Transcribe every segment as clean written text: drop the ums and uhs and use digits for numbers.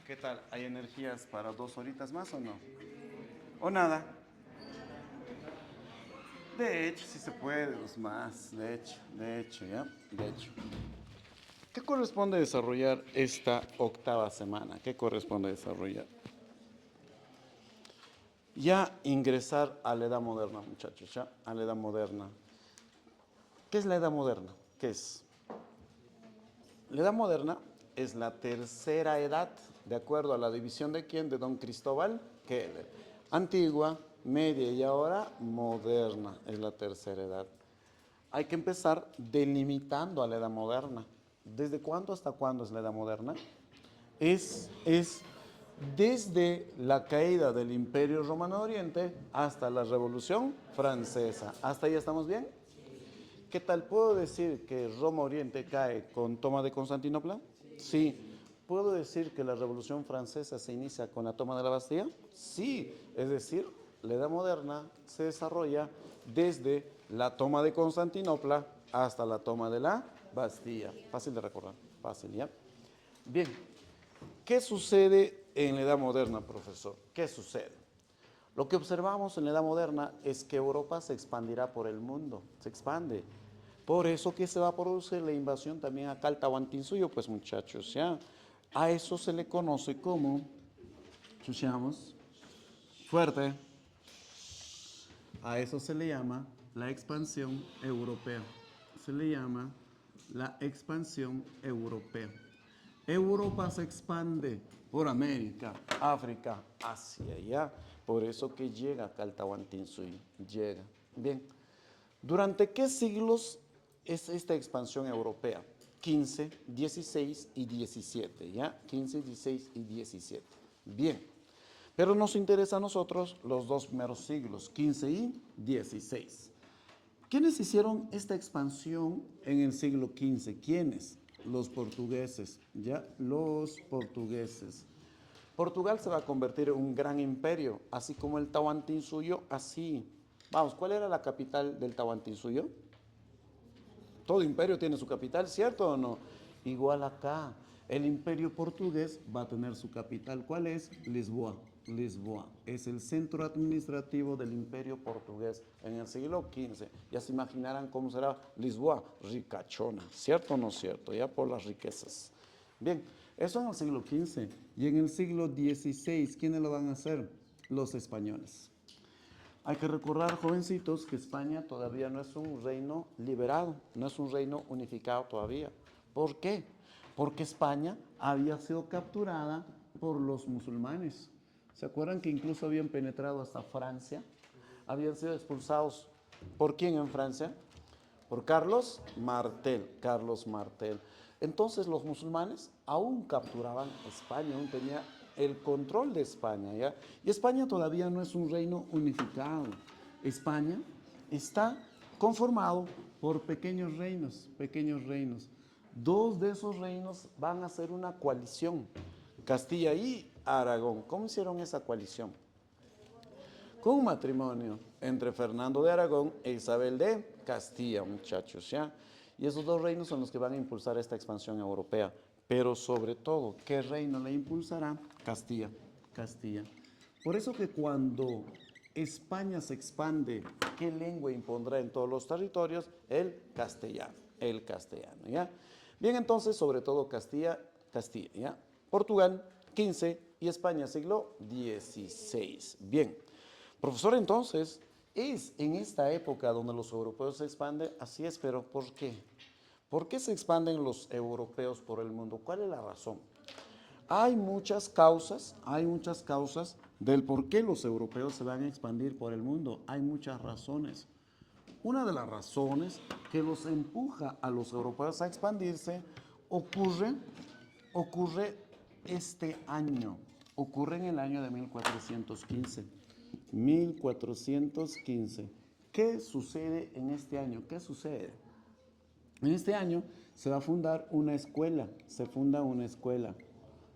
¿Qué tal? ¿Hay energías para 2 horitas más o no? ¿O nada? De hecho, sí se puede, dos más. De hecho, ¿ya? De hecho. ¿Qué corresponde desarrollar esta octava semana? ¿Qué corresponde desarrollar? Ya ingresar a la edad moderna, muchachos, ya, a la edad moderna. ¿Qué es la edad moderna? ¿Qué es? La edad moderna es la tercera edad, de acuerdo a la división de quién, de don Cristóbal Keller. Antigua, media y ahora moderna es la tercera edad. Hay que empezar delimitando a la edad moderna. ¿Desde cuándo hasta cuándo es la edad moderna? Es desde la caída del Imperio Romano de Oriente hasta la Revolución Francesa. ¿Hasta ahí estamos bien? ¿Qué tal? ¿Puedo decir que Roma Oriente cae con toma de Constantinopla? Sí. ¿Puedo decir que la Revolución Francesa se inicia con la toma de la Bastilla? Sí. Es decir, la Edad Moderna se desarrolla desde la toma de Constantinopla hasta la toma de la Bastilla. Fácil de recordar. Fácil, ¿ya? Bien. ¿Qué sucede en la Edad Moderna, profesor? ¿Qué sucede? Lo que observamos en la Edad Moderna es que Europa se expandirá por el mundo, se expande. Por eso que se va a producir la invasión también acá al Tahuantinsuyo, pues muchachos, ¿ya? A eso se le conoce como, escuchamos, fuerte, a eso se le llama la expansión europea. Se le llama la expansión europea. Europa se expande por América, África, Asia, ¿ya? Por eso que llega acá al Tahuantinsuyo, llega. Bien, ¿durante qué siglos es esta expansión europea? 15, 16 y 17, ¿ya? 15, 16 y 17. Bien, pero nos interesa a nosotros los dos primeros siglos, 15 y 16. ¿Quiénes hicieron esta expansión en el siglo XV? ¿Quiénes? Los portugueses, ¿ya? Los portugueses. Portugal se va a convertir en un gran imperio, así como el Tahuantinsuyo, así. Vamos, ¿cuál era la capital del Tahuantinsuyo? Todo imperio tiene su capital, ¿cierto o no? Igual acá, el imperio portugués va a tener su capital. ¿Cuál es? Lisboa. Lisboa es el centro administrativo del imperio portugués en el siglo XV. Ya se imaginarán cómo será Lisboa, ricachona, ¿cierto o no cierto? Ya por las riquezas. Bien, eso en el siglo XV. Y en el siglo XVI, ¿quiénes lo van a hacer? Los españoles. Hay que recordar, jovencitos, que España todavía no es un reino liberado, no es un reino unificado todavía. ¿Por qué? Porque España había sido capturada por los musulmanes. ¿Se acuerdan que incluso habían penetrado hasta Francia? Habían sido expulsados. ¿Por quién en Francia? Por Carlos Martel. Carlos Martel. Entonces los musulmanes aún capturaban España, aún tenía el control de España, ¿ya? Y España todavía no es un reino unificado. España está conformado por pequeños reinos, pequeños reinos. Dos de esos reinos van a ser una coalición, Castilla y Aragón. ¿Cómo hicieron esa coalición? Con un matrimonio entre Fernando de Aragón e Isabel de Castilla, muchachos, ¿ya? Y esos dos reinos son los que van a impulsar esta expansión europea. Pero sobre todo, ¿qué reino la impulsará? Castilla, Castilla. Por eso que cuando España se expande, ¿qué lengua impondrá en todos los territorios? El castellano, ¿ya? Bien, entonces, sobre todo Castilla, Castilla, ¿ya? Portugal, 15 y España, siglo XVI. Bien. Profesor, entonces, es en esta época donde los europeos se expanden, así es, pero ¿por qué? ¿Por qué se expanden los europeos por el mundo? ¿Cuál es la razón? Hay muchas causas del por qué los europeos se van a expandir por el mundo. Hay muchas razones. Una de las razones que los empuja a los europeos a expandirse ocurre, ocurre este año, ocurre en el año de 1415. 1415. ¿Qué sucede en este año? ¿Qué sucede? En este año se va a fundar una escuela, se funda una escuela,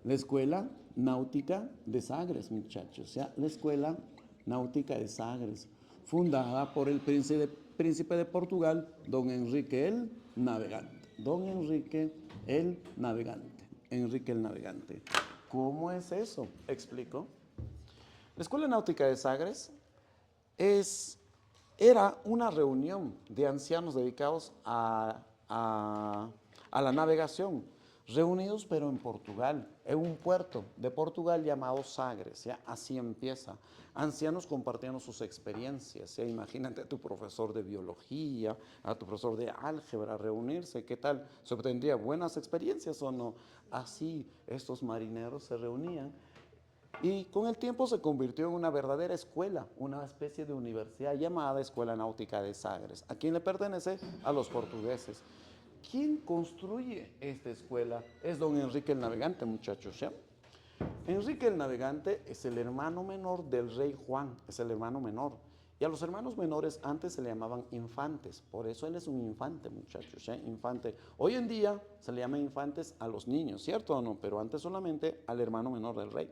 la Escuela Náutica de Sagres, muchachos, ¿ya? La Escuela Náutica de Sagres, fundada por el príncipe de Portugal, don Enrique el Navegante. Don Enrique el Navegante. Enrique el Navegante. ¿Cómo es eso? Explico. La Escuela Náutica de Sagres era una reunión de ancianos dedicados a la navegación, reunidos pero en Portugal, en un puerto de Portugal llamado Sagres, ¿ya? Así empieza. Ancianos compartiendo sus experiencias, ¿ya? Imagínate a tu profesor de biología, a tu profesor de álgebra reunirse, ¿qué tal? ¿Se obtendría buenas experiencias o no? Así estos marineros se reunían y con el tiempo se convirtió en una verdadera escuela, una especie de universidad llamada Escuela Náutica de Sagres. ¿A quién le pertenece? A los portugueses. ¿Quién construye esta escuela? Es don Enrique el Navegante, muchachos, ¿ya? Enrique el Navegante es el hermano menor del rey Juan, es el hermano menor. Y a los hermanos menores antes se le llamaban infantes, por eso él es un infante, muchachos, ¿eh? Infante. Hoy en día se le llama infantes a los niños, ¿cierto o no? Pero antes solamente al hermano menor del rey.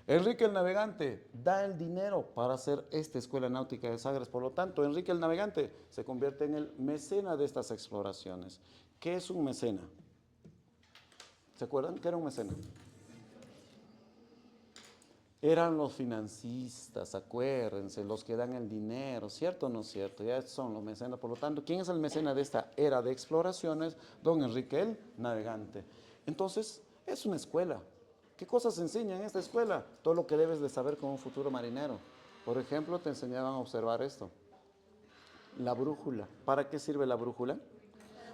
Enrique el Navegante da el dinero para hacer esta escuela náutica de Sagres. Por lo tanto, Enrique el Navegante se convierte en el mecena de estas exploraciones. ¿Qué es un mecena? ¿Se acuerdan qué era un mecena? Eran los financistas, acuérdense, los que dan el dinero, ¿cierto o no es cierto? Ya son los mecenas. Por lo tanto, ¿quién es el mecena de esta era de exploraciones? Don Enrique el Navegante. Entonces, es una escuela. ¿Qué cosas se enseña en esta escuela? Todo lo que debes de saber como un futuro marinero. Por ejemplo, te enseñaban a observar esto. La brújula. ¿Para qué sirve la brújula?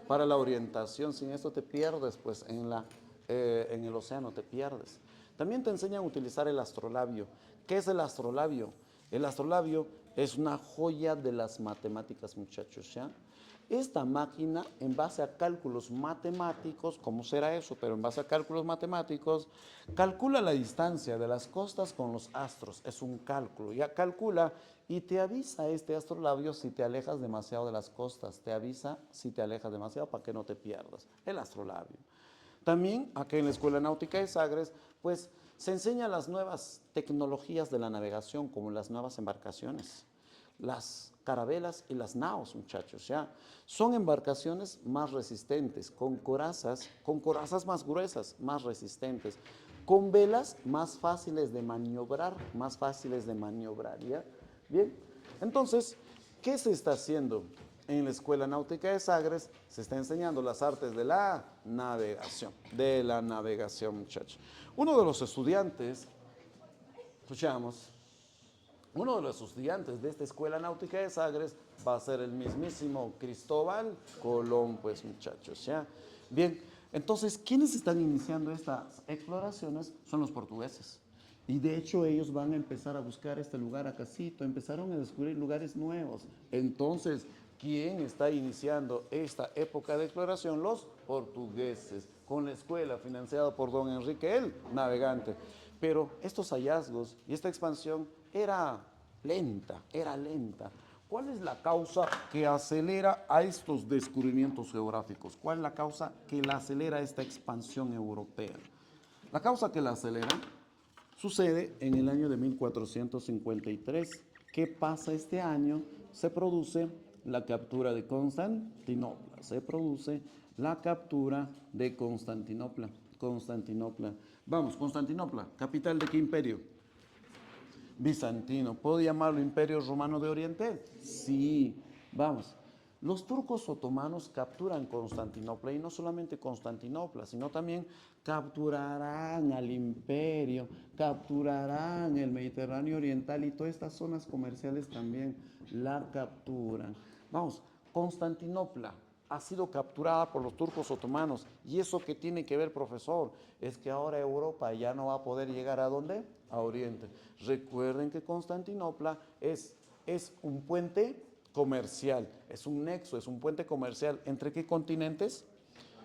Para la orientación. Sin esto te pierdes, pues en el océano te pierdes. También te enseñan a utilizar el astrolabio. ¿Qué es el astrolabio? El astrolabio es una joya de las matemáticas, muchachos, ¿ya? Esta máquina, en base a cálculos matemáticos, ¿cómo será eso? Pero en base a cálculos matemáticos, calcula la distancia de las costas con los astros. Es un cálculo, ya calcula y te avisa este astrolabio si te alejas demasiado de las costas. Te avisa si te alejas demasiado para que no te pierdas. El astrolabio. También aquí en la Escuela Náutica de Sagres, pues se enseñan las nuevas tecnologías de la navegación, como las nuevas embarcaciones, las carabelas y las naos, muchachos, ¿ya? Son embarcaciones más resistentes, con corazas más gruesas, más resistentes, con velas más fáciles de maniobrar, ¿ya? Bien, entonces, ¿qué se está haciendo? En la Escuela Náutica de Sagres se está enseñando las artes de la navegación, muchachos. Uno de los estudiantes, escuchamos, uno de los estudiantes de esta Escuela Náutica de Sagres va a ser el mismísimo Cristóbal Colón, pues, muchachos, ¿ya? Bien, entonces, ¿quiénes están iniciando estas exploraciones? Son los portugueses. Y de hecho ellos van a empezar a buscar este lugar Acacito, empezaron a descubrir lugares nuevos. Entonces, ¿quién está iniciando esta época de exploración? Los portugueses, con la escuela financiada por don Enrique el Navegante. Pero estos hallazgos y esta expansión era lenta, era lenta. ¿Cuál es la causa que acelera a estos descubrimientos geográficos? ¿Cuál es la causa que la acelera esta expansión europea? La causa que la acelera sucede en el año de 1453. ¿Qué pasa este año? Se produce la captura de Constantinopla. Se produce la captura de Constantinopla. Constantinopla. Vamos, Constantinopla, capital de qué imperio? Bizantino. ¿Puedo llamarlo Imperio Romano de Oriente? Sí. Vamos. Los turcos otomanos capturan Constantinopla y no solamente Constantinopla, sino también capturarán al imperio, capturarán el Mediterráneo Oriental y todas estas zonas comerciales también la capturan. Vamos, Constantinopla ha sido capturada por los turcos otomanos. ¿Y eso qué tiene que ver, profesor? Es que ahora Europa ya no va a poder llegar ¿a dónde? A Oriente. Recuerden que Constantinopla es un puente comercial, es un nexo, es un puente comercial. ¿Entre qué continentes?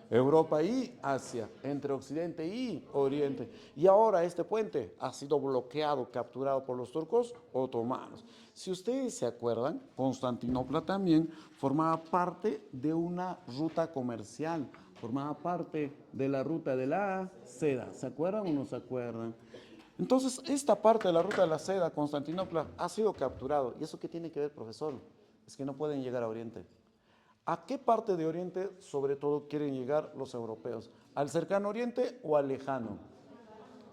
Europa y Asia, entre Occidente y Oriente. Y ahora este puente ha sido bloqueado, capturado por los turcos otomanos. Si ustedes se acuerdan, Constantinopla también formaba parte de una ruta comercial, formaba parte de la ruta de la seda. ¿Se acuerdan o no se acuerdan? Entonces, esta parte de la ruta de la seda, Constantinopla, ha sido capturado. ¿Y eso qué tiene que ver, profesor? Es que no pueden llegar a Oriente. ¿A qué parte de Oriente, sobre todo, quieren llegar los europeos? ¿Al cercano Oriente o al lejano?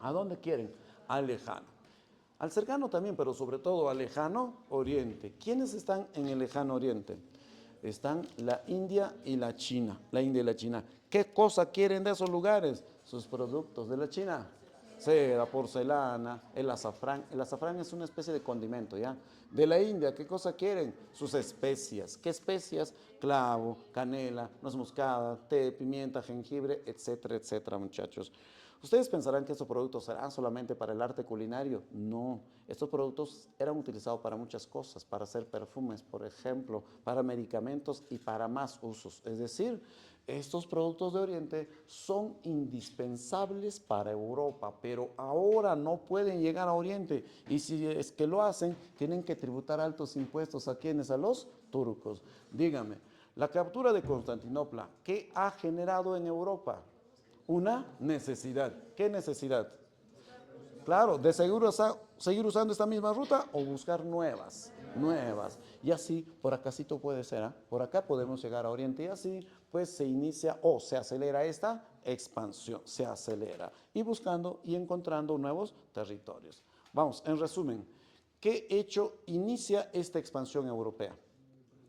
¿A dónde quieren? Al lejano. Al cercano también, pero sobre todo al lejano oriente. ¿Quiénes están en el lejano oriente? Están la India y la China. La India y la China. ¿Qué cosa quieren de esos lugares? Sus productos de la China. Seda, porcelana, el azafrán. El azafrán es una especie de condimento, ¿ya? De la India, ¿qué cosa quieren? Sus especias. ¿Qué especias? Clavo, canela, noz moscada, té, pimienta, jengibre, etcétera, etcétera, muchachos. Ustedes pensarán que estos productos serán solamente para el arte culinario. No, estos productos eran utilizados para muchas cosas, para hacer perfumes, por ejemplo, para medicamentos y para más usos. Es decir, estos productos de Oriente son indispensables para Europa, pero ahora no pueden llegar a Oriente. Y si es que lo hacen, tienen que tributar altos impuestos. ¿A quiénes? A los turcos. Dígame, la captura de Constantinopla, ¿qué ha generado en Europa? Una necesidad. ¿Qué necesidad? Claro, de seguro seguir usando esta misma ruta o buscar nuevas. Y así, por acácito puede ser, ¿eh? Por acá podemos llegar a Oriente y así, pues se inicia o se acelera esta expansión, se acelera. Y buscando y encontrando nuevos territorios. Vamos, en resumen, ¿qué hecho inicia esta expansión europea?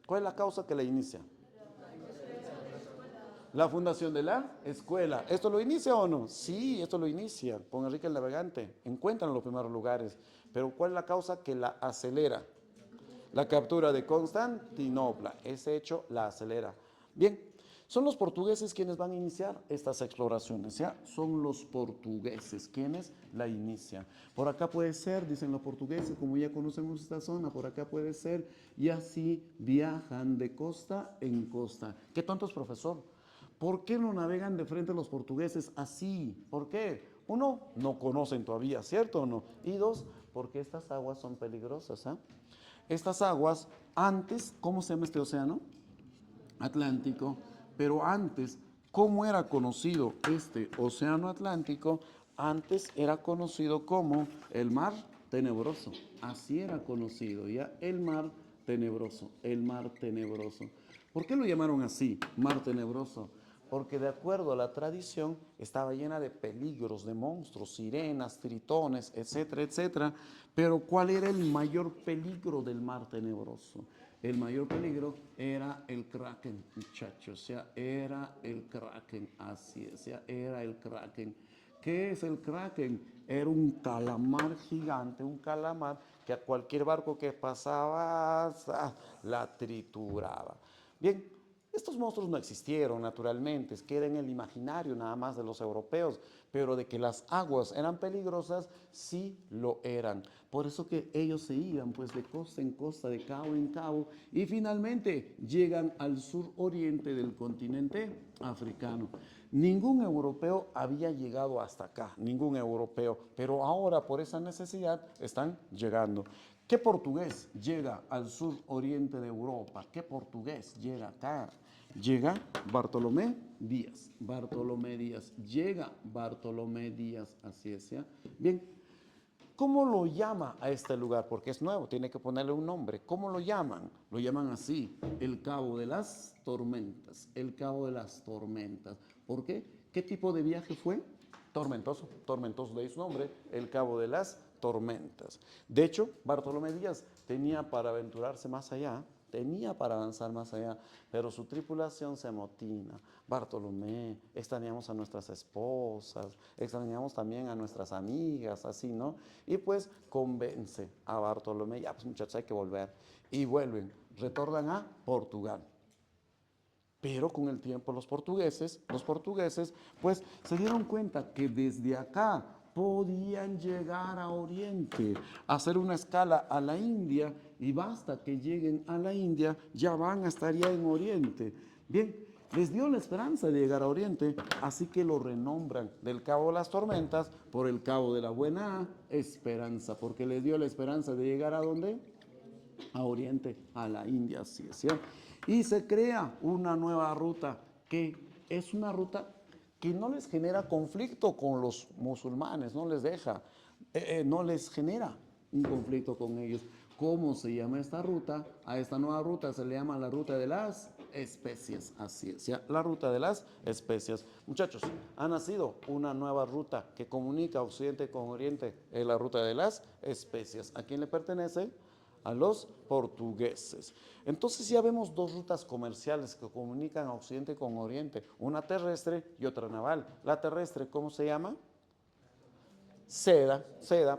¿Cuál es la causa que la inicia? La fundación de la escuela. ¿Esto lo inicia o no? Sí, esto lo inicia con Enrique el Navegante. Encuentran los primeros lugares. Pero ¿cuál es la causa que la acelera? La captura de Constantinopla. Ese hecho la acelera. Bien, son los portugueses quienes van a iniciar estas exploraciones, ¿ya? Son los portugueses quienes la inician. Por acá puede ser, dicen los portugueses, como ya conocemos esta zona, por acá puede ser, y así viajan de costa en costa. ¿Qué tontos, profesor? ¿Por qué no navegan de frente los portugueses así? ¿Por qué? Uno, no conocen todavía, ¿cierto o no? Y dos, porque estas aguas son peligrosas, ¿eh? Estas aguas, antes, ¿cómo se llama este océano? Atlántico. Pero antes, ¿cómo era conocido este océano Atlántico? Antes era conocido como el mar tenebroso. Así era conocido, ¿ya? El mar tenebroso, el mar tenebroso. ¿Por qué lo llamaron así, mar tenebroso? Porque de acuerdo a la tradición estaba llena de peligros, de monstruos, sirenas, tritones, etcétera, etcétera. Pero ¿cuál era el mayor peligro del mar tenebroso? El mayor peligro era el kraken, muchachos, o sea, era el kraken, así es, o sea, era el kraken. ¿Qué es el kraken? Era un calamar gigante, un calamar que a cualquier barco que pasaba la trituraba. Bien, estos monstruos no existieron naturalmente, es que era en el imaginario nada más de los europeos, pero de que las aguas eran peligrosas, sí lo eran. Por eso que ellos se iban pues de costa en costa, de cabo en cabo, y finalmente llegan al suroriente del continente africano. Ningún europeo había llegado hasta acá, ningún europeo, pero ahora por esa necesidad están llegando. ¿Qué portugués llega al suroriente de Europa? ¿Qué portugués llega acá? Llega Bartolomé Díaz. Bartolomé Díaz. Llega Bartolomé Díaz. Así es, ¿ya? Bien. ¿Cómo lo llama a este lugar? Porque es nuevo, tiene que ponerle un nombre. ¿Cómo lo llaman? Lo llaman así, el Cabo de las Tormentas. El Cabo de las Tormentas. ¿Por qué? ¿Qué tipo de viaje fue? Tormentoso. Tormentoso de su nombre, el Cabo de las Tormentas. De hecho, Bartolomé Díaz tenía para aventurarse más allá, tenía para avanzar más allá, pero su tripulación se amotina. Bartolomé, extrañamos a nuestras esposas, extrañamos también a nuestras amigas, así, ¿no? Y pues convence a Bartolomé, ya pues muchachos hay que volver. Y vuelven, retornan a Portugal. Pero con el tiempo los portugueses, pues se dieron cuenta que desde acá podían llegar a Oriente, hacer una escala a la India y basta que lleguen a la India, ya van a estar ya en Oriente. Bien, les dio la esperanza de llegar a Oriente, así que lo renombran del Cabo de las Tormentas por el Cabo de la Buena Esperanza, porque les dio la esperanza de llegar a ¿dónde? A Oriente, a la India, así es, ¿cierto? Y se crea una nueva ruta que es una ruta que no les genera conflicto con los musulmanes, no les deja, no les genera un conflicto con ellos. ¿Cómo se llama esta ruta? A esta nueva ruta se le llama la ruta de las especias. Así es, ¿ya? La ruta de las especias. Muchachos, ha nacido una nueva ruta que comunica Occidente con Oriente, es la ruta de las especias. ¿A quién le pertenece? A los portugueses. Entonces ya vemos dos rutas comerciales que comunican a Occidente con Oriente, una terrestre y otra naval. La terrestre, ¿cómo se llama? Seda,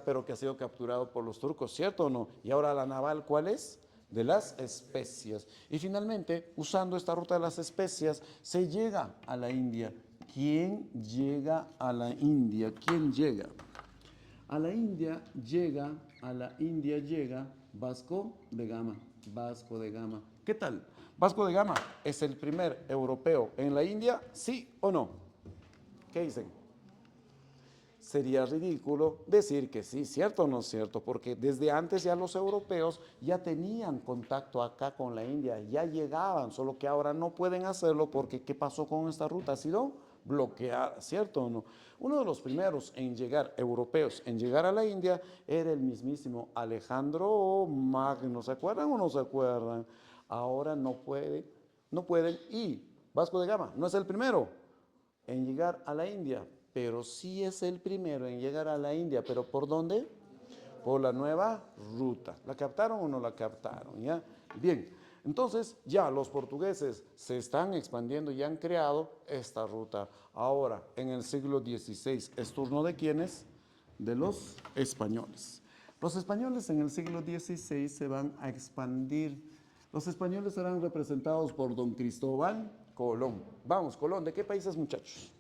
pero que ha sido capturado por los turcos, ¿cierto o no? Y ahora la naval, ¿cuál es? De las especias. Y finalmente, usando esta ruta de las especias, se llega a la India. ¿Quién llega a la India? ¿Quién llega? A la India llega Vasco de Gama. Vasco de Gama. ¿Qué tal? Vasco de Gama es el primer europeo en la India, ¿sí o no? ¿Qué dicen? Sería ridículo decir que sí, ¿cierto o no es cierto? Porque desde antes ya los europeos ya tenían contacto acá con la India, ya llegaban, solo que ahora no pueden hacerlo porque ¿qué pasó con esta ruta? Ha sido bloqueada, ¿cierto o no? Uno de los primeros en llegar, europeos, en llegar a la India era el mismísimo Alejandro Magno, ¿se acuerdan o no se acuerdan? Ahora no pueden y Vasco de Gama no es el primero en llegar a la India, pero sí es el primero en llegar a la India, pero ¿por dónde? Por la nueva ruta. ¿La captaron o no la captaron? ¿Ya? Bien, entonces ya los portugueses se están expandiendo y han creado esta ruta. Ahora, en el siglo XVI, ¿es turno de quiénes? De los españoles. Los españoles en el siglo XVI se van a expandir. Los españoles serán representados por don Cristóbal Colón. Vamos, Colón, ¿de qué países, muchachos?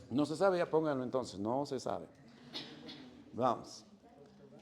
No se sabe, ya pónganlo entonces, no se sabe. Vamos.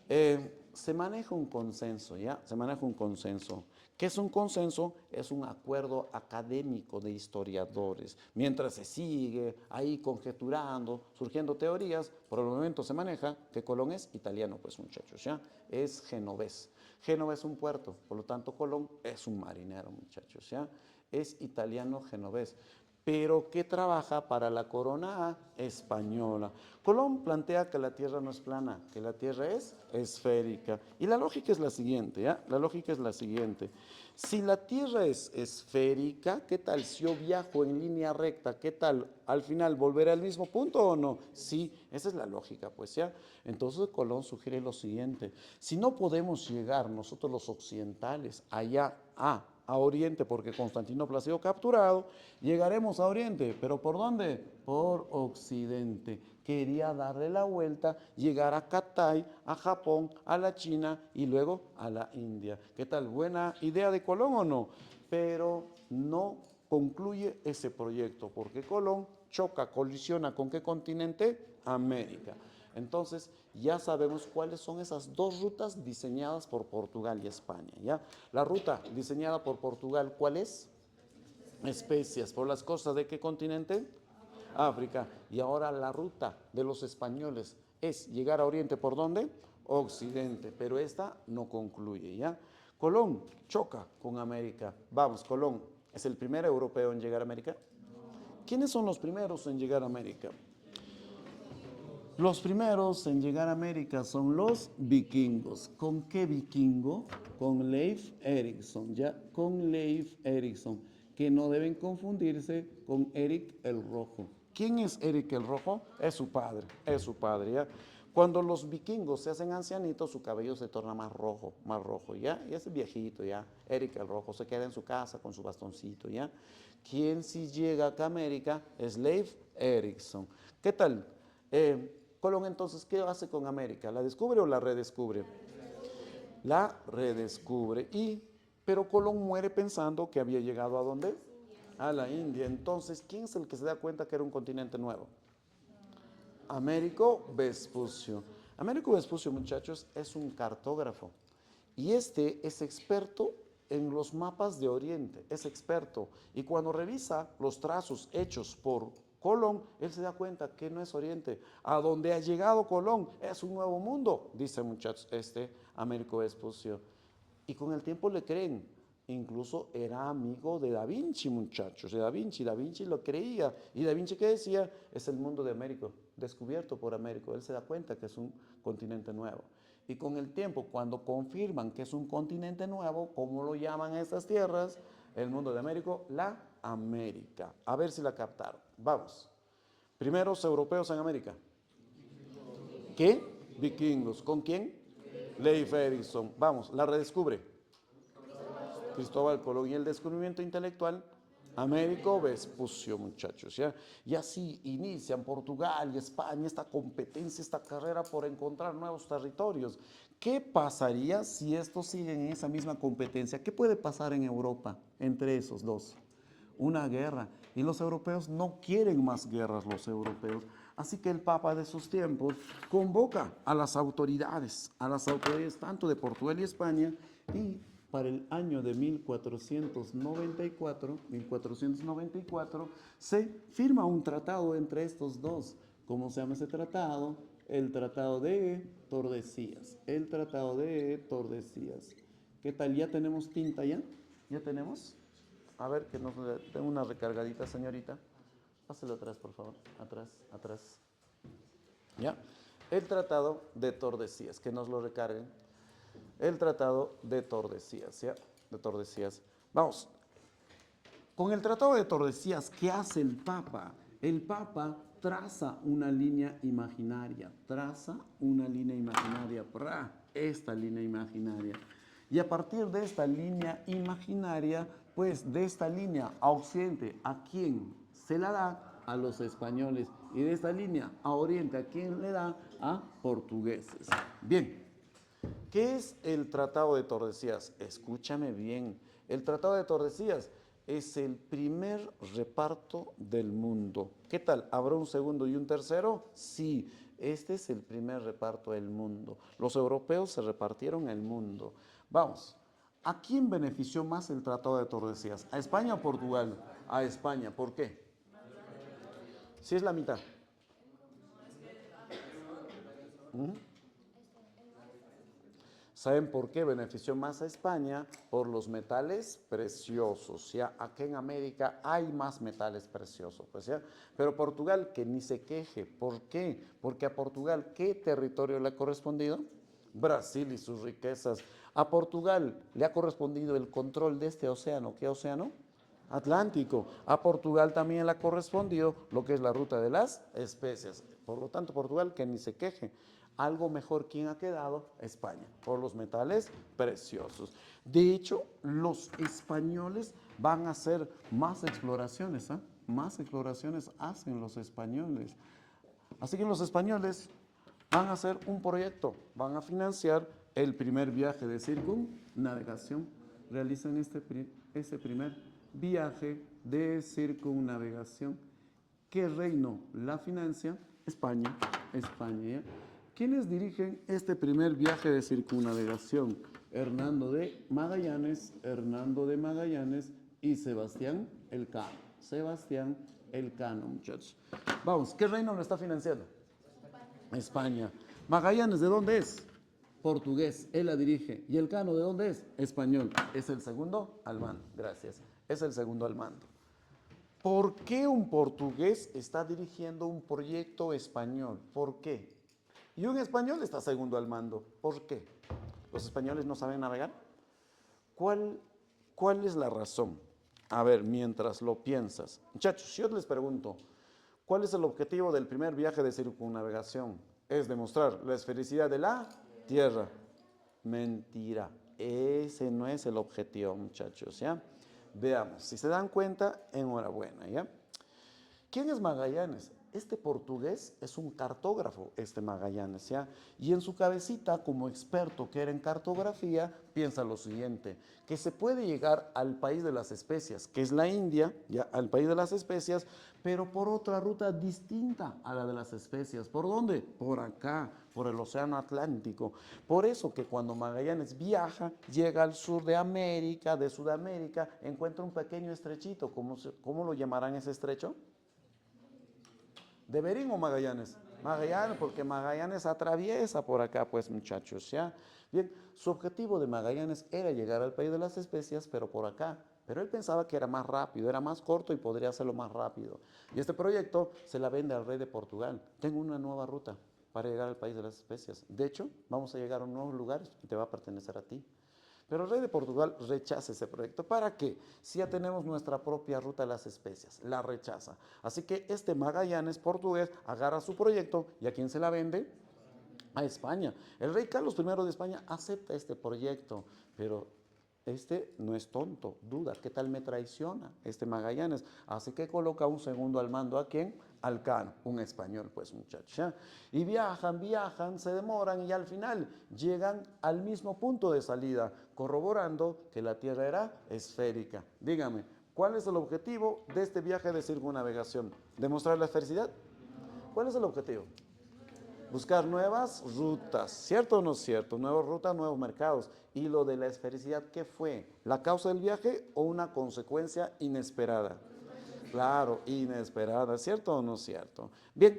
Se maneja un consenso, ¿ya? Se maneja un consenso. ¿Qué es un consenso? Es un acuerdo académico de historiadores. Mientras se sigue ahí conjeturando, surgiendo teorías, por el momento se maneja que Colón es italiano, pues muchachos, ¿ya? Es genovés. Génova es un puerto, por lo tanto Colón es un marinero, muchachos, ¿ya? Es italiano genovés, pero que trabaja para la corona española. Colón plantea que la Tierra no es plana, que la Tierra es esférica. Y la lógica es la siguiente, ¿ya? La lógica es la siguiente. Si la Tierra es esférica, ¿qué tal si yo viajo en línea recta? ¿Qué tal? ¿Al final volveré al mismo punto o no? Sí, esa es la lógica, pues, ¿ya? Entonces Colón sugiere lo siguiente. Si no podemos llegar nosotros los occidentales allá a Oriente, porque Constantinopla ha sido capturado, llegaremos a Oriente, pero ¿por dónde? Por Occidente. Quería darle la vuelta, llegar a Catay, a Japón, a la China y luego a la India. ¿Qué tal? ¿Buena idea de Colón o no? Pero no concluye ese proyecto, porque Colón choca, colisiona ¿con qué continente? América. Entonces, ya sabemos cuáles son esas dos rutas diseñadas por Portugal y España, ¿ya? La ruta diseñada por Portugal, ¿cuál es? Especias. ¿Por las costas de qué continente? África. Y ahora la ruta de los españoles es llegar a Oriente, ¿por dónde? Occidente. Pero esta no concluye, ¿ya? Colón choca con América. Vamos, Colón es el primer europeo en llegar a América. ¿Quiénes son los primeros en llegar a América? Los primeros en llegar a América son los vikingos. ¿Con qué vikingo? Con Leif Erikson, ¿ya? Con Leif Erikson, que no deben confundirse con Eric el Rojo. ¿Quién es Eric el Rojo? Es su padre, ¿ya? Cuando los vikingos se hacen ancianitos, su cabello se torna más rojo, ¿ya? Y es viejito, ¿ya? Eric el Rojo se queda en su casa con su bastoncito, ¿ya? Quien sí llega acá a América es Leif Erikson. ¿Qué tal? Colón entonces, ¿qué hace con América? ¿La descubre o la redescubre? La redescubre. Pero Colón muere pensando que había llegado ¿a dónde? A la India. Entonces, ¿quién es el que se da cuenta que era un continente nuevo? Américo Vespucio. Américo Vespucio, muchachos, es un cartógrafo. Y este es experto en los mapas de Oriente, es experto. Y cuando revisa los trazos hechos por Colón, él se da cuenta que no es Oriente. A donde ha llegado Colón es un nuevo mundo, dice muchachos Américo Vespucio. Y con el tiempo le creen. Incluso era amigo de Da Vinci, muchachos, de Da Vinci lo creía. ¿Y Da Vinci qué decía? Es el mundo de Américo, descubierto por Américo. Él se da cuenta que es un continente nuevo. Y con el tiempo, cuando confirman que es un continente nuevo, ¿cómo lo llaman a estas tierras? El mundo de América, la América. A ver si la captaron. Vamos. Primeros europeos en América. ¿Qué? Vikingos. ¿Con quién? Leif Erikson. Vamos, la redescubre. Cristóbal Colón. Y el descubrimiento intelectual, Américo Vespucio, muchachos, ¿ya? Y así inician Portugal y España esta competencia, esta carrera por encontrar nuevos territorios. ¿Qué pasaría si estos siguen en esa misma competencia? ¿Qué puede pasar en Europa entre esos dos? Una guerra. Y los europeos no quieren más guerras, los europeos. Así que el Papa de sus tiempos convoca a las autoridades tanto de Portugal y España, y para el año de 1494 se firma un tratado entre estos dos. ¿Cómo se llama ese tratado? El Tratado de Tordesillas. El Tratado de Tordesillas. ¿Qué tal? ¿Ya tenemos tinta ya? ¿Ya tenemos? A ver, que nos tengo una recargadita, señorita. Páselo atrás, por favor. Atrás, atrás. ¿Ya? El Tratado de Tordesillas, que nos lo recarguen. El Tratado de Tordesillas, ¿ya? De Tordesillas. Vamos. Con el Tratado de Tordesillas, ¿qué hace el Papa? El Papa traza una línea imaginaria. Traza una línea imaginaria. Esta línea imaginaria. Y a partir de esta línea imaginaria, pues de esta línea a Occidente, ¿a quién se la da? A los españoles. Y de esta línea a Oriente, ¿a quién le da? A portugueses. Bien. ¿Qué es el Tratado de Tordesillas? Escúchame bien. El Tratado de Tordesillas es el primer reparto del mundo. ¿Qué tal? ¿Habrá un segundo y un tercero? Sí, este es el primer reparto del mundo. Los europeos se repartieron el mundo. Vamos, ¿a quién benefició más el Tratado de Tordesillas? ¿A España o Portugal? A España. ¿Por qué? Si es la mitad. ¿Mm? ¿Saben por qué benefició más a España? Por los metales preciosos, ¿ya? Aquí en América hay más metales preciosos, pues, ¿ya? Pero Portugal, que ni se queje. ¿Por qué? Porque a Portugal, ¿qué territorio le ha correspondido? Brasil y sus riquezas. A Portugal le ha correspondido el control de este océano. ¿Qué océano? Atlántico. A Portugal también le ha correspondido lo que es la ruta de las especias. Por lo tanto, Portugal, que ni se queje. Algo mejor, ¿quién ha quedado? España, por los metales preciosos. De hecho, los españoles van a hacer más exploraciones, ¿eh? Más exploraciones hacen los españoles. Así que los españoles van a hacer un proyecto, van a financiar el primer viaje de circunnavegación. Realizan ese primer viaje de circunnavegación. ¿Qué reino la financia? España. España. ¿Quiénes dirigen este primer viaje de circunnavegación? Hernando de Magallanes y Sebastián Elcano. Sebastián Elcano, muchachos. Vamos, ¿qué reino lo está financiando? España. Magallanes, ¿de dónde es? Portugués, él la dirige. ¿Y Elcano de dónde es? Español. Es el segundo al mando. Gracias. Es el segundo al mando. ¿Por qué un portugués está dirigiendo un proyecto español? ¿Por qué? Y un español está segundo al mando. ¿Por qué? ¿Los españoles no saben navegar? ¿Cuál es la razón? A ver, mientras lo piensas. Muchachos, si yo les pregunto, ¿cuál es el objetivo del primer viaje de circunnavegación? Es demostrar la esfericidad de la Tierra. Mentira. Ese no es el objetivo, muchachos, ¿ya? Veamos, si se dan cuenta, enhorabuena, ¿ya? ¿Quién es Magallanes? Este portugués es un cartógrafo, este Magallanes, ¿ya? Y en su cabecita, como experto que era en cartografía, piensa lo siguiente, que se puede llegar al país de las especias, que es la India, ¿ya? Al país de las especias, pero por otra ruta distinta a la de las especias. ¿Por dónde? Por acá, por el Océano Atlántico. Por eso que cuando Magallanes viaja, llega al sur de América, de Sudamérica, encuentra un pequeño estrechito. ¿Cómo lo llamarán ese estrecho? ¿De Berín o Magallanes? Magallanes, porque Magallanes atraviesa por acá, pues, muchachos, ¿ya? Bien, su objetivo de Magallanes era llegar al país de las especias, pero por acá. Pero él pensaba que era más rápido, era más corto y podría hacerlo más rápido. Y este proyecto se la vende al rey de Portugal. Tengo una nueva ruta para llegar al país de las especias. De hecho, vamos a llegar a nuevos lugares y te va a pertenecer a ti. Pero el rey de Portugal rechaza ese proyecto. ¿Para qué? Si ya tenemos nuestra propia ruta de las especias, la rechaza. Así que este Magallanes portugués agarra su proyecto y ¿a quién se la vende? A España. El rey Carlos I de España acepta este proyecto, pero este no es tonto, duda, ¿qué tal me traiciona este Magallanes? Así que coloca un segundo al mando, ¿a quién? Al Cano, un español, pues muchachos. Y viajan, se demoran y al final llegan al mismo punto de salida, corroborando que la Tierra era esférica. Dígame, ¿cuál es el objetivo de este viaje de circunnavegación? ¿Demostrar la esfericidad? ¿Cuál es el objetivo? Buscar nuevas rutas, ¿cierto o no es cierto? Nuevas rutas, nuevos mercados. ¿Y lo de la esfericidad qué fue? ¿La causa del viaje o una consecuencia inesperada? Claro, inesperada, ¿cierto o no es cierto? Bien,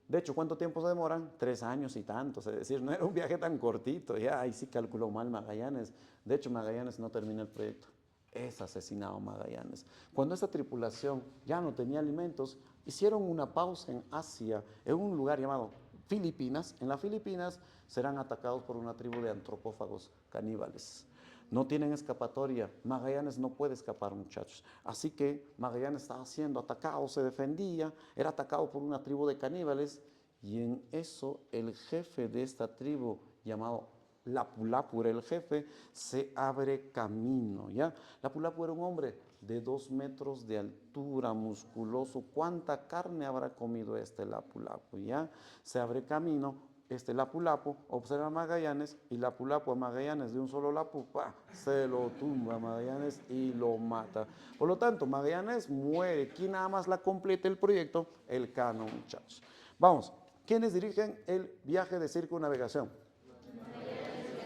de hecho, ¿cuánto tiempo se demoran? 3 años y tantos, es decir, no era un viaje tan cortito, ya ahí sí calculó mal Magallanes. De hecho, Magallanes no termina el proyecto, es asesinado Magallanes. Cuando esta tripulación ya no tenía alimentos, hicieron una pausa en Asia, en un lugar llamado Filipinas. En las Filipinas serán atacados por una tribu de antropófagos caníbales. No tienen escapatoria. Magallanes no puede escapar, muchachos. Así que Magallanes estaba siendo atacado, se defendía, era atacado por una tribu de caníbales y en eso el jefe de esta tribu, llamado Lapu-Lapu era el jefe, se abre camino, ¿ya? Lapu-Lapu era un hombre de 2 metros de altura, musculoso. ¿Cuánta carne habrá comido este Lapu-Lapu, ya? Se abre camino, este Lapu-Lapu observa a Magallanes y Lapu-Lapu a Magallanes de un solo Lapu, ¡pah!, se lo tumba a Magallanes y lo mata. Por lo tanto, Magallanes muere. ¿Quién nada más la completa el proyecto? El Cano, muchachos. Vamos, ¿quiénes dirigen el viaje de circunnavegación?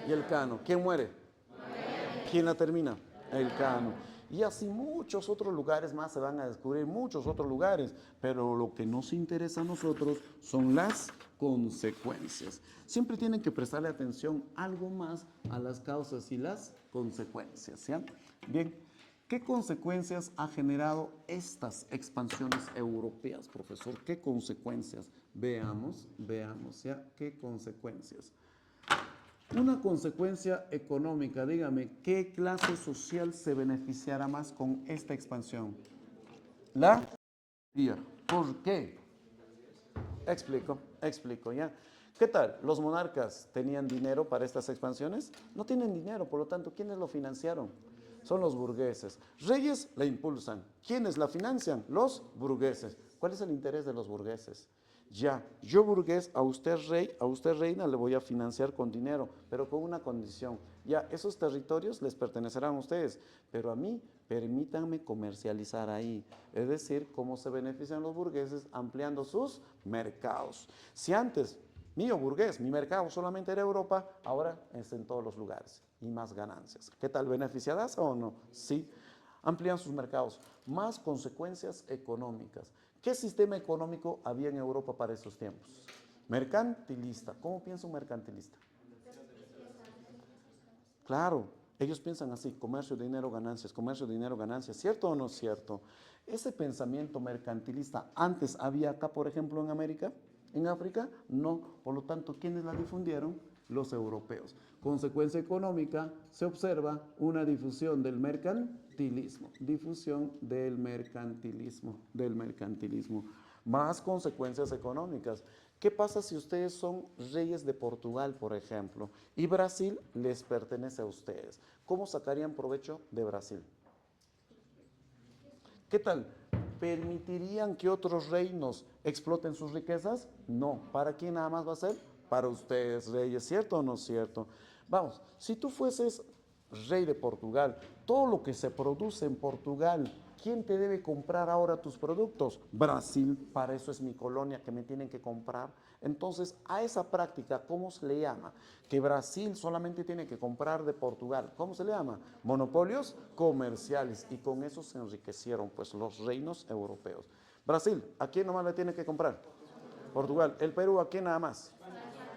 Y el Cano. ¿Quién muere? ¿Quién la termina? El Cano. Y así muchos otros lugares más se van a descubrir, muchos otros lugares, pero lo que nos interesa a nosotros son las consecuencias. Siempre tienen que prestarle atención algo más a las causas y las consecuencias, ¿sí? Bien, ¿qué consecuencias ha generado estas expansiones europeas, profesor? ¿Qué consecuencias? Veamos, ¿ya? ¿Qué consecuencias? Una consecuencia económica, dígame, ¿qué clase social se beneficiará más con esta expansión? La burguesía. ¿Por qué? Explico, ¿ya? ¿Qué tal? ¿Los monarcas tenían dinero para estas expansiones? No tienen dinero, por lo tanto, ¿quiénes lo financiaron? Son los burgueses. Reyes la impulsan. ¿Quiénes la financian? Los burgueses. ¿Cuál es el interés de los burgueses? Ya, yo burgués, a usted rey, a usted reina, le voy a financiar con dinero, pero con una condición. Ya, esos territorios les pertenecerán a ustedes, pero a mí permítanme comercializar ahí. Es decir, cómo se benefician los burgueses ampliando sus mercados. Si antes, mío burgués, mi mercado solamente era Europa, ahora es en todos los lugares y más ganancias. ¿Qué tal, beneficiadas o no? Sí, amplían sus mercados. Más consecuencias económicas. ¿Qué sistema económico había en Europa para esos tiempos? Mercantilista. ¿Cómo piensa un mercantilista? Claro, ellos piensan así, comercio, dinero, ganancias, ¿cierto o no es cierto? Ese pensamiento mercantilista antes había acá, por ejemplo, en América, en África, no. Por lo tanto, ¿quiénes la difundieron? Los europeos. Consecuencia económica, se observa una difusión del mercantilismo. Más consecuencias económicas. ¿Qué pasa si ustedes son reyes de Portugal, por ejemplo, y Brasil les pertenece a ustedes? ¿Cómo sacarían provecho de Brasil? ¿Qué tal? ¿Permitirían que otros reinos exploten sus riquezas? No. ¿Para quién nada más va a ser? Para ustedes, reyes, ¿cierto o no es cierto? Vamos, si tú fueses rey de Portugal, todo lo que se produce en Portugal, ¿quién te debe comprar ahora tus productos? Brasil, para eso es mi colonia que me tienen que comprar. Entonces, a esa práctica, ¿cómo se le llama? Que Brasil solamente tiene que comprar de Portugal. ¿Cómo se le llama? Monopolios comerciales. Y con eso se enriquecieron pues los reinos europeos. Brasil, ¿a quién nomás le tiene que comprar? Portugal. El Perú, ¿a quién nada más?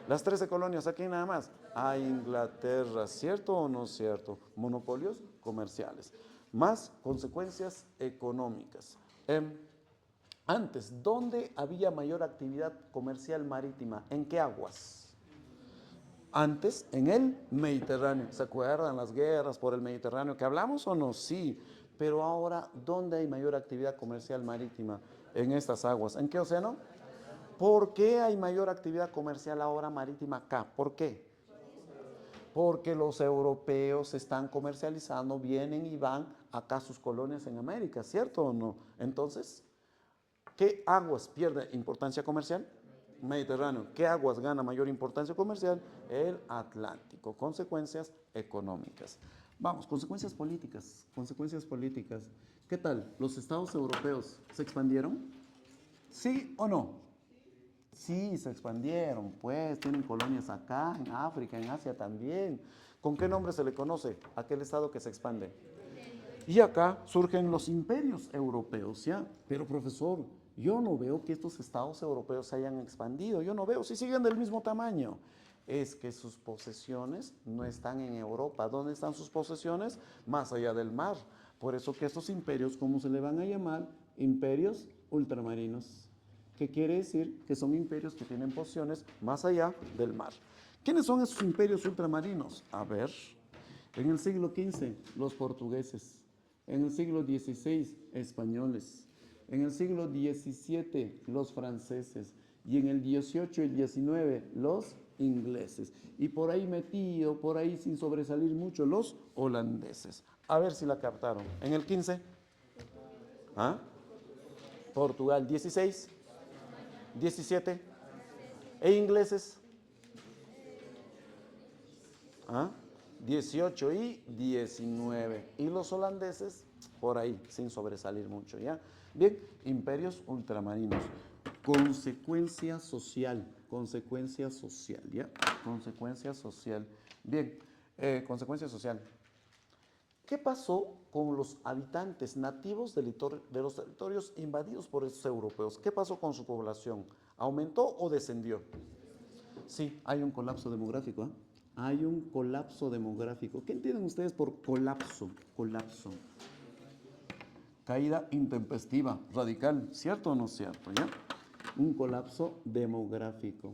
Las 13 colonias, ¿a quién nada más? A Inglaterra, ¿cierto o no cierto? Monopolios comerciales. Más consecuencias económicas. Antes, ¿dónde había mayor actividad comercial marítima? ¿En qué aguas? Antes en el Mediterráneo. ¿Se acuerdan las guerras por el Mediterráneo que hablamos o no? Sí. Pero ahora, ¿dónde hay mayor actividad comercial marítima? En estas aguas. ¿En qué océano? ¿Por qué hay mayor actividad comercial ahora marítima acá? ¿Por qué? Porque los europeos están comercializando, vienen y van acá a sus colonias en América, ¿cierto o no? Entonces, ¿qué aguas pierde importancia comercial? Mediterráneo. ¿Qué aguas gana mayor importancia comercial? El Atlántico. Consecuencias económicas. Vamos, consecuencias políticas. Consecuencias políticas. ¿Qué tal? ¿Los estados europeos se expandieron? ¿Sí o no? Sí, se expandieron, pues tienen colonias acá, en África, en Asia también. ¿Con qué nombre se le conoce a aquel estado que se expande? Y acá surgen los imperios europeos, ¿ya? Pero profesor, yo no veo que estos estados europeos se hayan expandido, yo no veo, si siguen del mismo tamaño. Es que sus posesiones no están en Europa. ¿Dónde están sus posesiones? Más allá del mar. Por eso que estos imperios, ¿cómo se le van a llamar? Imperios ultramarinos. ¿Qué quiere decir? Que son imperios que tienen posesiones más allá del mar. ¿Quiénes son esos imperios ultramarinos? A ver, en el siglo XV, los portugueses. En el siglo XVI, españoles. En el siglo XVII, los franceses. Y en el XVIII y el XIX, los ingleses. Y por ahí metido, por ahí sin sobresalir mucho, los holandeses. A ver si la captaron. En el XV, ¿ah? Portugal. 16, 17. ¿E ingleses? ¿Ah? 18 y 19. Y los holandeses, por ahí, sin sobresalir mucho, ¿ya? Bien, imperios ultramarinos. Consecuencia social, ¿ya? Consecuencia social. Bien, consecuencia social. ¿Qué pasó con los habitantes nativos de los territorios invadidos por estos europeos? ¿Qué pasó con su población? ¿Aumentó o descendió? Sí, hay un colapso demográfico, ¿eh? Hay un colapso demográfico. ¿Qué entienden ustedes por colapso? Colapso. Caída intempestiva, radical, ¿cierto o no cierto? ¿Ya? Un colapso demográfico.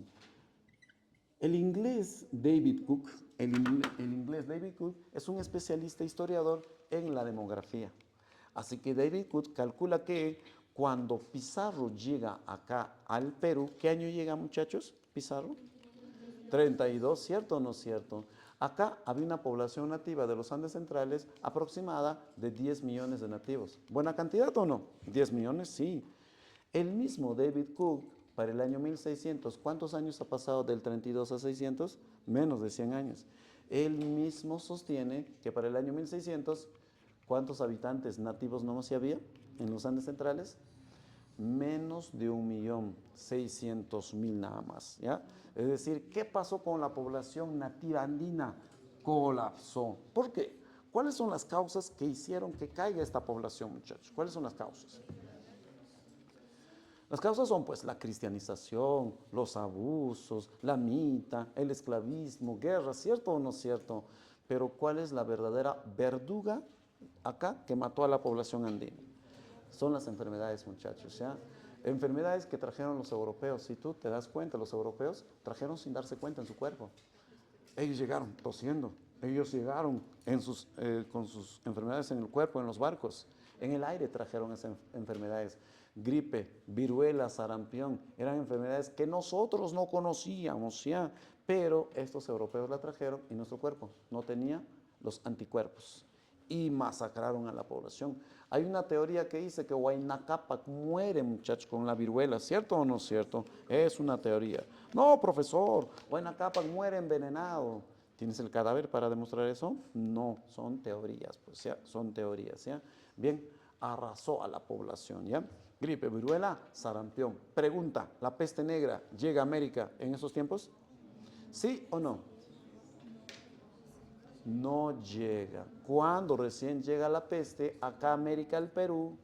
El inglés David Cook, el inglés David Cook es un especialista historiador en la demografía. Así que David Cook calcula que cuando Pizarro llega acá al Perú, ¿qué año llega, muchachos? Pizarro. 32, ¿cierto o no cierto? Acá había una población nativa de los Andes centrales aproximada de 10 millones de nativos. ¿Buena cantidad o no? 10 millones, sí. El mismo David Cook, para el año 1600, ¿cuántos años ha pasado del 32 a 600? Menos de 100 años. Él mismo sostiene que para el año 1600, ¿cuántos habitantes nativos nomás había en los Andes centrales? Menos de 1.600.000 nada más, ¿ya? Es decir, ¿qué pasó con la población nativa andina? Colapsó. ¿Por qué? ¿Cuáles son las causas que hicieron que caiga esta población, muchachos? ¿Cuáles son las causas? Las causas son pues la cristianización, los abusos, la mita, el esclavismo, guerra, ¿cierto o no cierto? Pero ¿cuál es la verdadera verduga acá que mató a la población andina? Son las enfermedades, muchachos, ¿ya? Enfermedades que trajeron los europeos. Si tú te das cuenta, los europeos trajeron sin darse cuenta en su cuerpo. Ellos llegaron tosiendo, ellos llegaron con sus enfermedades en el cuerpo, en los barcos. En el aire trajeron esas enfermedades. Gripe, viruela, sarampión, eran enfermedades que nosotros no conocíamos, ¿ya? Pero estos europeos la trajeron y nuestro cuerpo no tenía los anticuerpos y masacraron a la población. Hay una teoría que dice que Huayna Cápac muere, muchachos, con la viruela, ¿cierto o no cierto? Es una teoría. No, profesor, Huayna Cápac muere envenenado. ¿Tienes el cadáver para demostrar eso? No, son teorías, pues ya, son teorías, ¿ya? Bien, arrasó a la población, ¿ya? Gripe, viruela, sarampión. Pregunta, ¿la peste negra llega a América en esos tiempos? ¿Sí o no? No llega. Cuando recién llega la peste, acá a América, al Perú,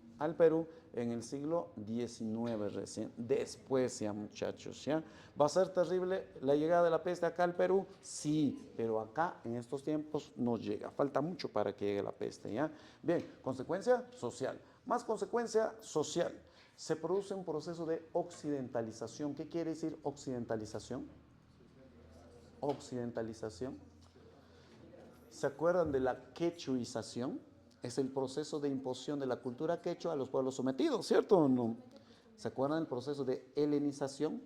en el siglo XIX recién, después ya, muchachos, ¿ya? ¿Va a ser terrible la llegada de la peste acá al Perú? Sí, pero acá en estos tiempos no llega, falta mucho para que llegue la peste, ¿ya? Bien, consecuencia social, más consecuencia social, se produce un proceso de occidentalización. ¿Qué quiere decir occidentalización? Occidentalización. ¿Se acuerdan de la quechuización? Es el proceso de imposición de la cultura quechua a los pueblos sometidos, ¿cierto o no? ¿Se acuerdan del proceso de helenización?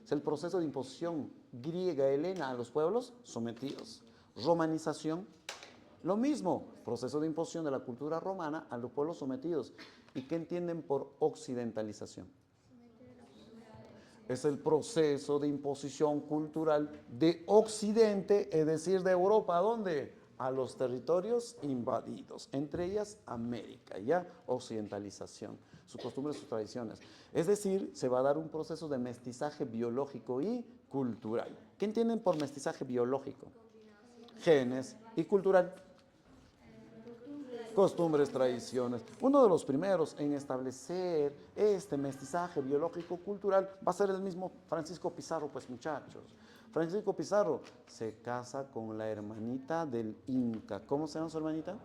Es el proceso de imposición griega helena a los pueblos sometidos. Romanización, lo mismo, proceso de imposición de la cultura romana a los pueblos sometidos. ¿Y qué entienden por occidentalización? Es el proceso de imposición cultural de Occidente, es decir, de Europa. ¿A dónde? A los territorios invadidos, entre ellas América, ya occidentalización, sus costumbres, sus tradiciones. Es decir, se va a dar un proceso de mestizaje biológico y cultural. ¿Qué entienden por mestizaje biológico? Genes y cultural. Costumbres, tradiciones. Uno de los primeros en establecer este mestizaje biológico-cultural va a ser el mismo Francisco Pizarro, pues muchachos. Francisco Pizarro se casa con la hermanita del Inca. ¿Cómo se llama su hermanita?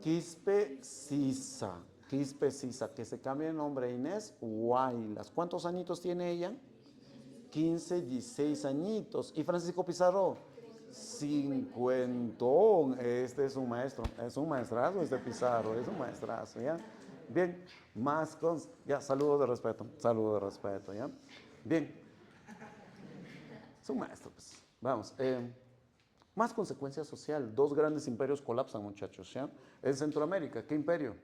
Quispe Sisa. Quispe Sisa, que se cambia el nombre a Inés Huaylas. ¿Cuántos añitos tiene ella? 15, 16 añitos. ¿Y Francisco Pizarro? 50. Este es un maestro, es un maestrazo este Pizarro, es un maestrazo, ¿ya? Bien, más con, ya, saludo de respeto, ¿ya? Bien, es un maestro, pues. Vamos, más consecuencia social, dos grandes imperios colapsan, muchachos, ¿ya? En Centroamérica, ¿qué imperio?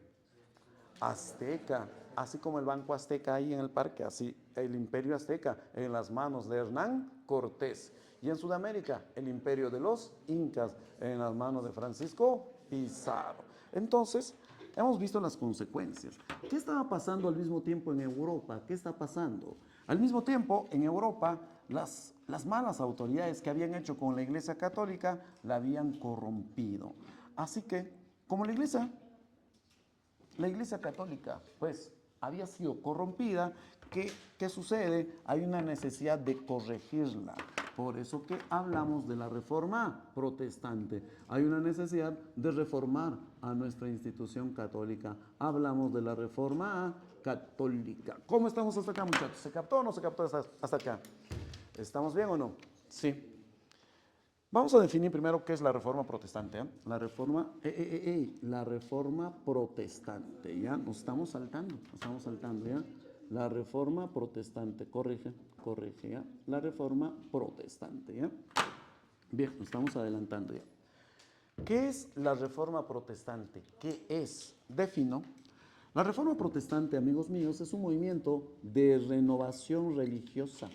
Azteca, así como el Banco Azteca ahí en el parque, así el imperio azteca en las manos de Hernán Cortés. Y en Sudamérica, el imperio de los incas en las manos de Francisco Pizarro. Entonces, hemos visto las consecuencias. ¿Qué estaba pasando al mismo tiempo en Europa? ¿Qué está pasando? Al mismo tiempo, en Europa, las malas autoridades que habían hecho con la Iglesia Católica la habían corrompido. Así que, como la Iglesia Católica, pues, había sido corrompida, ¿qué sucede? Hay una necesidad de corregirla. Por eso que hablamos de la reforma protestante. Hay una necesidad de reformar a nuestra institución católica. Hablamos de la reforma católica. ¿Cómo estamos hasta acá, muchachos? ¿Se captó o no se captó hasta acá? ¿Estamos bien o no? Sí. Vamos a definir primero qué es la reforma protestante. La reforma protestante, ¿ya? Nos estamos saltando, ¿ya? La reforma protestante, corrige, ¿ya? La reforma protestante, ¿ya? Bien, nos estamos adelantando ya. ¿Qué es la reforma protestante? ¿Qué es? Defino. La reforma protestante, amigos míos, es un movimiento de renovación religiosa,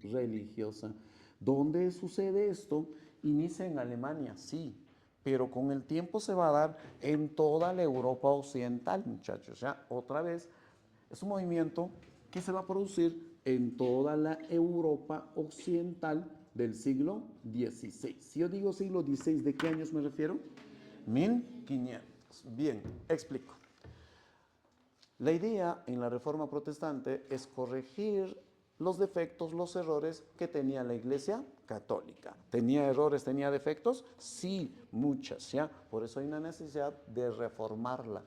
religiosa. ¿Dónde sucede esto? Inicia en Alemania, sí, pero con el tiempo se va a dar en toda la Europa occidental, muchachos. Ya, otra vez, es un movimiento que se va a producir en toda la Europa occidental del siglo XVI. Si yo digo siglo XVI, ¿de qué años me refiero? 1500. Bien, explico. La idea en la Reforma Protestante es corregir los defectos, los errores que tenía la Iglesia Católica. ¿Tenía errores, tenía defectos? Sí, muchas, ¿ya? Por eso hay una necesidad de reformarla.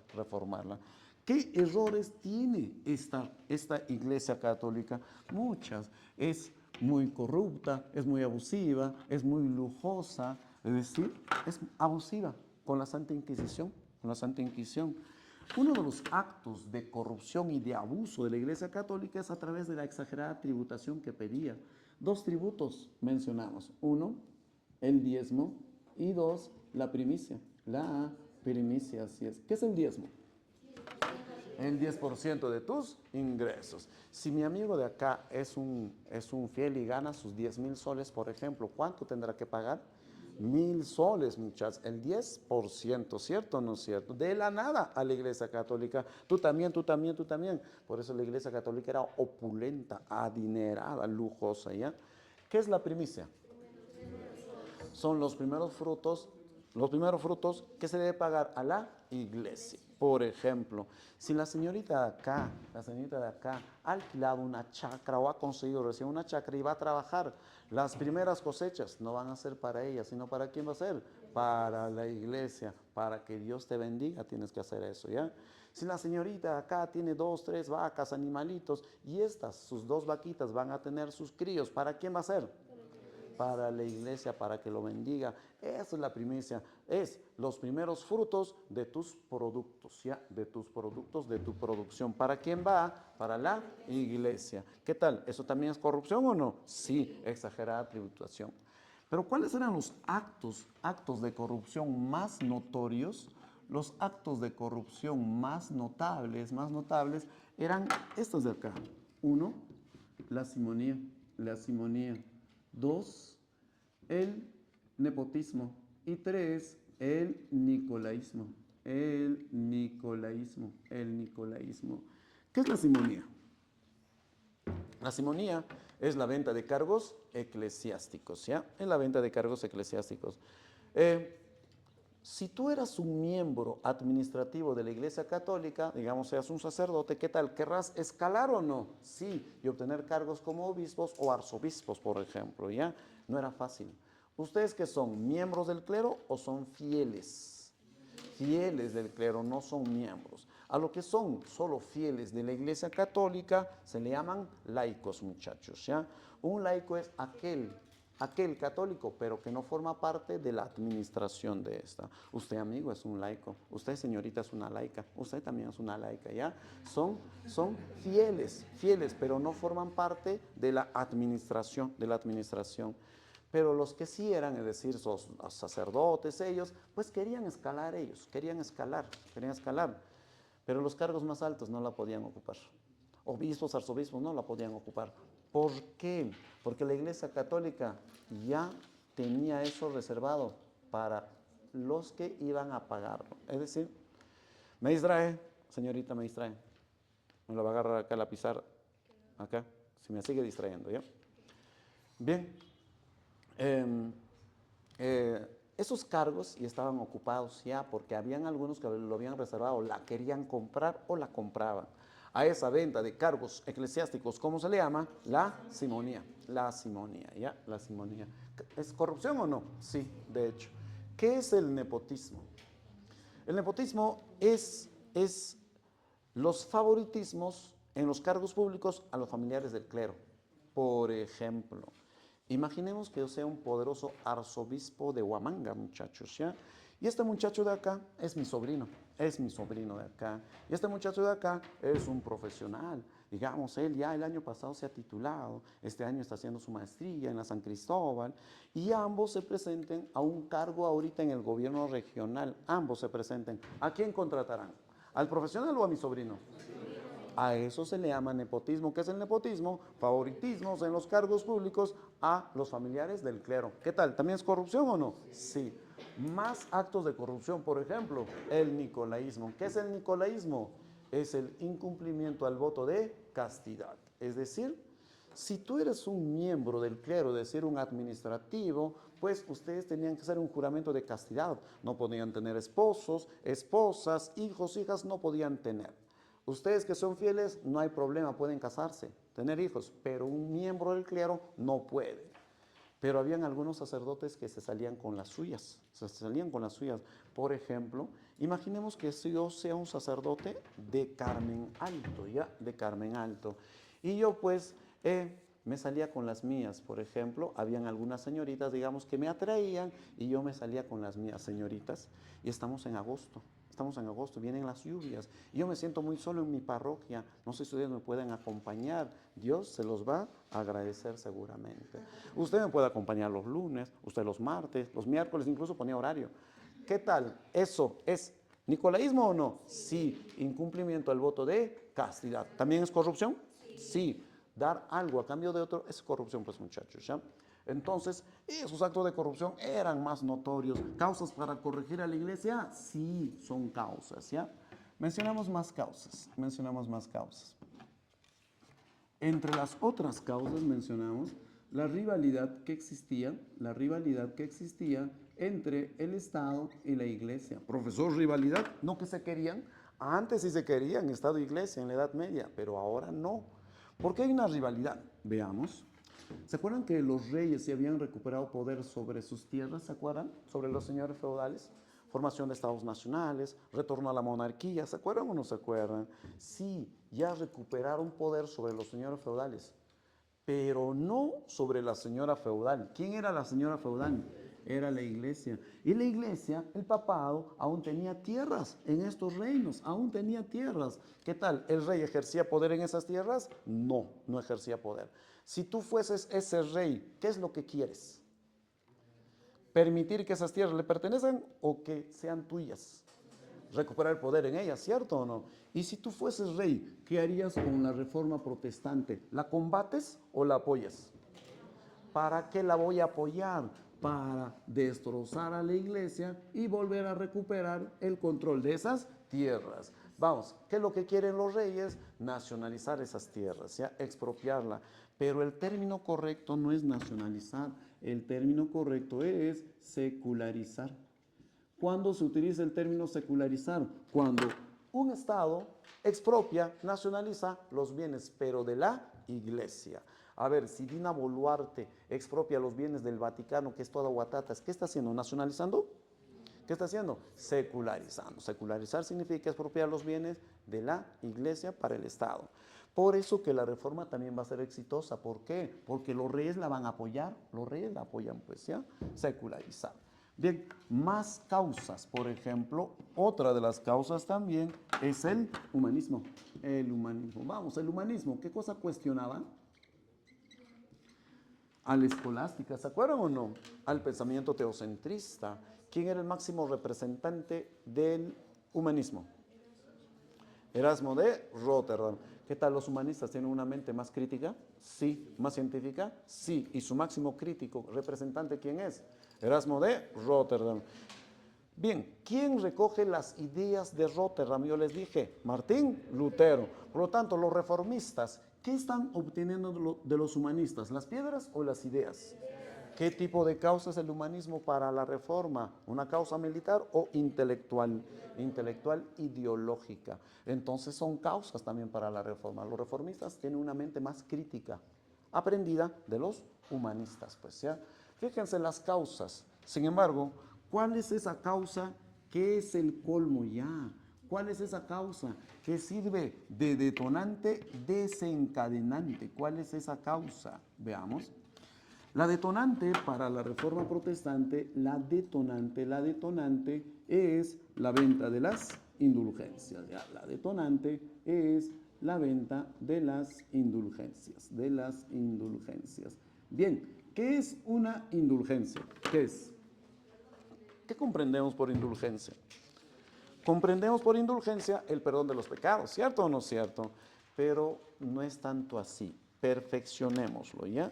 ¿Qué errores tiene esta Iglesia Católica? Muchas. Es muy corrupta, es muy abusiva, es muy lujosa, es decir, es abusiva con la Santa Inquisición. Uno de los actos de corrupción y de abuso de la Iglesia Católica es a través de la exagerada tributación que pedía. Dos tributos mencionamos. Uno, el diezmo, y dos, la primicia. La primicia, así es. ¿Qué es el diezmo? El 10% de tus ingresos. Si mi amigo de acá es un fiel y gana sus 10,000 soles, por ejemplo, ¿cuánto tendrá que pagar? 1,000 soles, muchachos, el 10%, ¿cierto o no es cierto? De la nada a la Iglesia Católica. Tú también. Por eso la Iglesia Católica era opulenta, adinerada, lujosa, ¿ya? ¿Qué es la primicia? Son los primeros frutos Los primeros frutos que se debe pagar a la iglesia. Por ejemplo, si la señorita de acá ha alquilado una chacra o ha conseguido recién una chacra y va a trabajar, las primeras cosechas no van a ser para ella, sino para quién va a ser, para la iglesia, para que Dios te bendiga, tienes que hacer eso, ¿ya? Si la señorita acá tiene 2, 3 vacas, animalitos, y estas, sus 2 vaquitas van a tener sus críos, ¿para quién va a ser? Para la iglesia, para que lo bendiga. Esa es la primicia, es los primeros frutos de tus productos, ¿ya? De tus productos, de tu producción. ¿Para quién va? Para la iglesia. ¿Qué tal? ¿Eso también es corrupción o no? Sí, exagerada tributación. Pero ¿cuáles eran los actos de corrupción más notorios? Los actos de corrupción más notables eran estos de acá. 1, la simonía. 2, el nepotismo. Y 3, el nicolaísmo. ¿Qué es la simonía? La simonía es la venta de cargos eclesiásticos, ¿ya? Es la venta de cargos eclesiásticos. Si tú eras un miembro administrativo de la Iglesia Católica, digamos, seas un sacerdote, ¿qué tal? ¿Querrás escalar o no? Sí, y obtener cargos como obispos o arzobispos, por ejemplo, ¿ya? No era fácil. ¿Ustedes qué son? ¿Miembros del clero o son fieles? Fieles del clero, no son miembros. A lo que son solo fieles de la Iglesia Católica se le llaman laicos, muchachos, ¿ya? Un laico es aquel católico, pero que no forma parte de la administración de esta. Usted, amigo, es un laico. Usted, señorita, es una laica. Usted también es una laica, ¿ya? Son fieles, pero no forman parte de la administración, Pero los que sí eran, es decir, los sacerdotes, ellos, pues querían escalar. Pero los cargos más altos no la podían ocupar. Obispos, arzobispos no la podían ocupar. ¿Por qué? Porque la Iglesia Católica ya tenía eso reservado para los que iban a pagarlo. Es decir, me distrae, señorita, me distrae. Me lo va a agarrar acá la pizarra, acá, si me sigue distrayendo, ¿ya? Bien. Esos cargos ya estaban ocupados ya porque habían algunos que lo habían reservado, la querían comprar o la compraban. A esa venta de cargos eclesiásticos, ¿cómo se le llama? La simonía, ¿ya? La simonía. ¿Es corrupción o no? Sí, de hecho. ¿Qué es el nepotismo? El nepotismo es los favoritismos en los cargos públicos a los familiares del clero. Por ejemplo, imaginemos que yo sea un poderoso arzobispo de Huamanga, muchachos, ¿ya? Y este muchacho de acá es mi sobrino de acá. Y este muchacho de acá es un profesional. Digamos, él ya el año pasado se ha titulado, este año está haciendo su maestría en la San Cristóbal, y ambos se presenten a un cargo ahorita en el gobierno regional. Ambos se presenten. ¿A quién contratarán? ¿Al profesional o a mi sobrino? A eso se le llama nepotismo. ¿Qué es el nepotismo? Favoritismos en los cargos públicos a los familiares del clero. ¿Qué tal? ¿También es corrupción o no? Sí. Más actos de corrupción, por ejemplo, el nicolaísmo. ¿Qué es el nicolaísmo? Es el incumplimiento al voto de castidad. Es decir, si tú eres un miembro del clero, es decir, un administrativo, pues ustedes tenían que hacer un juramento de castidad. No podían tener esposos, esposas, hijos, hijas, no podían tener. Ustedes que son fieles, no hay problema, pueden casarse, tener hijos, pero un miembro del clero no puede. Pero habían algunos sacerdotes que se salían con las suyas, Por ejemplo, imaginemos que yo sea un sacerdote de Carmen Alto, ¿ya? De Carmen Alto. Y yo pues me salía con las mías, por ejemplo, habían algunas señoritas, digamos, que me atraían y yo me salía con las mías señoritas. Y estamos en agosto, vienen las lluvias y yo me siento muy solo en mi parroquia. No sé si ustedes me pueden acompañar. Dios se los va a agradecer seguramente. Usted me puede acompañar los lunes, usted los martes, los miércoles, incluso ponía horario. ¿Qué tal? ¿Eso es nicolaísmo o no? Sí. Incumplimiento al voto de castidad. ¿También es corrupción? Sí. Dar algo a cambio de otro es corrupción, pues, muchachos, ¿ya? Entonces, esos actos de corrupción eran más notorios. ¿Causas para corregir a la iglesia? Sí, son causas, ¿ya? Mencionamos más causas. Entre las otras causas mencionamos la rivalidad que existía entre el Estado y la Iglesia. Profesor, rivalidad, no que se querían. Antes sí se querían, Estado e Iglesia en la Edad Media, pero ahora no. ¿Por qué hay una rivalidad? Veamos. ¿Se acuerdan que los reyes se habían recuperado poder sobre sus tierras? ¿Se acuerdan? Sobre los señores feudales. Formación de estados nacionales, retorno a la monarquía. ¿Se acuerdan o no se acuerdan? Sí, ya recuperaron poder sobre los señores feudales, pero no sobre la señora feudal. ¿Quién era la señora feudal? Era la iglesia. Y la iglesia, el papado, aún tenía tierras en estos reinos, aún tenía tierras. ¿Qué tal? ¿El rey ejercía poder en esas tierras? No, no ejercía poder. Si tú fueses ese rey, ¿qué es lo que quieres? ¿Permitir que esas tierras le pertenezcan o que sean tuyas? Recuperar el poder en ellas, ¿cierto o no? Y si tú fueses rey, ¿qué harías con la reforma protestante? ¿La combates o la apoyas? ¿Para qué la voy a apoyar? Para destrozar a la iglesia y volver a recuperar el control de esas tierras. Vamos, ¿qué es lo que quieren los reyes? Nacionalizar esas tierras, ¿ya? Expropiarla. Pero el término correcto no es nacionalizar, el término correcto es secularizar. ¿Cuándo se utiliza el término secularizar? Cuando un Estado expropia, nacionaliza los bienes, pero de la iglesia. A ver, si Dina Boluarte expropia los bienes del Vaticano, que es toda guatatas, ¿qué está haciendo? ¿Nacionalizando? ¿Qué está haciendo? Secularizando. Secularizar significa expropiar los bienes de la iglesia para el Estado. Por eso que la reforma también va a ser exitosa. ¿Por qué? Porque los reyes la van a apoyar. Los reyes la apoyan, pues, ¿ya? Secularizar. Bien, más causas. Por ejemplo, otra de las causas también es el humanismo. El humanismo. Vamos, el humanismo. ¿Qué cosa cuestionaban? A la escolástica, ¿se acuerdan o no? Al pensamiento teocentrista. ¿Quién era el máximo representante del humanismo? Erasmo de Rotterdam. ¿Qué tal los humanistas? ¿Tienen una mente más crítica? Sí. ¿Más científica? Sí. ¿Y su máximo crítico representante quién es? Erasmo de Rotterdam. Bien, ¿quién recoge las ideas de Rotterdam? Yo les dije, Martín Lutero. Por lo tanto, los reformistas, ¿qué están obteniendo de los humanistas? ¿Las piedras o las ideas? ¿Qué tipo de causa es el humanismo para la reforma? ¿Una causa militar o intelectual? Intelectual ideológica. Entonces son causas también para la reforma. Los reformistas tienen una mente más crítica, aprendida de los humanistas, pues, ¿ya? Fíjense las causas. Sin embargo, ¿cuál es esa causa que es el colmo ya? ¿Cuál es esa causa que sirve de detonante desencadenante? ¿Cuál es esa causa? Veamos. La detonante para la reforma protestante, la detonante es la venta de las indulgencias. ¿Ya? La detonante es la venta de las indulgencias, Bien, ¿qué es una indulgencia? ¿Qué es? ¿Qué comprendemos por indulgencia? Comprendemos por indulgencia el perdón de los pecados, ¿cierto o no cierto? Pero no es tanto así. Perfeccionémoslo, ¿ya?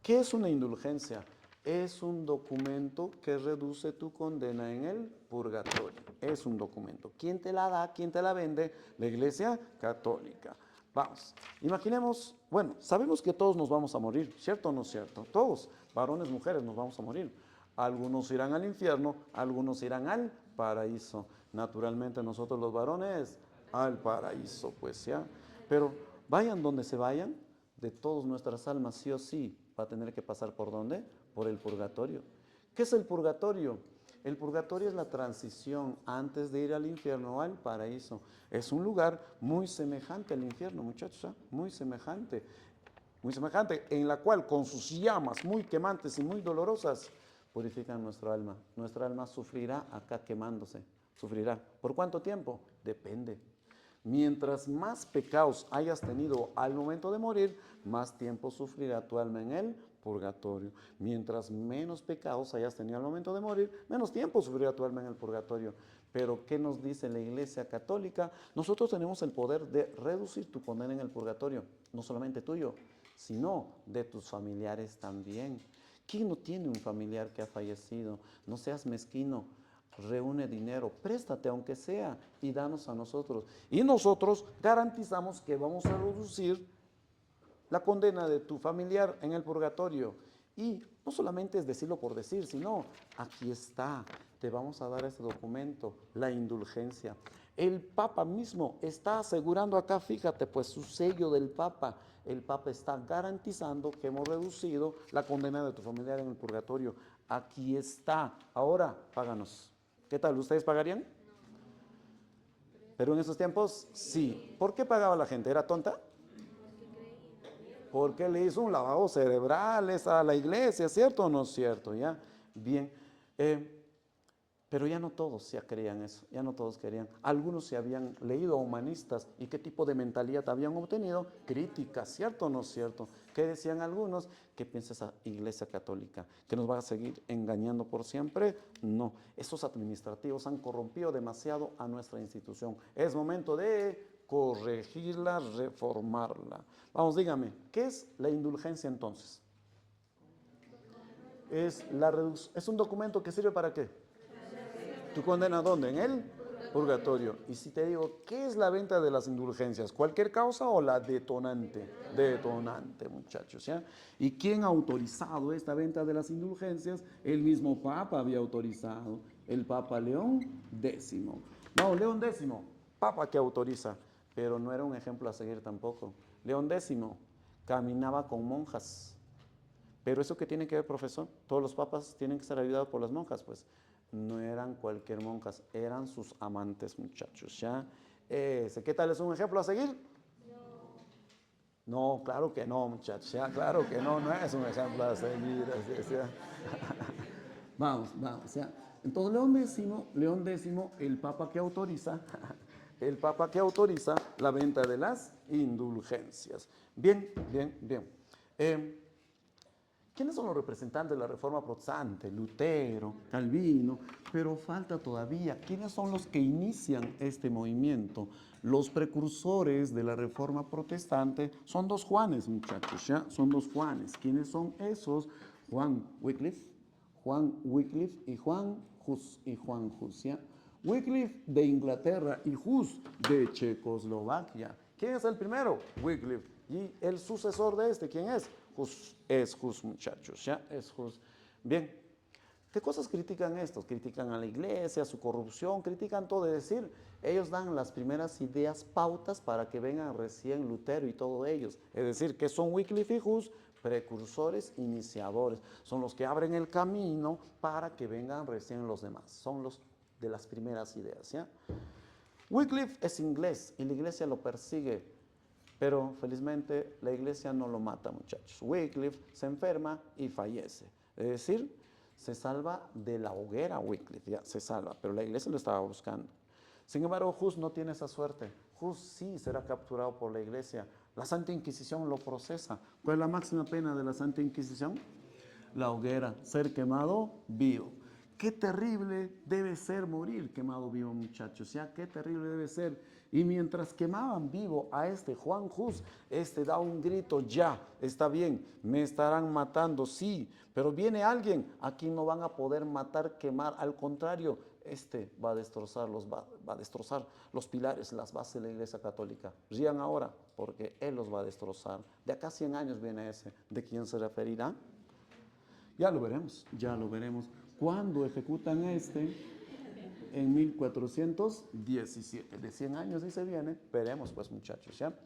¿Qué es una indulgencia? Es un documento que reduce tu condena en el purgatorio. Es un documento. ¿Quién te la da? ¿Quién te la vende? La Iglesia Católica. Vamos, imaginemos, bueno, sabemos que todos nos vamos a morir, ¿cierto o no cierto? Todos, varones, mujeres, nos vamos a morir. Algunos irán al infierno, algunos irán al paraíso. Naturalmente nosotros los varones al paraíso, pues ya. Pero vayan donde se vayan, de todas nuestras almas, sí o sí, va a tener que pasar ¿por dónde? Por el purgatorio. ¿Qué es el purgatorio? El purgatorio es la transición antes de ir al infierno o al paraíso. Es un lugar muy semejante al infierno, muchachos, ¿eh? Muy semejante, en la cual con sus llamas muy quemantes y muy dolorosas purifican nuestra alma. Nuestra alma sufrirá acá quemándose, sufrirá. ¿Por cuánto tiempo? Depende. Mientras más pecados hayas tenido al momento de morir, más tiempo sufrirá tu alma en el purgatorio. Mientras menos pecados hayas tenido al momento de morir, menos tiempo sufrirá tu alma en el purgatorio. Pero ¿qué nos dice la Iglesia Católica? Nosotros tenemos el poder de reducir tu condena en el purgatorio, no solamente tuyo, sino de tus familiares también. ¿Quién no tiene un familiar que ha fallecido? No seas mezquino. Reúne dinero, préstate aunque sea y danos a nosotros. Y nosotros garantizamos que vamos a reducir la condena de tu familiar en el purgatorio. Y no solamente es decirlo por decir, sino aquí está, te vamos a dar este documento, la indulgencia. El Papa mismo está asegurando acá, fíjate, pues su sello del Papa. El Papa está garantizando que hemos reducido la condena de tu familiar en el purgatorio. Aquí está. Ahora, páganos. ¿Qué tal? ¿Ustedes pagarían? Pero en esos tiempos, sí. ¿Por qué pagaba la gente? ¿Era tonta? Porque le hizo un lavado cerebral a la iglesia, ¿cierto o no es cierto? ¿Ya? Bien. Pero ya no todos ya creían eso, ya no todos querían. Algunos se habían leído a humanistas y qué tipo de mentalidad habían obtenido, críticas, ¿cierto o no es cierto? ¿Qué decían algunos? ¿Qué piensa esa iglesia católica? ¿Que nos va a seguir engañando por siempre? No, esos administrativos han corrompido demasiado a nuestra institución. Es momento de corregirla, reformarla. Vamos, dígame, ¿qué es la indulgencia entonces? Es un documento que sirve para qué. ¿Tu condena dónde? En el purgatorio. Y si te digo, ¿qué es la venta de las indulgencias? ¿Cualquier causa o la detonante? Detonante, muchachos, ¿ya? ¿Y quién ha autorizado esta venta de las indulgencias? El mismo Papa había autorizado, el Papa León X. No, León X, Papa que autoriza, pero no era un ejemplo a seguir tampoco. León X caminaba con monjas. Pero eso que tiene que ver, profesor, todos los papas tienen que ser ayudados por las monjas, pues no eran cualquier monjas, eran sus amantes, muchachos, ¿ya? ¿Qué tal? ¿Es un ejemplo a seguir? No, claro que no, muchachos, ¿ya? Claro que no, no es un ejemplo a seguir, ¿ya? Vamos, ¿ya? Entonces León X, el papa que autoriza, el papa que autoriza la venta de las indulgencias. Bien, bien, bien. ¿Quiénes son los representantes de la Reforma Protestante? Lutero, Calvino, pero falta todavía. ¿Quiénes son los que inician este movimiento? Los precursores de la Reforma Protestante son dos Juanes, muchachos, ¿ya? Son dos Juanes. ¿Quiénes son esos? Juan Wycliffe y Juan Hus, ¿ya? Wycliffe de Inglaterra y Hus de Checoslovaquia. ¿Quién es el primero? Wycliffe. ¿Y el sucesor de este quién es? Hus, muchachos, ¿ya? Es Hus. Bien, ¿qué cosas critican estos? Critican a la iglesia, su corrupción, critican todo. Es decir, ellos dan las primeras ideas, pautas para que vengan recién Lutero y todos ellos. Es decir, que son Wycliffe y Hus, precursores, iniciadores. Son los que abren el camino para que vengan recién los demás. Son los de las primeras ideas, ¿ya? Wycliffe es inglés y la iglesia lo persigue, pero felizmente la iglesia no lo mata, muchachos. Wycliffe se enferma y fallece. Es decir, se salva de la hoguera Wycliffe, ya se salva, pero la iglesia lo estaba buscando. Sin embargo, Hus no tiene esa suerte. Hus sí será capturado por la iglesia. La Santa Inquisición lo procesa. ¿Cuál es la máxima pena de la Santa Inquisición? La hoguera, ser quemado vivo. Qué terrible debe ser morir quemado vivo, muchachos, ¿ya? Qué terrible debe ser. Y mientras quemaban vivo a este Juan Hus, da un grito, ya, está bien, me estarán matando, sí, pero viene alguien, aquí no van a poder matar, quemar, al contrario, va a destrozar los pilares, las bases de la Iglesia Católica. Rían ahora, porque él los va a destrozar. De acá a 100 años viene ese. ¿De quién se referirá? Ya lo veremos, ya lo veremos. ¿Cuándo ejecutan En 1417. De 100 años dice viene, veremos pues, muchachos, ¿ya?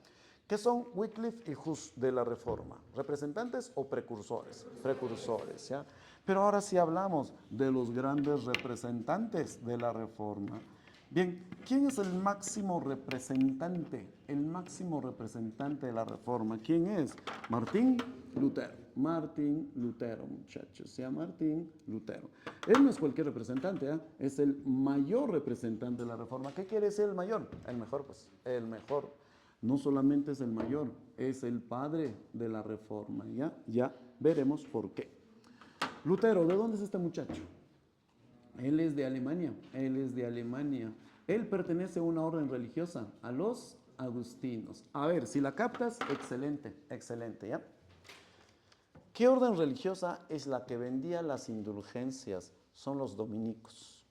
¿Qué son Wycliffe y Hus de la Reforma? ¿Representantes o precursores? Precursores, ¿ya? Pero ahora sí hablamos de los grandes representantes de la Reforma. Bien, ¿quién es el máximo representante? El máximo representante de la Reforma. ¿Quién es? Martín Lutero. Martín Lutero, muchachos. ¿Ya? Martín Lutero. Él no es cualquier representante, ¿eh? Es el mayor representante de la Reforma. ¿Qué quiere decir el mayor? El mejor, pues. El mejor. No solamente es el mayor, es el padre de la Reforma. Ya veremos por qué. Lutero, ¿de dónde es este muchacho? Él es de Alemania, Él pertenece a una orden religiosa, a los agustinos. A ver, si la captas, excelente, excelente, ¿ya? ¿Qué orden religiosa es la que vendía las indulgencias? Son los dominicos.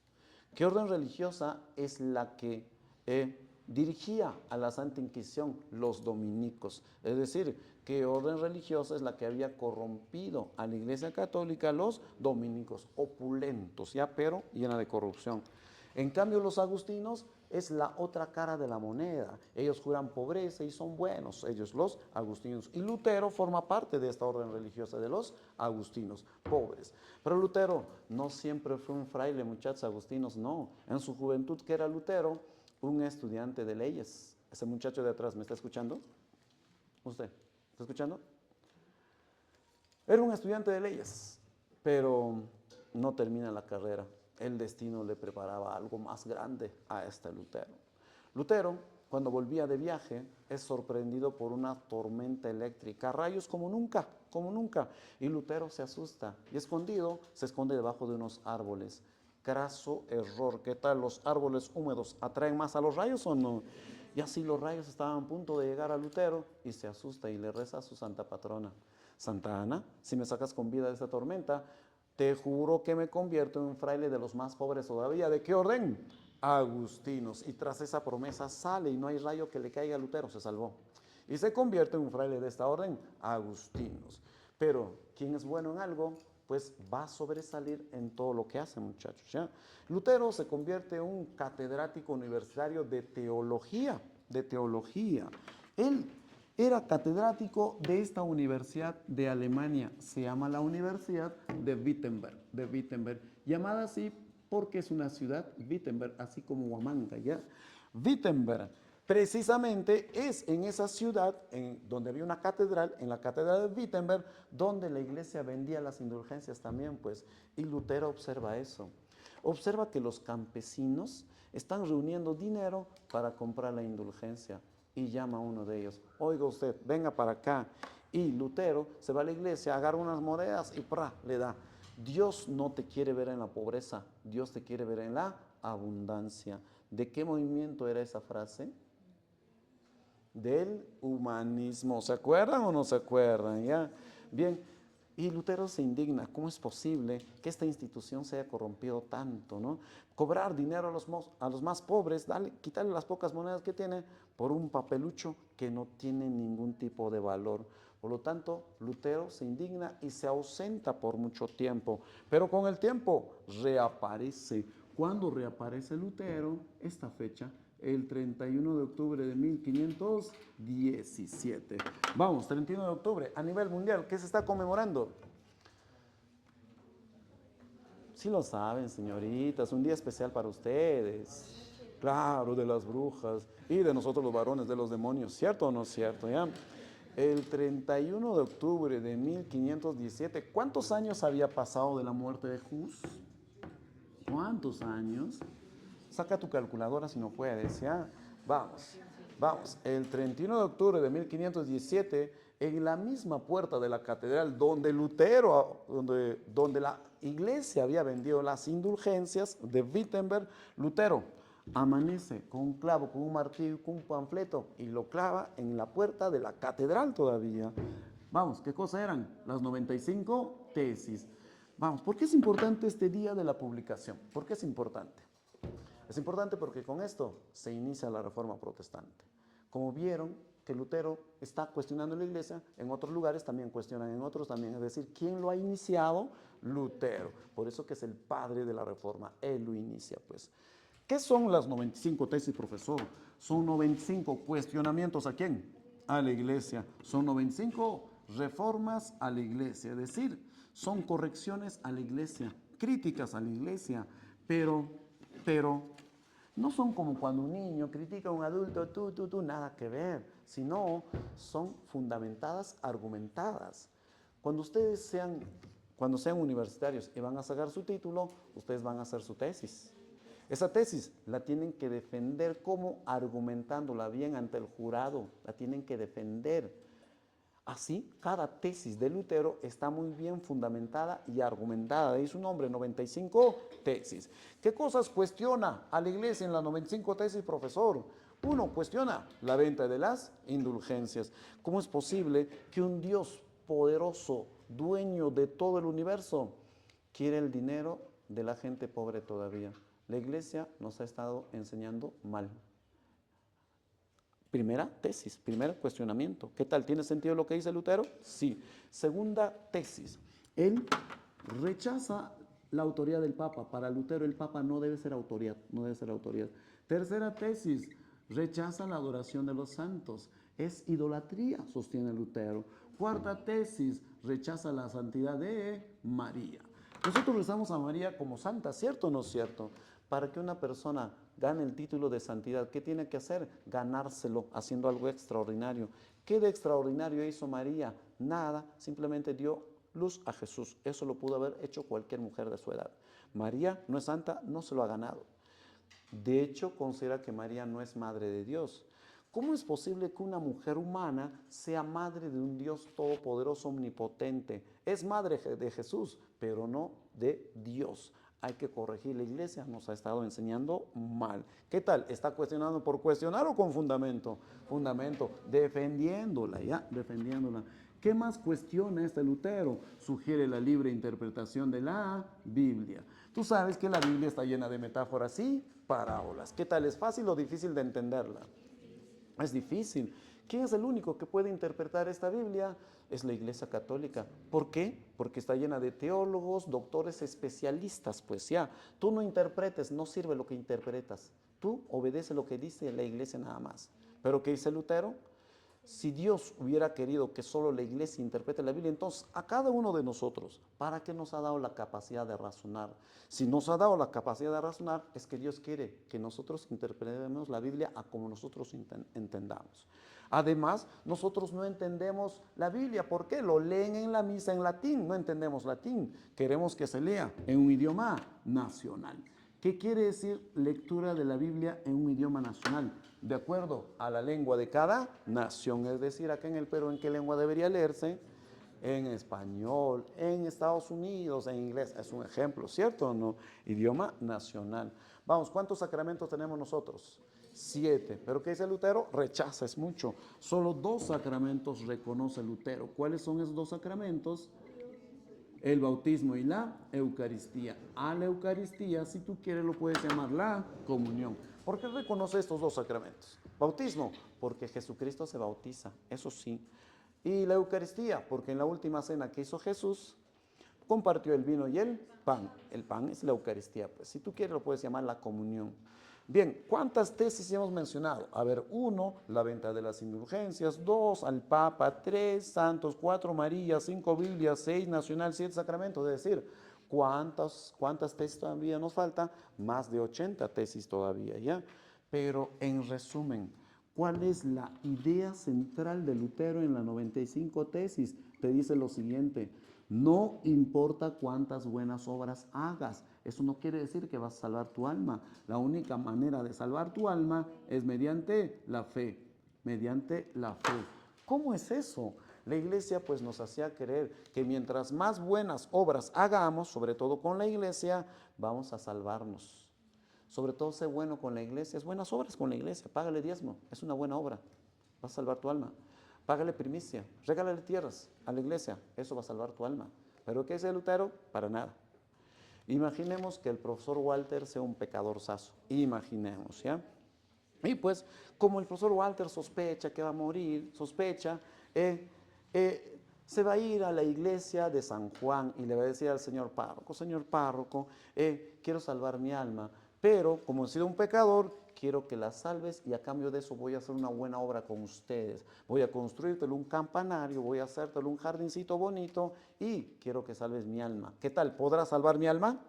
¿Qué orden religiosa es la que dirigía a la Santa Inquisición los dominicos. Es decir, ¿qué orden religiosa es la que había corrompido a la Iglesia Católica? Los dominicos, opulentos, ya, pero llena de corrupción. En cambio, los agustinos es la otra cara de la moneda. Ellos juran pobreza y son buenos, ellos los agustinos. Y Lutero forma parte de esta orden religiosa de los agustinos, pobres. Pero Lutero no siempre fue un fraile, muchachos agustinos, no. En su juventud, ¿qué era Lutero? Un estudiante de leyes. Ese muchacho de atrás, ¿me está escuchando? ¿Usted? ¿Está escuchando? Era un estudiante de leyes, pero no termina la carrera. El destino le preparaba algo más grande a este Lutero. Lutero, cuando volvía de viaje, es sorprendido por una tormenta eléctrica, rayos como nunca, como nunca. Y Lutero se asusta y escondido se esconde debajo de unos árboles. Craso error. ¿Qué tal? ¿Los árboles húmedos atraen más a los rayos o no? Y así los rayos estaban a punto de llegar a Lutero y se asusta y le reza a su santa patrona. Santa Ana, si me sacas con vida de esta tormenta, te juro que me convierto en un fraile de los más pobres todavía. ¿De qué orden? Agustinos. Y tras esa promesa sale y no hay rayo que le caiga a Lutero, se salvó. Y se convierte en un fraile de esta orden, agustinos. Pero, ¿quién es bueno en algo? Pues va a sobresalir en todo lo que hace, muchachos, ¿ya? Lutero se convierte en un catedrático universitario de teología, de teología. Él era catedrático de esta universidad de Alemania, se llama la Universidad de Wittenberg, llamada así porque es una ciudad, Wittenberg, así como Huamanga, ¿ya? Wittenberg, precisamente es en esa ciudad donde había una catedral, en la catedral de Wittenberg, donde la iglesia vendía las indulgencias también, pues, y Lutero observa eso. Observa que los campesinos están reuniendo dinero para comprar la indulgencia. Y llama a uno de ellos, oiga usted, venga para acá. Y Lutero se va a la iglesia, agarra unas monedas y ¡pra! Le da. Dios no te quiere ver en la pobreza, Dios te quiere ver en la abundancia. ¿De qué movimiento era esa frase? Del humanismo. ¿Se acuerdan o no se acuerdan? ¿Ya? Bien, y Lutero se indigna. ¿Cómo es posible que esta institución se haya corrompido tanto, ¿no? Cobrar dinero a los más pobres, quitarle las pocas monedas que tiene por un papelucho que no tiene ningún tipo de valor. Por lo tanto, Lutero se indigna y se ausenta por mucho tiempo. Pero con el tiempo reaparece. ¿Cuándo reaparece Lutero? Esta fecha, el 31 de octubre de 1517. Vamos, 31 de octubre, a nivel mundial, ¿qué se está conmemorando? Sí lo saben, señoritas, un día especial para ustedes. Claro, de las brujas y de nosotros los varones, de los demonios, ¿cierto o no es cierto? ¿Ya? El 31 de octubre de 1517, ¿cuántos años había pasado de la muerte de Hus? ¿Cuántos años? Saca tu calculadora si no puedes, ¿ya? Vamos, vamos. El 31 de octubre de 1517, en la misma puerta de la catedral donde Lutero, donde la iglesia había vendido las indulgencias de Wittenberg, Lutero amanece con un clavo, con un martillo, con un panfleto y lo clava en la puerta de la catedral todavía. Vamos, ¿qué cosa eran? Las 95 tesis. Vamos, ¿por qué es importante este día de la publicación? ¿Por qué es importante? Es importante porque con esto se inicia la Reforma Protestante. Como vieron que Lutero está cuestionando la iglesia, en otros lugares también cuestionan, en otros también. Es decir, ¿quién lo ha iniciado? Lutero. Por eso que es el padre de la Reforma. Él lo inicia, pues. ¿Qué son las 95 tesis, profesor? Son 95 cuestionamientos ¿a quién? A la iglesia. Son 95 reformas a la iglesia. Es decir, son correcciones a la iglesia, críticas a la iglesia, pero no son como cuando un niño critica a un adulto, tú, nada que ver, sino son fundamentadas, argumentadas. Cuando sean universitarios y van a sacar su título, ustedes van a hacer su tesis. Esa tesis la tienen que defender como argumentándola bien ante el jurado, la tienen que defender. Así, cada tesis de Lutero está muy bien fundamentada y argumentada. De ahí su nombre, 95 tesis. ¿Qué cosas cuestiona a la iglesia en las 95 tesis, profesor? Uno, cuestiona la venta de las indulgencias. ¿Cómo es posible que un Dios poderoso, dueño de todo el universo, quiere el dinero de la gente pobre todavía? La iglesia nos ha estado enseñando mal. Primera tesis, primer cuestionamiento. ¿Qué tal? ¿Tiene sentido lo que dice Lutero? Sí. Segunda tesis. Él rechaza la autoridad del Papa. Para Lutero el Papa no debe ser autoridad, no debe ser autoridad. Tercera tesis, rechaza la adoración de los santos. Es idolatría, sostiene Lutero. Cuarta tesis, rechaza la santidad de María. Nosotros rezamos a María como santa, ¿cierto o no es cierto? Para que una persona gane el título de santidad, ¿qué tiene que hacer? Ganárselo, haciendo algo extraordinario. ¿Qué de extraordinario hizo María? Nada, simplemente dio luz a Jesús. Eso lo pudo haber hecho cualquier mujer de su edad. María no es santa, no se lo ha ganado. De hecho, considera que María no es madre de Dios. ¿Cómo es posible que una mujer humana sea madre de un Dios todopoderoso, omnipotente? Es madre de Jesús, pero no de Dios. Hay que corregir. La iglesia nos ha estado enseñando mal. ¿Qué tal? ¿Está cuestionando por cuestionar o con fundamento? Fundamento, defendiéndola, ¿ya? Defendiéndola. ¿Qué más cuestiona este Lutero? Sugiere la libre interpretación de la Biblia. Tú sabes que la Biblia está llena de metáforas y parábolas. ¿Qué tal? ¿Es fácil o difícil de entenderla? Es difícil. ¿Quién es el único que puede interpretar esta Biblia? Es la Iglesia Católica. ¿Por qué? Porque está llena de teólogos, doctores, especialistas. Pues ya, tú no interpretes, no sirve lo que interpretas. Tú obedece lo que dice la Iglesia nada más. ¿Pero qué dice Lutero? Si Dios hubiera querido que solo la iglesia interprete la Biblia, entonces a cada uno de nosotros, ¿para qué nos ha dado la capacidad de razonar? Si nos ha dado la capacidad de razonar, es que Dios quiere que nosotros interpretemos la Biblia a como nosotros entendamos. Además, nosotros no entendemos la Biblia. ¿Por qué? Lo leen en la misa en latín, no entendemos latín. Queremos que se lea en un idioma nacional. ¿Qué quiere decir lectura de la Biblia en un idioma nacional? De acuerdo a la lengua de cada nación. Es decir, acá en el Perú, ¿en qué lengua debería leerse? En español, en Estados Unidos, en inglés. Es un ejemplo, ¿cierto o no? Idioma nacional. Vamos, ¿cuántos sacramentos tenemos nosotros? 7. ¿Pero qué dice Lutero? Rechaza, es mucho. Solo 2 sacramentos reconoce Lutero. ¿Cuáles son esos 2 sacramentos? El bautismo y la Eucaristía. A la Eucaristía, si tú quieres, lo puedes llamar la comunión. ¿Por qué reconoce estos 2 sacramentos? Bautismo, porque Jesucristo se bautiza, eso sí. Y la Eucaristía, porque en la última cena que hizo Jesús, compartió el vino y el pan. El pan es la Eucaristía, pues si tú quieres, lo puedes llamar la comunión. Bien, ¿cuántas tesis hemos mencionado? A ver, 1, la venta de las indulgencias, 2, al Papa, 3, santos, 4, María, 5, Biblia, 6, nacional, 7, sacramentos. Es decir, ¿cuántas tesis todavía nos falta? Más de 80 tesis todavía, ¿ya? Pero en resumen, ¿cuál es la idea central de Lutero en la 95 tesis? Te dice lo siguiente: no importa cuántas buenas obras hagas, eso no quiere decir que vas a salvar tu alma. La única manera de salvar tu alma es mediante la fe, mediante la fe. ¿Cómo es eso? La iglesia pues nos hacía creer que mientras más buenas obras hagamos, sobre todo con la iglesia, vamos a salvarnos. Sobre todo sé bueno con la iglesia, es buenas obras con la iglesia, págale diezmo, es una buena obra, va a salvar tu alma. Págale primicia, regálale tierras a la iglesia, eso va a salvar tu alma. ¿Pero qué dice Lutero? Para nada. Imaginemos que el profesor Walter sea un pecador saso, imaginemos, ¿ya? Y pues, como el profesor Walter sospecha que va a morir, sospecha, se va a ir a la iglesia de San Juan y le va a decir al señor párroco, quiero salvar mi alma, pero como he sido un pecador, quiero que la salves y a cambio de eso voy a hacer una buena obra con ustedes. Voy a construírtelo un campanario, voy a hacértelo un jardincito bonito y quiero que salves mi alma. ¿Qué tal? ¿Podrá salvar mi alma?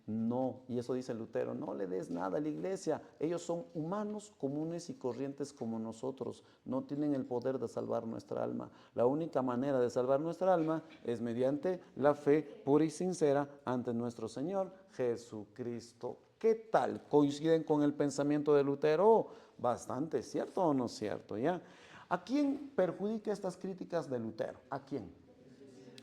No, y eso dice Lutero, no le des nada a la iglesia, ellos son humanos comunes y corrientes como nosotros, no tienen el poder de salvar nuestra alma. La única manera de salvar nuestra alma es mediante la fe pura y sincera ante nuestro Señor Jesucristo. ¿Qué tal? ¿Coinciden con el pensamiento de Lutero? Bastante, ¿cierto o no es cierto? ¿Ya? ¿A quién perjudica estas críticas de Lutero? ¿A quién?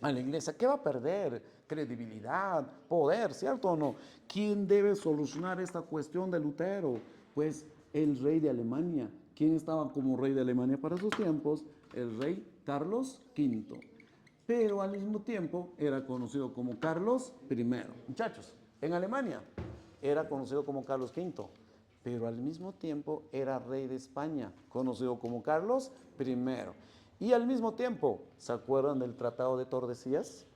A la iglesia. ¿Qué va a perder? Credibilidad, poder, ¿cierto o no? ¿Quién debe solucionar esta cuestión de Lutero? Pues el rey de Alemania. ¿Quién estaba como rey de Alemania para sus tiempos? El rey Carlos V. Pero al mismo tiempo era conocido como Carlos I. Muchachos, en Alemania era conocido como Carlos V, pero al mismo tiempo era rey de España, conocido como Carlos I. Y al mismo tiempo, ¿se acuerdan del Tratado de Tordesillas?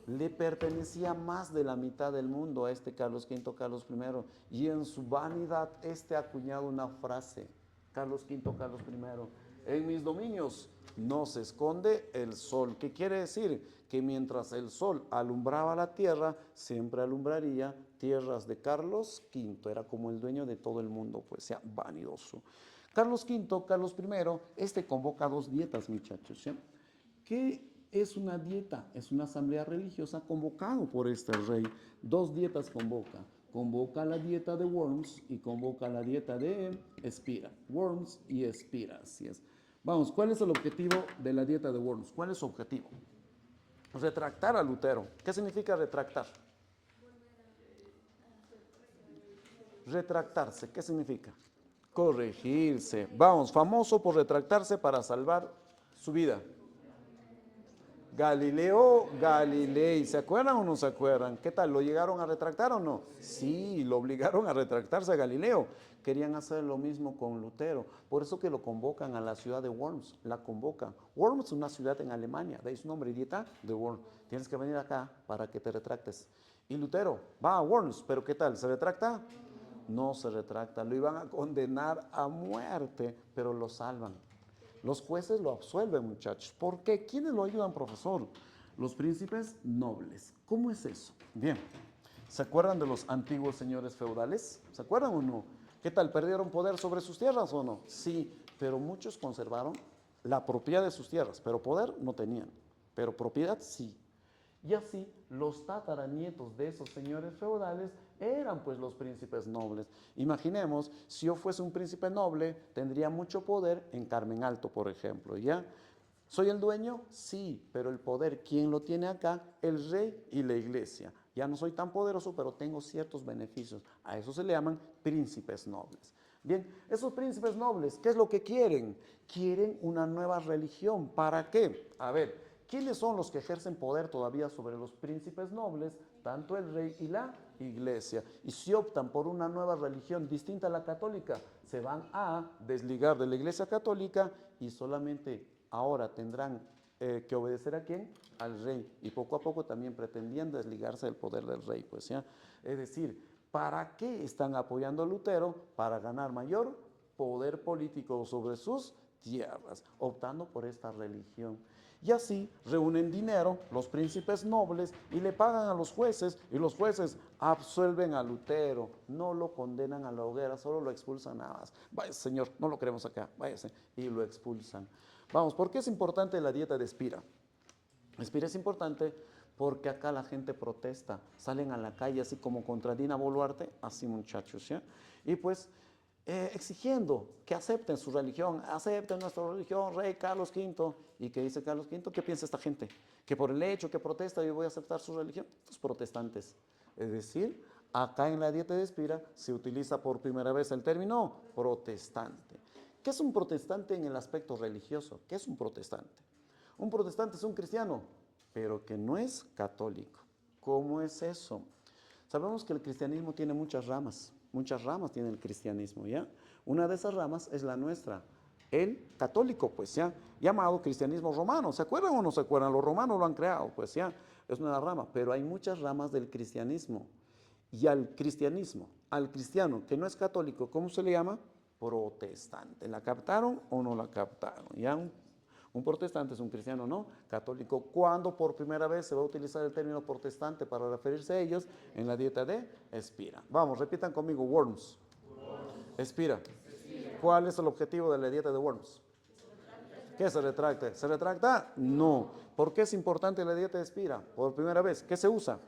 Le pertenecía más de la mitad del mundo a este Carlos V, Carlos I, y en su vanidad ha acuñado una frase, Carlos V, Carlos I, en mis dominios no se esconde el sol. ¿Qué quiere decir? Que mientras el sol alumbraba la tierra, siempre alumbraría tierras de Carlos V, era como el dueño de todo el mundo, pues sea vanidoso. Carlos V, Carlos I, convoca dos dietas, muchachos, ¿sí? ¿Qué es una dieta? Es una asamblea religiosa convocado por este rey. Dos dietas convoca. Convoca la dieta de Worms y convoca la dieta de Spira. Worms y Spira, así es. Vamos, ¿cuál es el objetivo de la dieta de Worms? ¿Cuál es su objetivo? Retractar a Lutero. ¿Qué significa retractar? Retractarse, ¿qué significa? Corregirse. Vamos, famoso por retractarse para salvar su vida. Galileo Galilei, ¿se acuerdan o no se acuerdan? ¿Qué tal? ¿Lo llegaron a retractar o no? Sí, lo obligaron a retractarse a Galileo. Querían hacer lo mismo con Lutero. Por eso que lo convocan a la ciudad de Worms, la convocan. Worms es una ciudad en Alemania, de ahí su nombre, dieta de Worms. Tienes que venir acá para que te retractes. Y Lutero va a Worms, pero ¿qué tal? ¿Se retracta? No se retracta, lo iban a condenar a muerte, pero lo salvan. Los jueces lo absuelven, muchachos. ¿Por qué? ¿Quiénes lo ayudan, profesor? Los príncipes nobles. ¿Cómo es eso? Bien, ¿se acuerdan de los antiguos señores feudales? ¿Se acuerdan o no? ¿Qué tal? ¿Perdieron poder sobre sus tierras o no? Sí, pero muchos conservaron la propiedad de sus tierras, pero poder no tenían, pero propiedad sí. Y así los tataranietos de esos señores feudales eran pues los príncipes nobles. Imaginemos, si yo fuese un príncipe noble, tendría mucho poder en Carmen Alto, por ejemplo, ¿ya? ¿Soy el dueño? Sí, pero el poder, ¿quién lo tiene acá? El rey y la iglesia. Ya no soy tan poderoso, pero tengo ciertos beneficios. A eso se le llaman príncipes nobles. Bien, esos príncipes nobles, ¿qué es lo que quieren? Quieren una nueva religión. ¿Para qué? A ver, ¿quiénes son los que ejercen poder todavía sobre los príncipes nobles? Tanto el rey y la iglesia. Y si optan por una nueva religión distinta a la católica, se van a desligar de la iglesia católica y solamente ahora tendrán que obedecer a quién? Al rey. Y poco a poco también pretendían desligarse del poder del rey. Pues, ¿ya? Es decir, ¿para qué están apoyando a Lutero? Para ganar mayor poder político sobre sus tierras, optando por esta religión. Y así reúnen dinero los príncipes nobles y le pagan a los jueces, y los jueces absuelven a Lutero, no lo condenan a la hoguera, solo lo expulsan nada más. Váyase, señor, no lo queremos acá, váyase, y lo expulsan. Vamos, ¿por qué es importante la dieta de Spira? Spira es importante porque acá la gente protesta, salen a la calle así como contra Dina Boluarte, así muchachos, ¿ya? Y pues exigiendo que acepten su religión, acepten nuestra religión, rey Carlos V. ¿Y qué dice Carlos V? ¿Qué piensa esta gente? Que por el hecho que protesta yo voy a aceptar su religión. Los protestantes. Es decir, acá en la dieta de Spira se utiliza por primera vez el término protestante. ¿Qué es un protestante en el aspecto religioso? ¿Qué es un protestante? Un protestante es un cristiano, pero que no es católico. ¿Cómo es eso? Sabemos que el cristianismo tiene muchas ramas tiene el cristianismo, ¿ya? Una de esas ramas es la nuestra, el católico, pues, ¿ya? Llamado cristianismo romano, ¿se acuerdan o no se acuerdan? Los romanos lo han creado, pues, ¿ya? Es una rama, pero hay muchas ramas del cristianismo. Y al cristianismo, al cristiano que no es católico, ¿cómo se le llama? Protestante. ¿La captaron o no la captaron? ¿Ya? Un protestante es un cristiano no católico. ¿Cuándo por primera vez se va a utilizar el término protestante para referirse a ellos? En la dieta de Spira. Vamos, repitan conmigo, Worms. Spira. ¿Cuál es el objetivo de la dieta de Worms? ¿Qué se retracte? ¿Se retracta? No. ¿Por qué es importante la dieta de Spira? Por primera vez, ¿qué se usa?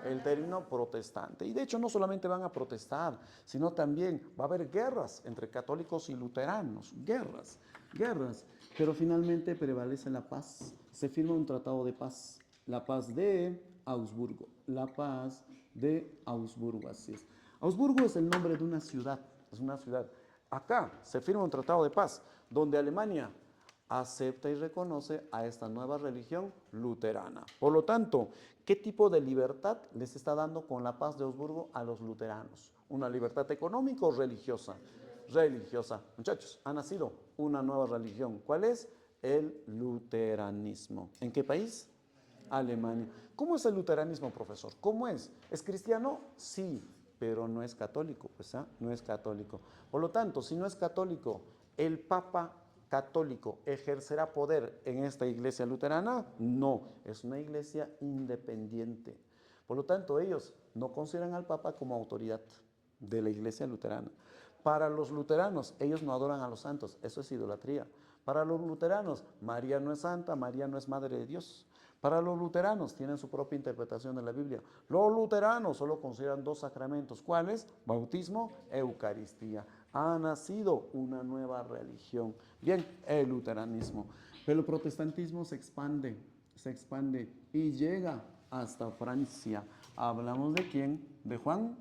El término protestante. Y de hecho no solamente van a protestar, sino también va a haber guerras entre católicos y luteranos. Guerras. Pero finalmente prevalece la paz. Se firma un tratado de paz. La paz de Augsburgo. La paz de Augsburgo, así es. Augsburgo es el nombre de una ciudad. Es una ciudad. Acá se firma un tratado de paz, donde Alemania acepta y reconoce a esta nueva religión luterana. Por lo tanto, ¿qué tipo de libertad les está dando con la paz de Augsburgo a los luteranos? ¿Una libertad económica o religiosa? Religiosa. Muchachos, ha nacido una nueva religión. ¿Cuál es? El luteranismo. ¿En qué país? Alemania. ¿Cómo es el luteranismo, profesor? ¿Cómo es? ¿Es cristiano? Sí, pero no es católico, pues, no es católico. Por lo tanto, si no es católico, ¿el Papa católico ejercerá poder en esta iglesia luterana? No, es una iglesia independiente. Por lo tanto, ellos no consideran al Papa como autoridad de la iglesia luterana. Para los luteranos, ellos no adoran a los santos, eso es idolatría. Para los luteranos, María no es santa, María no es madre de Dios. Para los luteranos, tienen su propia interpretación de la Biblia. Los luteranos solo consideran 2 sacramentos. ¿Cuáles? Bautismo, Eucaristía. Ha nacido una nueva religión. Bien, el luteranismo. Pero el protestantismo se expande y llega hasta Francia. ¿Hablamos de quién? De Juan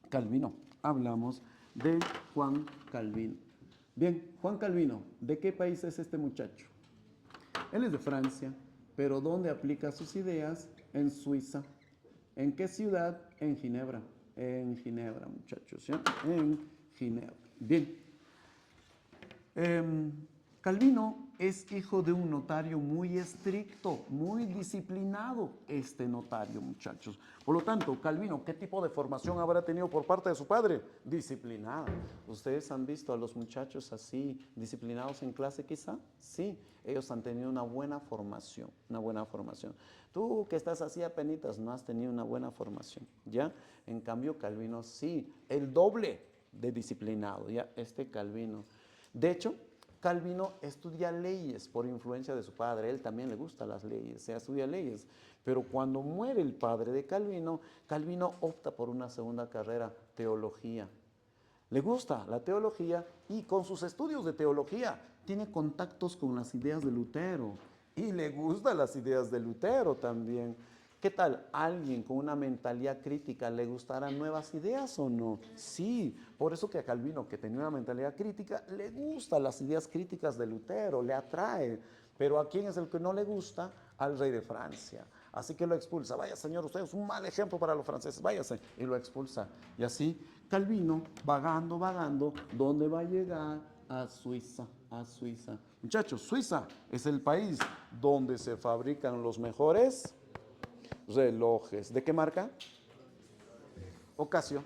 Calvino. Hablamos de Juan Calvino. Bien, Juan Calvino, ¿de qué país es este muchacho? Él es de Francia, pero ¿dónde aplica sus ideas? En Suiza. ¿En qué ciudad? En Ginebra. En Ginebra, muchachos, ¿ya? En Ginebra. Bien. Calvino es hijo de un notario muy estricto, muy disciplinado, este notario, muchachos. Por lo tanto, Calvino, ¿qué tipo de formación habrá tenido por parte de su padre? Disciplinada. ¿Ustedes han visto a los muchachos así, disciplinados en clase quizá? Sí, ellos han tenido una buena formación, una buena formación. Tú que estás así apenitas, no has tenido una buena formación, ¿ya? En cambio, Calvino sí, el doble de disciplinado, ¿ya? Este Calvino. De hecho, Calvino estudia leyes por influencia de su padre. Él también le gustan las leyes, se estudia leyes. Pero cuando muere el padre de Calvino, Calvino opta por una segunda carrera, teología. Le gusta la teología y con sus estudios de teología tiene contactos con las ideas de Lutero. Y le gustan las ideas de Lutero también. ¿Qué tal? ¿Alguien con una mentalidad crítica le gustarán nuevas ideas o no? Sí, por eso que a Calvino, que tenía una mentalidad crítica, le gustan las ideas críticas de Lutero, le atrae. Pero ¿a quién es el que no le gusta? Al rey de Francia. Así que lo expulsa. Vaya, señor, usted es un mal ejemplo para los franceses, váyase. Y lo expulsa. Y así Calvino, vagando, ¿dónde va a llegar? A Suiza, a Suiza. Muchachos, Suiza es el país donde se fabrican los mejores relojes. ¿De qué marca? Ocasio.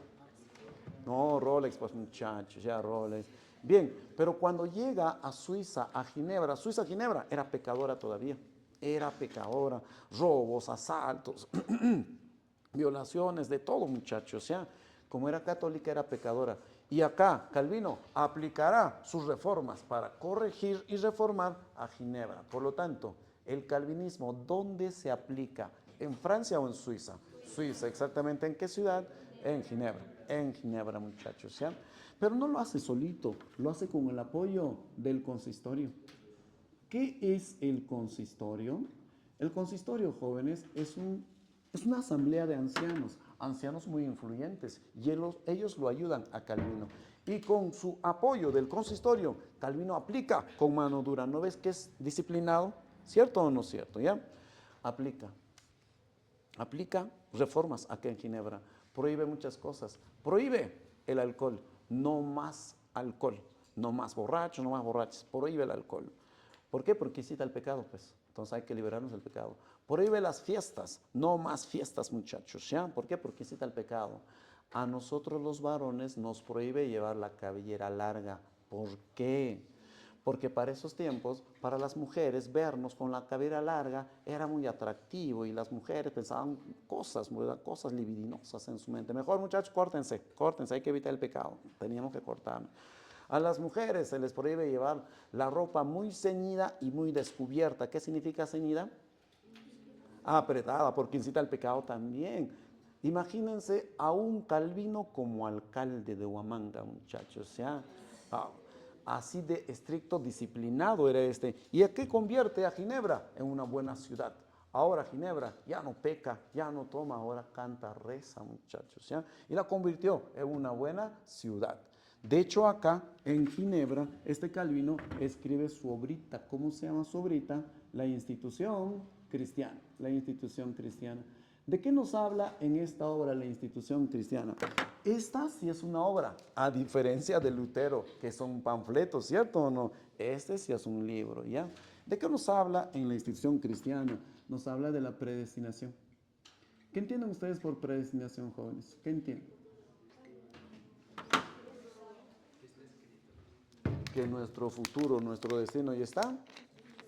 No, Rolex, pues muchachos, ya Rolex. Bien, pero cuando llega a Suiza, a Ginebra, Ginebra era pecadora todavía. Era pecadora, robos, asaltos, violaciones, de todo, muchachos. Ya, como era católica, era pecadora. Y acá, Calvino aplicará sus reformas para corregir y reformar a Ginebra. Por lo tanto, el calvinismo, ¿dónde se aplica? ¿En Francia o en Suiza? Suiza, exactamente. ¿En qué ciudad? En Ginebra, muchachos, ¿ya? Pero no lo hace solito, lo hace con el apoyo del consistorio. ¿Qué es el consistorio? El consistorio, jóvenes, es una asamblea de ancianos, ancianos muy influyentes, y ellos lo ayudan a Calvino. Y con su apoyo del consistorio, Calvino aplica con mano dura. ¿No ves que es disciplinado? ¿Cierto o no cierto? ¿Ya? Aplica reformas acá en Ginebra, prohíbe muchas cosas, prohíbe el alcohol, no más alcohol, no más borrachos, no más borrachos, prohíbe el alcohol. ¿Por qué? Porque incita al pecado, pues, entonces hay que liberarnos del pecado. Prohíbe las fiestas, no más fiestas, muchachos, ¿ya? ¿Por qué? Porque incita al pecado. A nosotros los varones nos prohíbe llevar la cabellera larga. ¿Por qué? Porque para esos tiempos, para las mujeres, vernos con la cabellera larga era muy atractivo y las mujeres pensaban cosas libidinosas en su mente. Mejor, muchachos, córtense, hay que evitar el pecado. Teníamos que cortarnos. A las mujeres se les prohíbe llevar la ropa muy ceñida y muy descubierta. ¿Qué significa ceñida? Apretada, porque incita al pecado también. Imagínense a un Calvino como alcalde de Huamanga, muchachos. ¿Ya? Así de estricto, disciplinado era este. ¿Y a qué convierte a Ginebra? En una buena ciudad. Ahora Ginebra ya no peca, ya no toma, ahora canta, reza, muchachos. ¿Ya? Y la convirtió en una buena ciudad. De hecho, acá en Ginebra, este Calvino escribe su obrita. ¿Cómo se llama su obrita? La institución cristiana. La institución cristiana. ¿De qué nos habla en esta obra la institución cristiana? Esta sí es una obra, a diferencia de Lutero, que son panfletos, ¿cierto o no? Este sí es un libro, ¿ya? ¿De qué nos habla en la institución cristiana? Nos habla de la predestinación. ¿Qué entienden ustedes por predestinación, jóvenes? ¿Qué entienden? Que nuestro futuro, nuestro destino ya está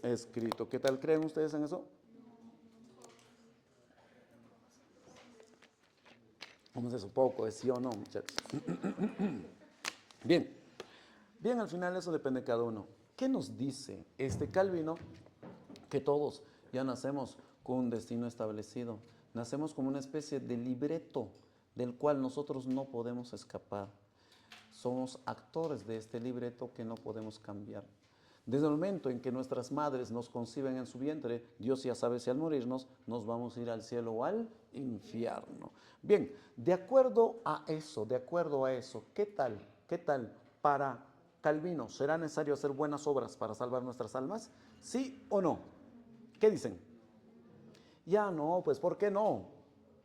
escrito. ¿Qué tal creen ustedes en eso? ¿Cómo es eso? Poco, ¿es sí o no, muchachos? Bien, bien, al final eso depende de cada uno. ¿Qué nos dice este Calvino? Que todos ya nacemos con un destino establecido. Nacemos como una especie de libreto del cual nosotros no podemos escapar. Somos actores de este libreto que no podemos cambiar. Desde el momento en que nuestras madres nos conciben en su vientre, Dios ya sabe si al morirnos nos vamos a ir al cielo o al infierno. Bien, de acuerdo a eso, ¿qué tal? ¿Qué tal para Calvino? ¿Será necesario hacer buenas obras para salvar nuestras almas? ¿Sí o no? ¿Qué dicen? Ya no, pues ¿por qué no?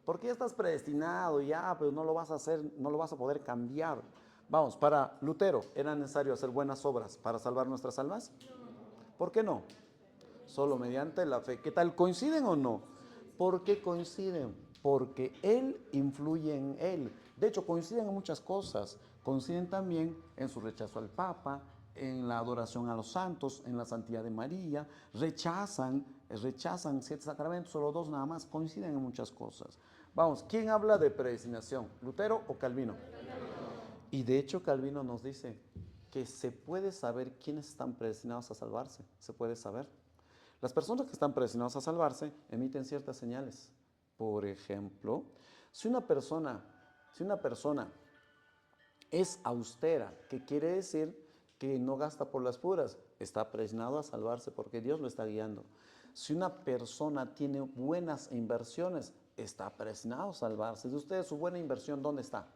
Porque ya estás predestinado, ya, pues no lo vas a hacer, no lo vas a poder cambiar. Vamos, para Lutero, ¿era necesario hacer buenas obras para salvar nuestras almas? ¿Por qué no? Solo mediante la fe. ¿Qué tal? ¿Coinciden o no? ¿Por qué coinciden? Porque Él influye en Él. De hecho, coinciden en muchas cosas. Coinciden también en su rechazo al Papa, en la adoración a los santos, en la santidad de María. Rechazan siete sacramentos, solo dos nada más. Coinciden en muchas cosas. Vamos, ¿quién habla de predestinación? ¿Lutero o Calvino? Y de hecho Calvino nos dice que se puede saber quiénes están predestinados a salvarse. Se puede saber. Las personas que están predestinadas a salvarse emiten ciertas señales. Por ejemplo, si una persona es austera, que quiere decir que no gasta por las puras, está predestinado a salvarse porque Dios lo está guiando. Si una persona tiene buenas inversiones, está predestinado a salvarse. De ustedes, su buena inversión, ¿dónde está?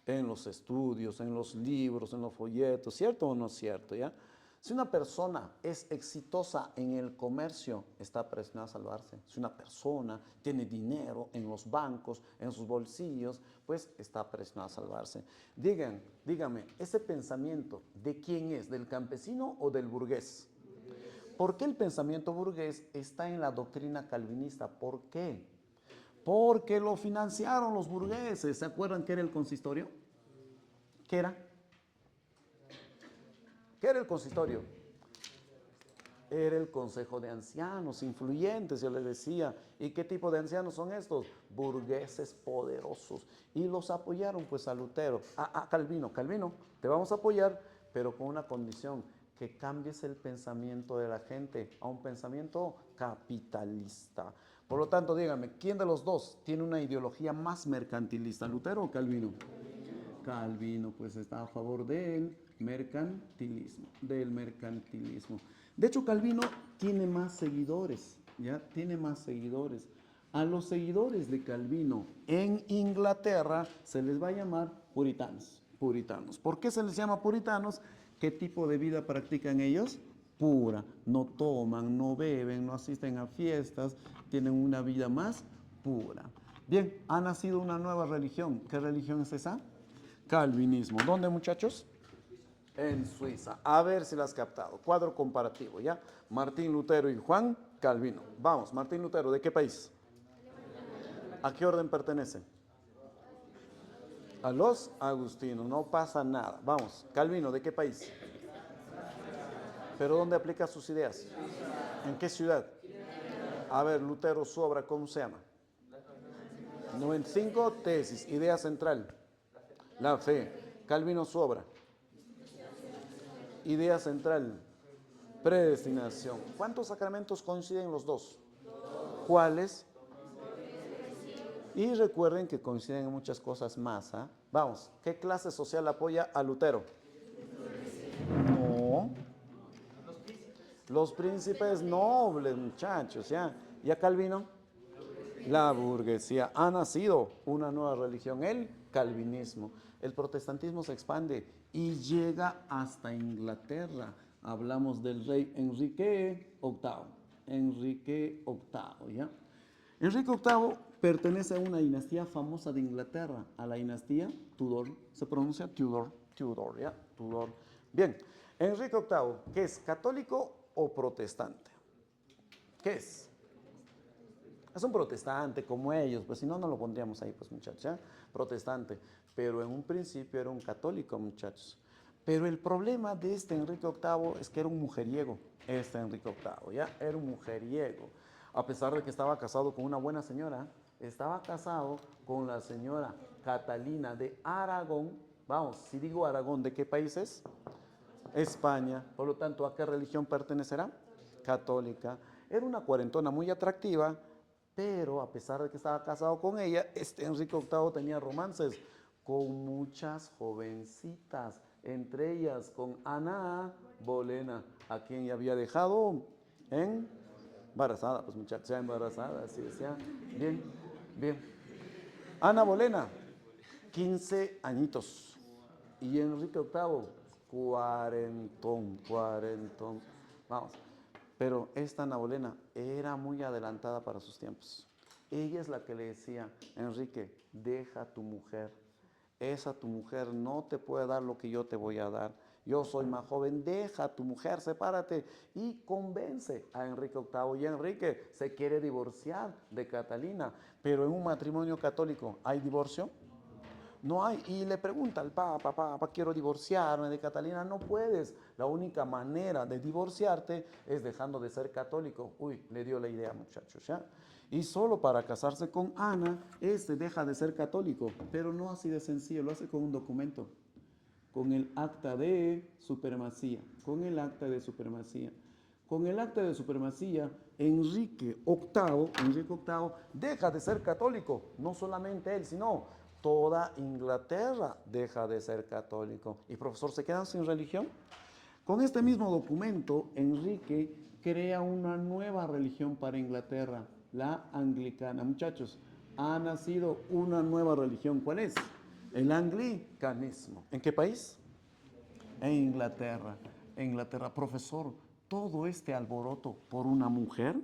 En los estudios, en los libros, en los folletos, ¿cierto o no es cierto? ¿Ya? Si una persona es exitosa en el comercio, está predestinada a salvarse. Si una persona tiene dinero en los bancos, en sus bolsillos, pues está predestinada a salvarse. Dígame, ¿ese pensamiento de quién es? ¿Del campesino o del burgués? ¿Por qué el pensamiento burgués está en la doctrina calvinista? ¿Por qué? Porque lo financiaron los burgueses. ¿Se acuerdan qué era el consistorio? ¿Qué era? ¿Qué era el consistorio? Era el consejo de ancianos influyentes, yo les decía. ¿Y qué tipo de ancianos son estos? Burgueses poderosos. Y los apoyaron pues a Lutero, a Calvino. Calvino, te vamos a apoyar, pero con una condición, que cambies el pensamiento de la gente a un pensamiento capitalista. Por lo tanto, díganme, ¿quién de los dos tiene una ideología más mercantilista, Lutero o Calvino? Calvino pues está a favor del mercantilismo. De hecho, Calvino tiene más seguidores, ¿ya? Tiene más seguidores. A los seguidores de Calvino en Inglaterra se les va a llamar puritanos. Puritanos. ¿Por qué se les llama puritanos? ¿Qué tipo de vida practican ellos? Pura. No toman, no beben, no asisten a fiestas, tienen una vida más pura. Bien, ha nacido una nueva religión. ¿Qué religión es esa? Calvinismo. ¿Dónde, muchachos? En Suiza. A ver si la has captado. Cuadro comparativo, ¿ya? Martín Lutero y Juan Calvino. Vamos, Martín Lutero, ¿de qué país? ¿A qué orden pertenece? A los agustinos. No pasa nada. Vamos, Calvino, ¿de qué país? ¿Pero dónde aplica sus ideas? ¿En qué ciudad? A ver, Lutero, su obra, ¿cómo se llama? 95 tesis. Idea central. La fe. Calvino, su obra. Idea central. Predestinación. ¿Cuántos sacramentos coinciden los dos? ¿Cuáles? Y recuerden que coinciden en muchas cosas más. ¿Ah? Vamos, ¿qué clase social apoya a Lutero? No. Los príncipes nobles, muchachos, ¿ya? ¿Y a Calvino? La burguesía. Ha nacido una nueva religión, el calvinismo. El protestantismo se expande y llega hasta Inglaterra. Hablamos del rey Enrique VIII. Enrique VIII, ¿ya? Enrique VIII pertenece a una dinastía famosa de Inglaterra, a la dinastía Tudor. Se pronuncia Tudor, Tudor, ¿ya? Tudor. Bien, Enrique VIII, ¿qué es? ¿Católico o protestante? ¿Qué es? Es un protestante como ellos, pues si no, no lo pondríamos ahí, pues muchachos, ¿ya? Protestante. Pero en un principio era un católico, muchachos. Pero el problema de este Enrique VIII es que era un mujeriego, este Enrique VIII, ¿ya? Era un mujeriego. A pesar de que estaba casado con una buena señora, estaba casado con la señora Catalina de Aragón. Vamos, si digo Aragón, ¿de qué país es? España. Por lo tanto, ¿a qué religión pertenecerá? Católica. Era una cuarentona muy atractiva, pero a pesar de que estaba casado con ella, este Enrique VIII tenía romances con muchas jovencitas, entre ellas con Ana Bolena, a quien ya había dejado embarazada, pues muchachos, ya embarazada, así decía. Bien, bien. Ana Bolena, 15 añitos. Y Enrique VIII, cuarentón, cuarentón. Vamos, pero esta Ana Bolena era muy adelantada para sus tiempos. Ella es la que le decía, Enrique, deja a tu mujer. Esa tu mujer no te puede dar lo que yo te voy a dar. Yo soy más joven, deja a tu mujer, sepárate y convence a Enrique VIII. Y Enrique se quiere divorciar de Catalina, pero en un matrimonio católico, ¿hay divorcio? No hay. Y le pregunta al Papa, quiero divorciarme de Catalina. No puedes. La única manera de divorciarte es dejando de ser católico. Uy, le dio la idea, muchachos, ¿ya? Y solo para casarse con Ana, deja de ser católico. Pero no así de sencillo, lo hace con un documento. Con el acta de supremacía. Con el acta de supremacía. Con el acta de supremacía, Enrique VIII deja de ser católico. No solamente él, sino toda Inglaterra deja de ser católico. Y profesor, ¿se quedan sin religión? Con este mismo documento, Enrique crea una nueva religión para Inglaterra, la anglicana. Muchachos, ha nacido una nueva religión. ¿Cuál es? El anglicanismo. ¿En qué país? En Inglaterra. En Inglaterra, profesor, todo este alboroto por una mujer,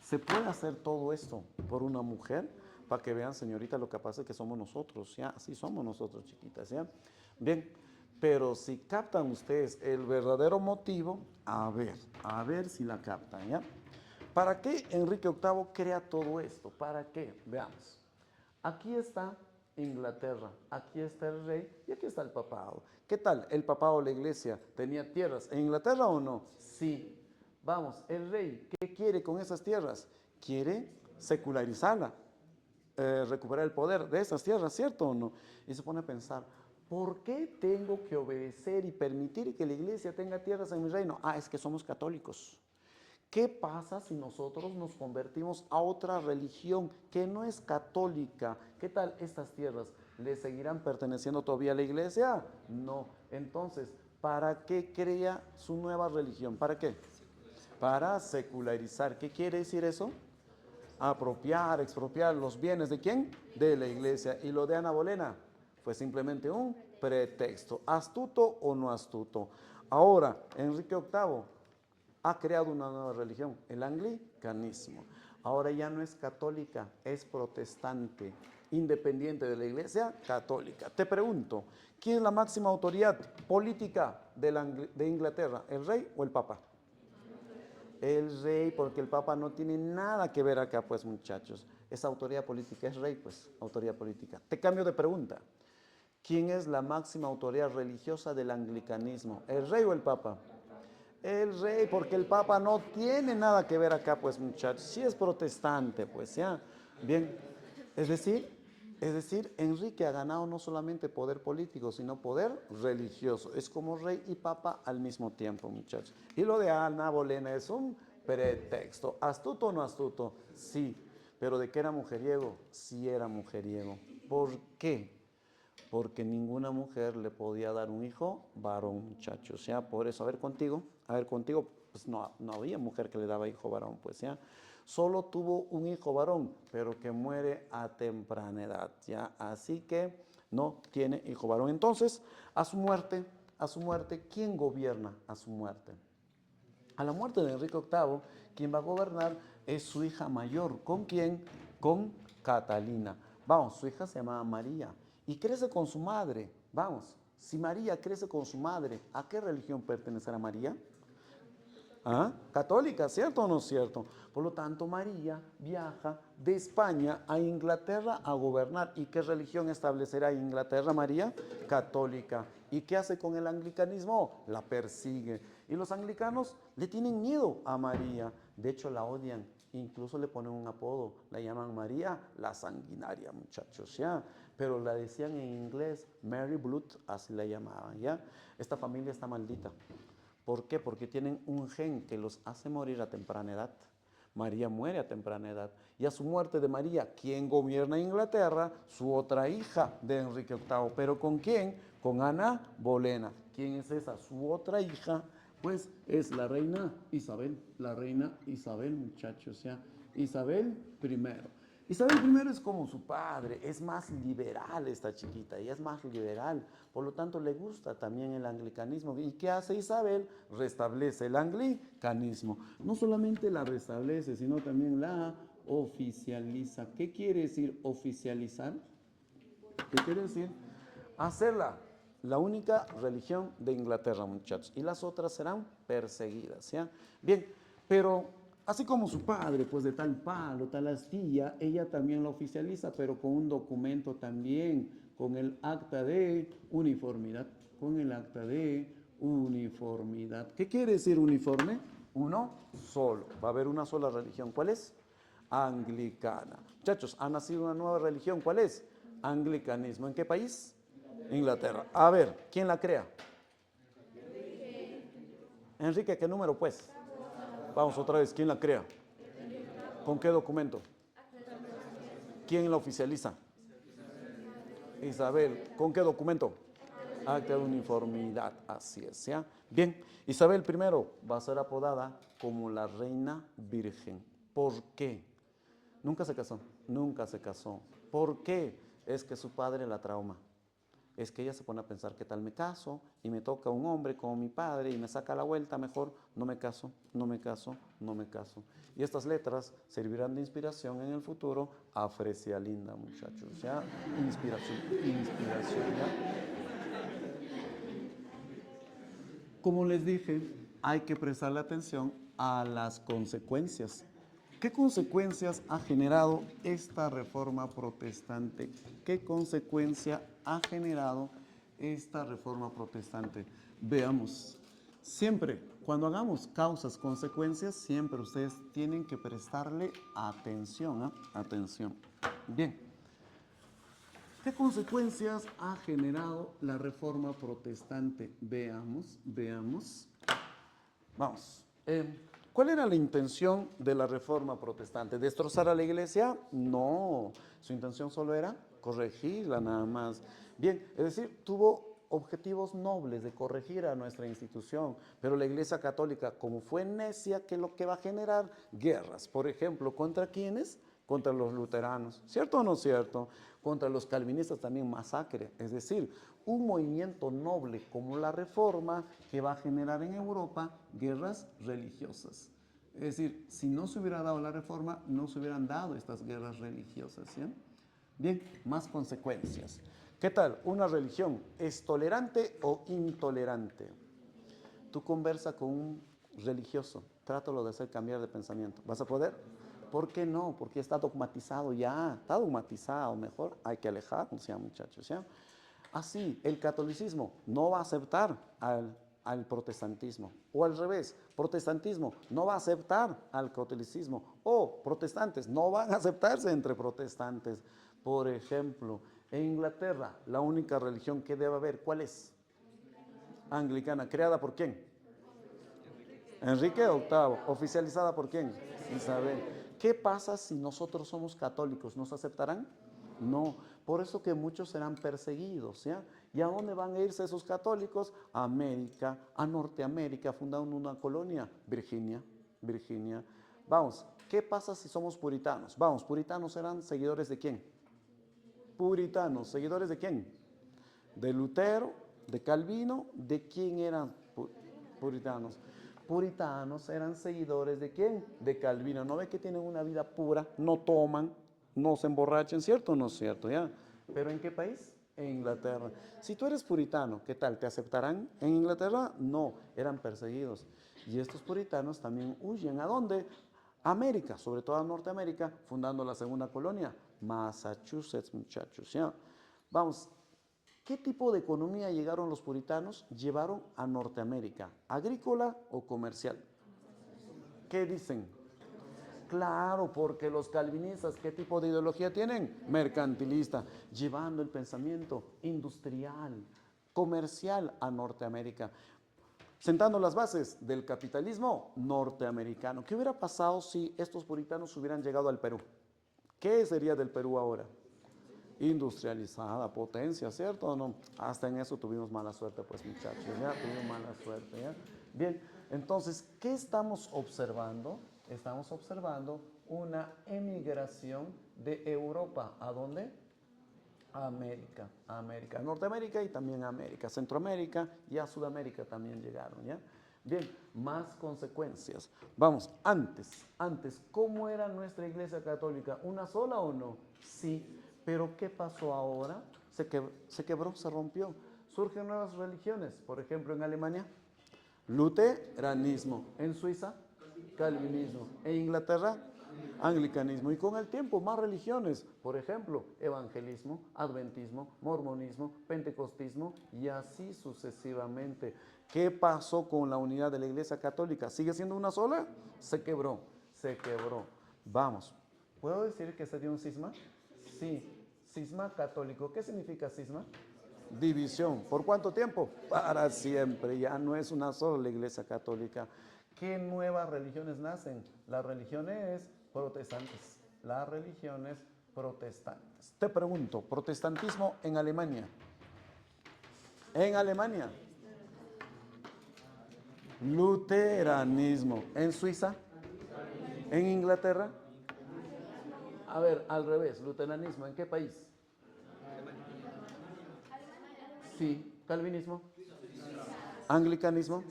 ¿se puede hacer todo esto por una mujer? Para que vean, señorita, lo capaz que somos nosotros, ¿ya? Así somos nosotros, chiquitas, ¿ya? Bien, pero si captan ustedes el verdadero motivo, a ver si la captan, ¿ya? ¿Para qué Enrique VIII crea todo esto? ¿Para qué? Veamos. Aquí está Inglaterra, aquí está el rey y aquí está el papado. ¿Qué tal? ¿El papado o la iglesia tenía tierras en Inglaterra o no? Sí. Vamos, el rey, ¿qué quiere con esas tierras? Quiere secularizarla, recuperar el poder de esas tierras, ¿cierto o no? Y se pone a pensar, ¿por qué tengo que obedecer y permitir que la iglesia tenga tierras en mi reino? Ah, es que somos católicos. ¿Qué pasa si nosotros nos convertimos a otra religión que no es católica? ¿Qué tal estas tierras? ¿Le seguirán perteneciendo todavía a la iglesia? No. Entonces, ¿para qué crea su nueva religión? ¿Para qué? Para secularizar. ¿Qué quiere decir eso? Apropiar, expropiar los bienes ¿de quién? De la iglesia. Y lo de Ana Bolena fue simplemente un pretexto. ¿Astuto o no astuto? Ahora, Enrique VIII ha creado una nueva religión, el anglicanismo. Ahora ya no es católica, es protestante, independiente de la iglesia católica. Te pregunto, ¿quién es la máxima autoridad política de Inglaterra, el rey o el papa? El rey, porque el papa no tiene nada que ver acá, pues muchachos. Esa autoridad política es rey, pues, autoridad política. Te cambio de pregunta. ¿Quién es la máxima autoridad religiosa del anglicanismo, el rey o el papa? El rey, porque el papa no tiene nada que ver acá, pues muchachos. Si es protestante, pues ya. Bien, es decir, Enrique ha ganado no solamente poder político, sino poder religioso. Es como rey y papa al mismo tiempo, muchachos. Y lo de Ana Bolena es un pretexto. ¿Astuto o no astuto? Sí. ¿Pero de qué era mujeriego? Sí era mujeriego. ¿Por qué? Porque ninguna mujer le podía dar un hijo varón, muchachos, ¿ya? Por eso, a ver contigo, pues no había mujer que le daba hijo varón, pues, ¿ya? Solo tuvo un hijo varón, pero que muere a temprana edad, ¿ya? Así que no tiene hijo varón. Entonces, a su muerte, ¿quién gobierna a su muerte? A la muerte de Enrique VIII, quien va a gobernar es su hija mayor. ¿Con quién? con Catalina. Vamos, su hija se llamaba María y crece con su madre. Vamos, si María crece con su madre, ¿a qué religión pertenecerá María? ¿Ah? Católica, ¿cierto o no es cierto? Por lo tanto, María viaja de España a Inglaterra a gobernar. ¿Y qué religión establecerá en Inglaterra María? Católica. ¿Y qué hace con el anglicanismo? La persigue. Y los anglicanos le tienen miedo a María. De hecho, la odian. Incluso le ponen un apodo. La llaman María la sanguinaria, muchachos, ¿ya? Pero la decían en inglés Mary Blood, así la llamaban, ¿ya? Esta familia está maldita. ¿Por qué? Porque tienen un gen que los hace morir a temprana edad. María muere a temprana edad. Y a su muerte de María, ¿quién gobierna Inglaterra? Su otra hija de Enrique VIII. ¿Pero con quién? Con Ana Bolena. ¿Quién es esa? Su otra hija, pues es la reina Isabel. La reina Isabel, muchachos, ¿ya? Isabel I. Isabel I es como su padre, es más liberal esta chiquita, ella es más liberal, por lo tanto le gusta también el anglicanismo. ¿Y qué hace Isabel? Restablece el anglicanismo. No solamente la restablece, sino también la oficializa. ¿Qué quiere decir oficializar? ¿Qué quiere decir? Hacerla la única religión de Inglaterra, muchachos, y las otras serán perseguidas, ¿ya? Bien, pero así como su padre, pues de tal palo, tal astilla, ella también la oficializa, pero con un documento también, con el acta de uniformidad, con el acta de uniformidad. ¿Qué quiere decir uniforme? Uno solo, va a haber una sola religión. ¿Cuál es? Anglicana. Muchachos, ha nacido una nueva religión. ¿Cuál es? Anglicanismo. ¿En qué país? Inglaterra. A ver, ¿quién la crea? Enrique, ¿qué número pues? Vamos otra vez, ¿quién la crea? ¿Con qué documento? ¿Quién la oficializa? Isabel. ¿Con qué documento? Acta de uniformidad, así es, ¿ya? Bien, Isabel I va a ser apodada como la reina virgen. ¿Por qué? Nunca se casó, nunca se casó. ¿Por qué? Es que su padre la trauma. Es que ella se pone a pensar, ¿qué tal me caso? Y me toca un hombre como mi padre y me saca la vuelta, mejor no me caso, no me caso, no me caso. Y estas letras servirán de inspiración en el futuro a Fresia Linda, muchachos, ¿ya? Inspiración, inspiración, ¿ya? Como les dije, hay que prestarle atención a las consecuencias. ¿Qué consecuencias ha generado esta reforma protestante? ¿Qué consecuencia ha generado esta reforma protestante? Veamos. Siempre, cuando hagamos causas, consecuencias, siempre ustedes tienen que prestarle atención, ¿eh? Atención. Bien. ¿Qué consecuencias ha generado la reforma protestante? Veamos, veamos. Vamos. ¿Cuál era la intención de la reforma protestante? ¿Destrozar a la iglesia? No, su intención solo era corregirla nada más. Bien, es decir, tuvo objetivos nobles de corregir a nuestra institución, pero la iglesia católica, como fue necia, ¿qué es lo que va a generar? Guerras, por ejemplo, ¿contra quiénes? Contra los luteranos, ¿cierto o no cierto? Contra los calvinistas también masacre, es decir, un movimiento noble como la Reforma que va a generar en Europa guerras religiosas. Es decir, si no se hubiera dado la Reforma, no se hubieran dado estas guerras religiosas, ¿sí? Bien, más consecuencias. ¿Qué tal? ¿Una religión es tolerante o intolerante? Tú conversa con un religioso, trátalo de hacer cambiar de pensamiento. ¿Vas a poder? ¿Por qué no? Porque está dogmatizado ya, está dogmatizado. Mejor hay que alejarnos ya, muchachos, ¿ya? Así, el catolicismo no va a aceptar al protestantismo. O al revés, protestantismo no va a aceptar al catolicismo. O protestantes no van a aceptarse entre protestantes. Por ejemplo, en Inglaterra, la única religión que debe haber, ¿cuál es? Anglicana. ¿Creada por quién? Enrique VIII. ¿Oficializada por quién? Isabel. ¿Qué pasa si nosotros somos católicos? ¿Nos aceptarán? No. Por eso que muchos serán perseguidos, ¿ya? ¿Y a dónde van a irse esos católicos? A América, a Norteamérica, fundando una colonia, Virginia, Virginia. Vamos, ¿qué pasa si somos puritanos? Vamos, puritanos serán seguidores de quién? Puritanos, ¿seguidores de quién? De Lutero, de Calvino, ¿de quién eran puritanos? Puritanos eran seguidores de quién? De Calvino. ¿No ve que tienen una vida pura? No toman, no se emborrachen, ¿cierto o no es cierto? ¿Ya? ¿Pero en qué país? En Inglaterra. Si tú eres puritano, ¿qué tal? ¿Te aceptarán en Inglaterra? No, eran perseguidos. Y estos puritanos también huyen. ¿A dónde? A América, sobre todo a Norteamérica, fundando la segunda colonia, Massachusetts, muchachos. ¿Ya? Vamos, ¿qué tipo de economía llegaron los puritanos? Llevaron a Norteamérica, ¿agrícola o comercial? ¿Qué dicen? Claro, porque los calvinistas, ¿qué tipo de ideología tienen? Mercantilista, llevando el pensamiento industrial, comercial a Norteamérica, sentando las bases del capitalismo norteamericano. ¿Qué hubiera pasado si estos puritanos hubieran llegado al Perú? ¿Qué sería del Perú ahora? Industrializada, potencia, ¿cierto o no? Hasta en eso tuvimos mala suerte, pues muchachos, ya tuvimos mala suerte, ¿ya? Bien, entonces, ¿qué estamos observando? Estamos observando una emigración de Europa. ¿A dónde? A América, a América, Norteamérica y también a América, Centroamérica y a Sudamérica también llegaron, ¿ya? Bien, más consecuencias. Vamos, antes, ¿cómo era nuestra iglesia católica? ¿Una sola o no? Sí, pero ¿qué pasó ahora? Se quebró, se rompió. Surgen nuevas religiones, por ejemplo, en Alemania, luteranismo. En Suiza, calvinismo. En Inglaterra, anglicanismo. Y con el tiempo, más religiones. Por ejemplo, evangelismo, adventismo, mormonismo, pentecostismo y así sucesivamente. ¿Qué pasó con la unidad de la Iglesia Católica? ¿Sigue siendo una sola? Se quebró, se quebró. Vamos. ¿Puedo decir que se dio un cisma? Sí. Cisma católico. ¿Qué significa cisma? División. ¿Por cuánto tiempo? Para siempre. Ya no es una sola la Iglesia Católica. ¿Qué nuevas religiones nacen? Las religiones protestantes. Las religiones protestantes. Te pregunto, protestantismo en Alemania. En Alemania. Luteranismo. En Suiza. En Inglaterra. A ver, al revés, luteranismo. ¿En qué país? Sí, calvinismo. Anglicanismo.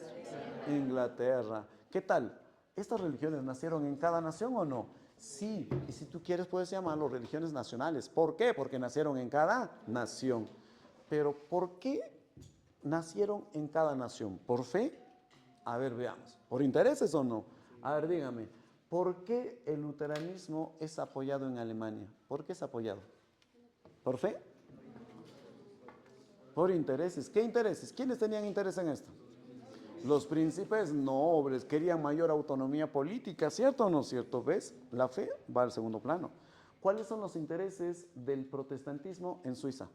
Inglaterra. ¿Qué tal? ¿Estas religiones nacieron en cada nación o no? Sí, y si tú quieres puedes llamarlo religiones nacionales. ¿Por qué? Porque nacieron en cada nación. Pero ¿por qué nacieron en cada nación? ¿Por fe? A ver, veamos. ¿Por intereses o no? A ver, dígame. ¿Por qué el luteranismo es apoyado en Alemania? ¿Por qué es apoyado? ¿Por fe? Por intereses. ¿Qué intereses? ¿Quiénes tenían interés en esto? Los príncipes nobles querían mayor autonomía política, ¿cierto o no cierto? ¿Ves? La fe va al segundo plano. ¿Cuáles son los intereses del protestantismo en Suiza?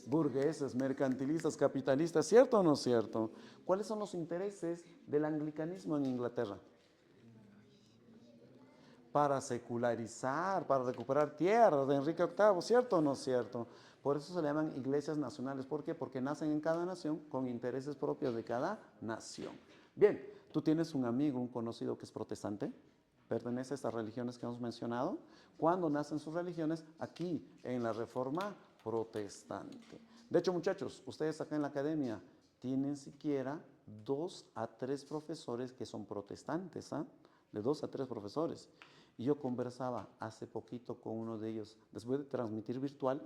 Burgueses, mercantilistas, capitalistas, ¿cierto o no cierto? ¿Cuáles son los intereses del anglicanismo en Inglaterra? Para secularizar, para recuperar tierras de Enrique VIII, ¿cierto o no cierto? Por eso se le llaman iglesias nacionales. ¿Por qué? Porque nacen en cada nación con intereses propios de cada nación. Bien, tú tienes un amigo, un conocido que es protestante, pertenece a estas religiones que hemos mencionado. ¿Cuándo nacen sus religiones? Aquí, en la Reforma Protestante. De hecho, muchachos, ustedes acá en la academia tienen siquiera 2 a 3 profesores que son protestantes, ¿ah? De 2 a 3 profesores. Y yo conversaba hace poquito con uno de ellos, después de transmitir virtual,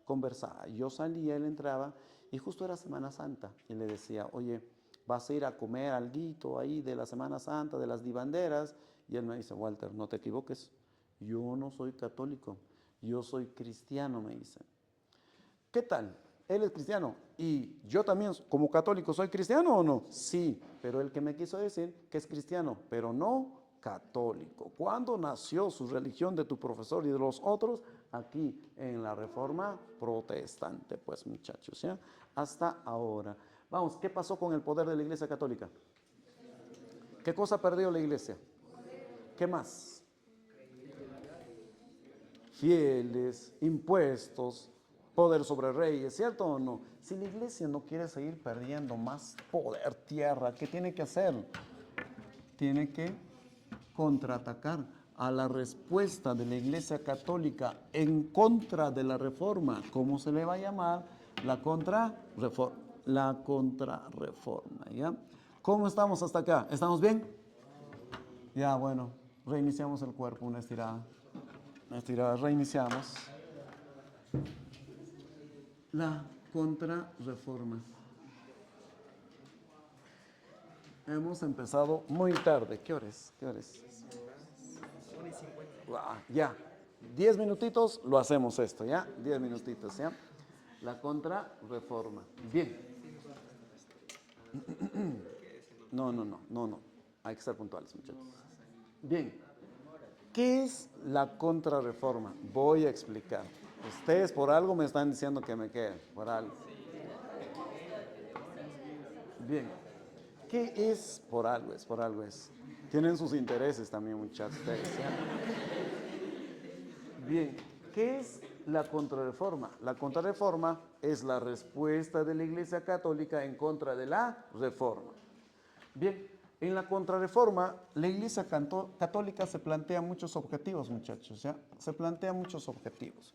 conversaba. Yo salía, él entraba y justo era Semana Santa y le decía, oye, vas a ir a comer alguito ahí de la Semana Santa, de las divanderas. Y él me dice, Walter, no te equivoques, yo no soy católico, yo soy cristiano, me dice. ¿Qué tal? Él es cristiano y yo también como católico soy cristiano o no? Sí, pero el que me quiso decir que es cristiano, pero no católico. ¿Cuándo nació su religión de tu profesor y de los otros? Aquí en la Reforma Protestante, pues muchachos, ¿ya? Hasta ahora. Vamos, ¿qué pasó con el poder de la Iglesia Católica? ¿Qué cosa perdió la Iglesia? ¿Qué más? Fieles, impuestos, poder sobre reyes, ¿cierto o no? Si la Iglesia no quiere seguir perdiendo más poder, tierra, ¿qué tiene que hacer? Tiene que contraatacar a la respuesta de la Iglesia Católica en contra de la reforma. ¿Cómo se le va a llamar? La contrarreforma. La contrarreforma, ¿ya? ¿Cómo estamos hasta acá? ¿Estamos bien? Ya, bueno, reiniciamos el cuerpo, una estirada. Reiniciamos. La contrarreforma. Hemos empezado muy tarde. ¿Qué hora es? ¿Qué hora es? Ya. 10 minutitos lo hacemos esto, ¿ya? 10 minutitos, ¿ya? La contrarreforma. Bien. No. Hay que ser puntuales, muchachos. Bien. ¿Qué es la contrarreforma? Voy a explicar. Ustedes por algo me están diciendo que me quede, por algo. Bien. ¿Qué es? Por algo es. Tienen sus intereses también, muchachos. Ustedes, ¿ya? Bien. ¿Qué es la contrarreforma? La contrarreforma es la respuesta de la Iglesia Católica en contra de la reforma. Bien, en la contrarreforma, la Iglesia Católica se plantea muchos objetivos, muchachos, ¿ya? Se plantea muchos objetivos.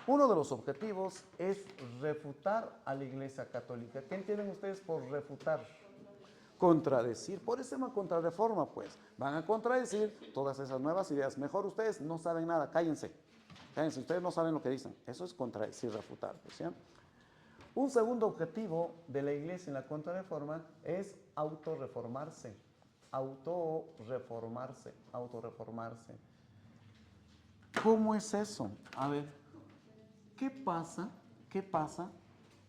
Uno de los objetivos es refutar a la Iglesia Católica. ¿Qué entienden ustedes por refutar? Contradecir. Por eso se llama contrarreforma, pues. Van a contradecir todas esas nuevas ideas. Mejor ustedes no saben nada, cállense. Cállense, ustedes no saben lo que dicen. Eso es contradecir, refutar, pues, ¿ya? Un segundo objetivo de la Iglesia en la contrarreforma es autorreformarse. Autorreformarse. ¿Cómo es eso? A ver, ¿qué pasa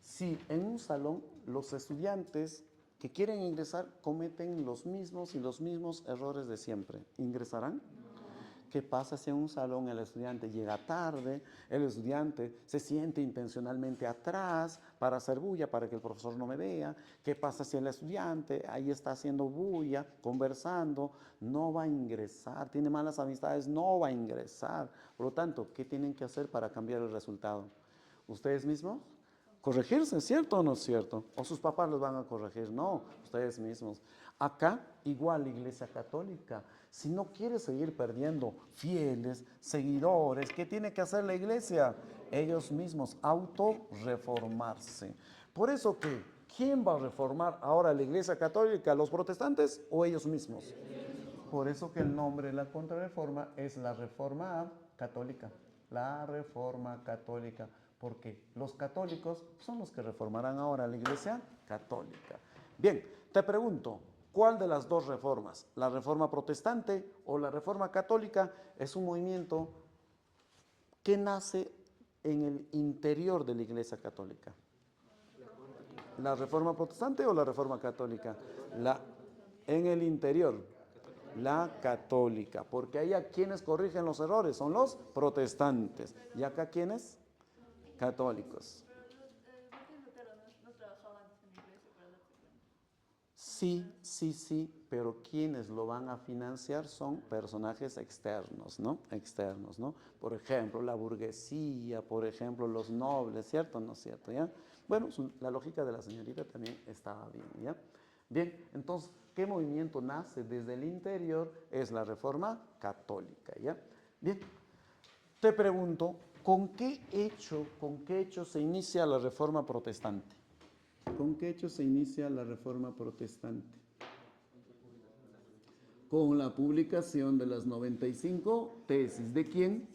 si en un salón los estudiantes que quieren ingresar cometen los mismos errores de siempre? ¿Ingresarán? ¿Qué pasa si en un salón el estudiante llega tarde, el estudiante se siente intencionalmente atrás para hacer bulla, para que el profesor no me vea? ¿Qué pasa si el estudiante ahí está haciendo bulla, conversando? No va a ingresar, tiene malas amistades, no va a ingresar. Por lo tanto, ¿qué tienen que hacer para cambiar el resultado? ¿Ustedes mismos? Corregirse, ¿cierto o no es cierto? ¿O sus papás los van a corregir? No, ustedes mismos. Acá, igual la Iglesia Católica, si no quiere seguir perdiendo fieles, seguidores, ¿qué tiene que hacer la Iglesia? Ellos mismos, autorreformarse. Por eso que, ¿quién va a reformar ahora la Iglesia Católica? ¿Los protestantes o ellos mismos? Por eso que el nombre de la contrarreforma es la Reforma Católica. La Reforma Católica. Porque los católicos son los que reformarán ahora la Iglesia Católica. Bien, te pregunto, ¿cuál de las dos reformas? ¿La Reforma Protestante o la Reforma Católica? Es un movimiento que nace en el interior de la Iglesia Católica. ¿La Reforma Protestante o la Reforma Católica? En el interior. La católica, porque ahí a quienes corrigen los errores son los protestantes. ¿Y acá quiénes? Católicos. Pero Martín Lutero no trabajaba antes en la iglesia para darse cuenta. Sí, pero quienes lo van a financiar son personajes externos, ¿no? Externos, ¿no? Por ejemplo, la burguesía, por ejemplo, los nobles, ¿cierto o no es cierto? ¿Ya? Bueno, la lógica de la señorita también estaba bien, ¿ya? Bien, entonces, ¿qué movimiento nace desde el interior? Es la Reforma Católica, ¿ya? Bien, te pregunto, ¿con qué hecho se inicia la Reforma Protestante? ¿Con qué hecho se inicia la Reforma Protestante? Con la publicación de las 95 tesis. ¿De quién?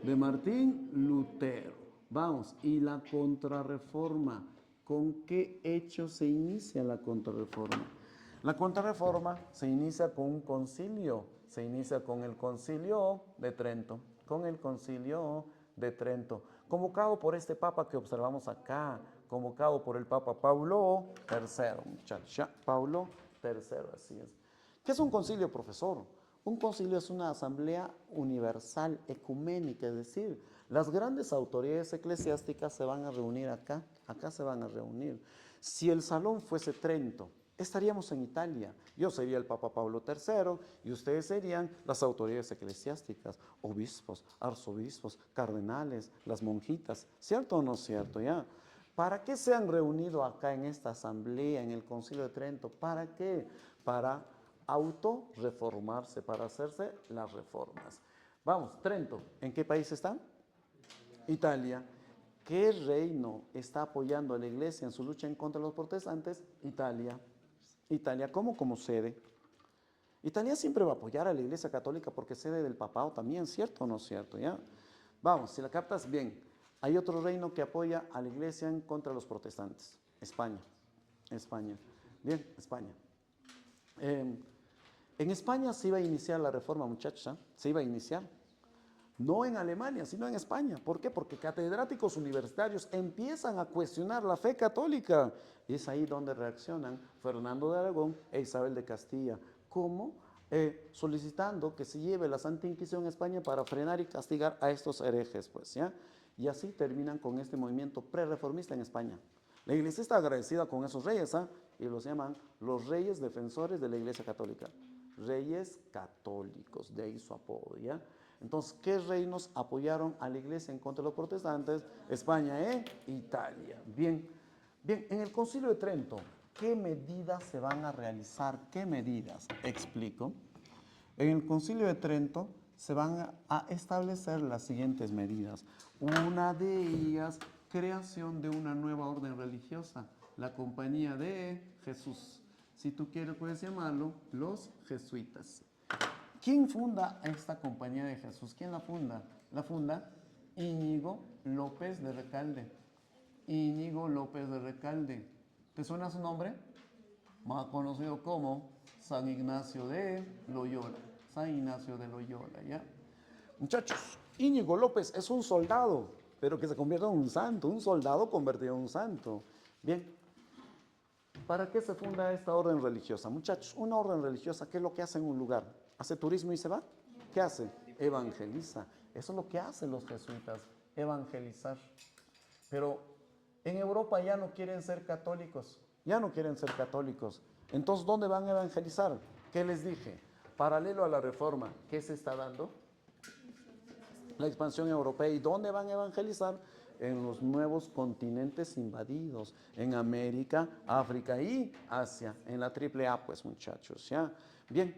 De Martín Lutero. Vamos, y la contrarreforma. ¿Con qué hecho se inicia la contrarreforma? La contrarreforma se inicia con un concilio. Se inicia con el Concilio de Trento. Con el Concilio de Trento. Convocado por este papa que observamos acá. Convocado por el Papa Paulo III. Muchacha, Paulo III, así es. ¿Qué es un concilio, profesor? Un concilio es una asamblea universal, ecuménica, es decir, las grandes autoridades eclesiásticas se van a reunir acá se van a reunir. Si el salón fuese Trento, estaríamos en Italia. Yo sería el Papa Pablo III y ustedes serían las autoridades eclesiásticas, obispos, arzobispos, cardenales, las monjitas, ¿cierto o no es cierto? ¿Ya? ¿Para qué se han reunido acá en esta asamblea, en el Concilio de Trento? ¿Para qué? Para autorreformarse, para hacerse las reformas. Vamos, Trento, ¿en qué país está? Italia. ¿Qué reino está apoyando a la iglesia en su lucha en contra de los protestantes? Italia. Italia, ¿cómo como sede? Italia siempre va a apoyar a la Iglesia Católica porque es sede del papado también, ¿cierto o no es cierto? ¿Ya? Vamos, si la captas bien, hay otro reino que apoya a la Iglesia en contra de los protestantes, España. España. Bien, España. En España se iba a iniciar la reforma, muchachos, ¿eh? Se iba a iniciar. No en Alemania, sino en España. ¿Por qué? Porque catedráticos universitarios empiezan a cuestionar la fe católica. Y es ahí donde reaccionan Fernando de Aragón e Isabel de Castilla. ¿Cómo? Solicitando que se lleve la Santa Inquisición a España para frenar y castigar a estos herejes, pues, ¿ya? Y así terminan con este movimiento prerreformista en España. La iglesia está agradecida con esos reyes, ¿ah? Y los llaman los reyes defensores de la iglesia católica. Reyes católicos, de ahí su apodo, ¿ya? Entonces, ¿qué reinos apoyaron a la iglesia en contra de los protestantes? España e Italia. Bien, bien, en el Concilio de Trento, ¿qué medidas se van a realizar? ¿Qué medidas? Explico. En el Concilio de Trento se van a establecer las siguientes medidas. Una de ellas, creación de una nueva orden religiosa, la Compañía de Jesús. Si tú quieres, puedes llamarlo los jesuitas. ¿Quién funda esta Compañía de Jesús? ¿Quién la funda? La funda Íñigo López de Recalde. Íñigo López de Recalde. ¿Te suena su nombre? Más conocido como San Ignacio de Loyola. San Ignacio de Loyola, ¿ya? Muchachos, Íñigo López es un soldado, pero que se convierte en un santo, un soldado convertido en un santo. Bien, ¿para qué se funda esta orden religiosa? Muchachos, una orden religiosa, ¿qué es lo que hace en un lugar? ¿Hace turismo y se va? ¿Qué hace? Evangeliza. Eso es lo que hacen los jesuitas, evangelizar. Pero en Europa ya no quieren ser católicos, ya no quieren ser católicos. Entonces, ¿dónde van a evangelizar? ¿Qué les dije? Paralelo a la reforma, ¿qué se está dando? La expansión europea. ¿Y dónde van a evangelizar? En los nuevos continentes invadidos, en América, África y Asia, en la triple A, pues, muchachos, ¿ya? Bien,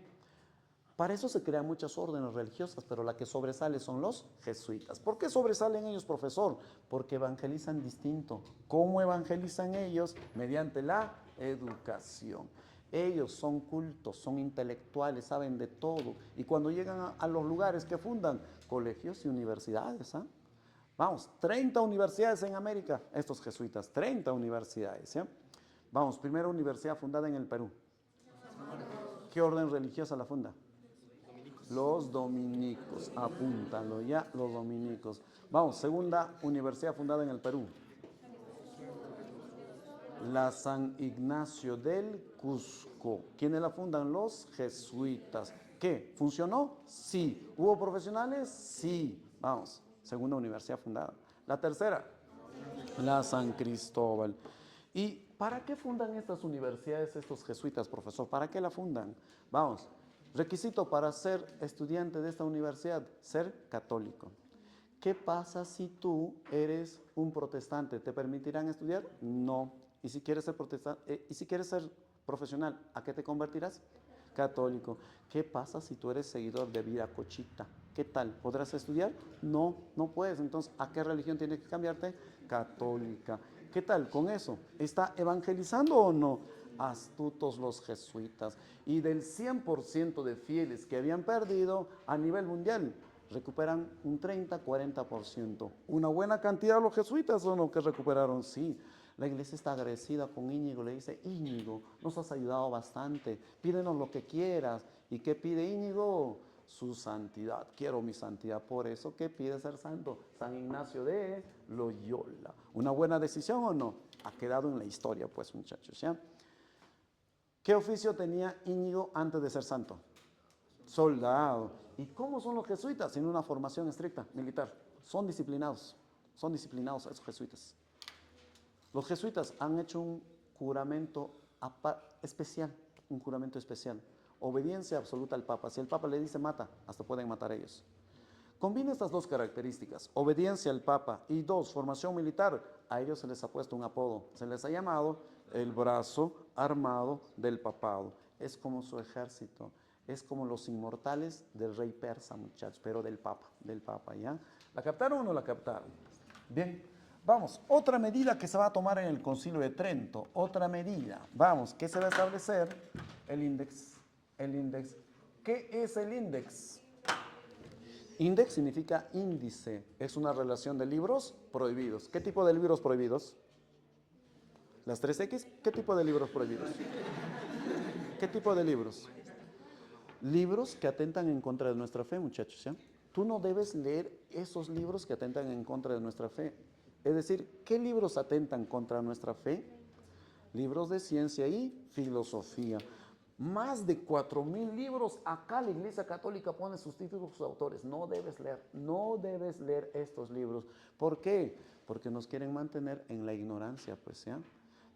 para eso se crean muchas órdenes religiosas, pero la que sobresale son los jesuitas. ¿Por qué sobresalen ellos, profesor? Porque evangelizan distinto. ¿Cómo evangelizan ellos? Mediante la educación. Ellos son cultos, son intelectuales, saben de todo. Y cuando llegan a los lugares que fundan, colegios y universidades, ¿ah? Vamos, 30 universidades en América, estos jesuitas, 30 universidades, ¿ya? Vamos, primera universidad fundada en el Perú. ¿Qué orden religiosa la funda? Los dominicos, apúntalo ya, los dominicos. Vamos, segunda universidad fundada en el Perú. La San Ignacio del Cusco. ¿Quiénes la fundan? Los jesuitas. ¿Qué? ¿Funcionó? Sí. ¿Hubo profesionales? Sí. Vamos, segunda universidad fundada. La tercera, la San Cristóbal. ¿Y para qué fundan estas universidades estos jesuitas, profesor? ¿Para qué la fundan? Vamos, requisito para ser estudiante de esta universidad, ser católico. ¿Qué pasa si tú eres un protestante? ¿Te permitirán estudiar? No. ¿Y si quieres ser protestante, y si quieres ser profesional, a qué te convertirás? Católico. ¿Qué pasa si tú eres seguidor de Viracochita? ¿Qué tal? ¿Podrás estudiar? No, no puedes. Entonces, ¿a qué religión tienes que cambiarte? Católica. ¿Qué tal con eso? ¿Está evangelizando o no? Astutos los jesuitas. Y del 100% de fieles que habían perdido a nivel mundial, recuperan un 30-40%. ¿Una buena cantidad los jesuitas o no que recuperaron? Sí. La iglesia está agradecida con Íñigo, le dice, Íñigo, nos has ayudado bastante, pídenos lo que quieras. ¿Y qué pide Íñigo? Su santidad. Quiero mi santidad. Por eso, ¿qué pide ser santo? San Ignacio de Loyola. ¿Una buena decisión o no? Ha quedado en la historia, pues, muchachos, ¿ya? ¿Qué oficio tenía Íñigo antes de ser santo? Soldado. ¿Y cómo son los jesuitas? En una formación estricta, militar. Son disciplinados esos jesuitas. Los jesuitas han hecho un juramento especial, obediencia absoluta al Papa. Si el Papa le dice mata, hasta pueden matar ellos. Combina estas dos características, obediencia al Papa y dos, formación militar. A ellos se les ha puesto un apodo, se les ha llamado el brazo armado del papado. Es como su ejército, es como los inmortales del rey persa, muchachos, pero del Papa, ¿ya? ¿La captaron o no la captaron? Bien. Vamos, otra medida que se va a tomar en el Concilio de Trento, otra medida. Vamos, ¿qué se va a establecer? El índex ¿Qué es el índice? Index significa índice, es una relación de libros prohibidos. ¿Qué tipo de libros prohibidos? Las 3X, ¿qué tipo de libros prohibidos? ¿Qué tipo de libros? Libros que atentan en contra de nuestra fe, muchachos, ¿ya? Tú no debes leer esos libros que atentan en contra de nuestra fe. Es decir, ¿qué libros atentan contra nuestra fe? Libros de ciencia y filosofía. Más de 4,000 libros. Acá la Iglesia Católica pone sus títulos, sus autores. No debes leer estos libros. ¿Por qué? Porque nos quieren mantener en la ignorancia, pues, ¿ya?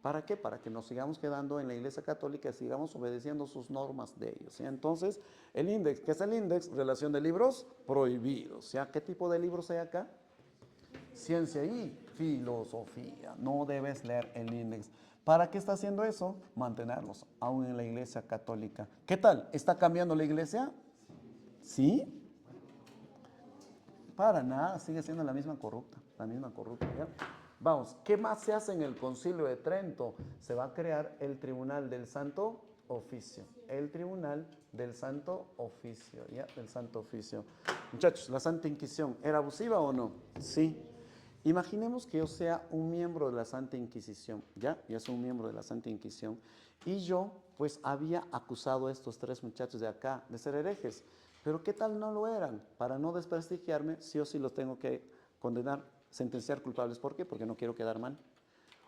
¿Para qué? Para que nos sigamos quedando en la Iglesia Católica y sigamos obedeciendo sus normas de ellos, ¿ya? Entonces, el índice, ¿qué es el índice? Relación de libros prohibidos, ¿ya? ¿Qué tipo de libros hay acá? Ciencia y filosofía. No debes leer el índice. ¿Para qué está haciendo eso? Mantenerlos aún en la Iglesia Católica. ¿Qué tal? ¿Está cambiando la Iglesia? ¿Sí? Para nada, sigue siendo la misma corrupta, ¿ya? Vamos, ¿qué más se hace en el Concilio de Trento? Se va a crear el Tribunal del Santo Oficio. El Tribunal del Santo Oficio, ¿ya? Del Santo Oficio. Muchachos, ¿la Santa Inquisición era abusiva o no? Sí. Imaginemos que yo sea un miembro de la Santa Inquisición, ¿ya? Yo soy un miembro de la Santa Inquisición y yo, pues, había acusado a estos 3 muchachos de acá de ser herejes. Pero ¿qué tal no lo eran? Para no desprestigiarme, sí o sí los tengo que condenar, sentenciar culpables. ¿Por qué? Porque no quiero quedar mal.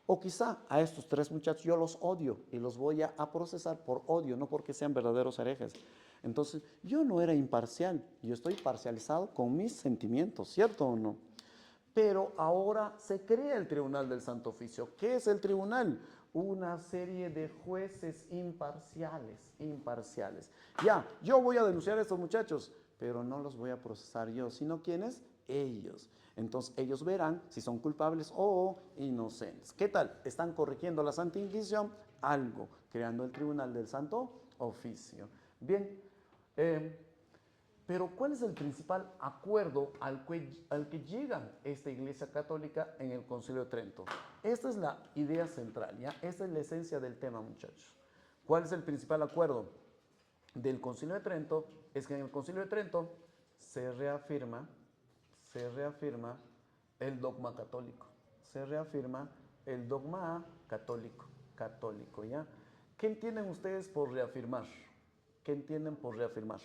O quizá a estos 3 muchachos yo los odio y los voy a procesar por odio, no porque sean verdaderos herejes. Entonces, yo no era imparcial, yo estoy parcializado con mis sentimientos, ¿cierto o no? Pero ahora se crea el Tribunal del Santo Oficio. ¿Qué es el tribunal? Una serie de jueces imparciales. Ya, yo voy a denunciar a estos muchachos, pero no los voy a procesar yo, sino ¿quiénes? Ellos. Entonces ellos verán si son culpables o inocentes. ¿Qué tal? ¿Están corrigiendo la Santa Inquisición? Algo, creando el Tribunal del Santo Oficio. Bien, pero ¿cuál es el principal acuerdo al que llega esta Iglesia Católica en el Concilio de Trento? Esta es la idea central, ¿ya? Esta es la esencia del tema, muchachos. ¿Cuál es el principal acuerdo del Concilio de Trento? Es que en el Concilio de Trento se reafirma el dogma católico. Se reafirma el dogma católico, ¿ya? ¿Qué entienden ustedes por reafirmar? ¿Qué entienden por reafirmar?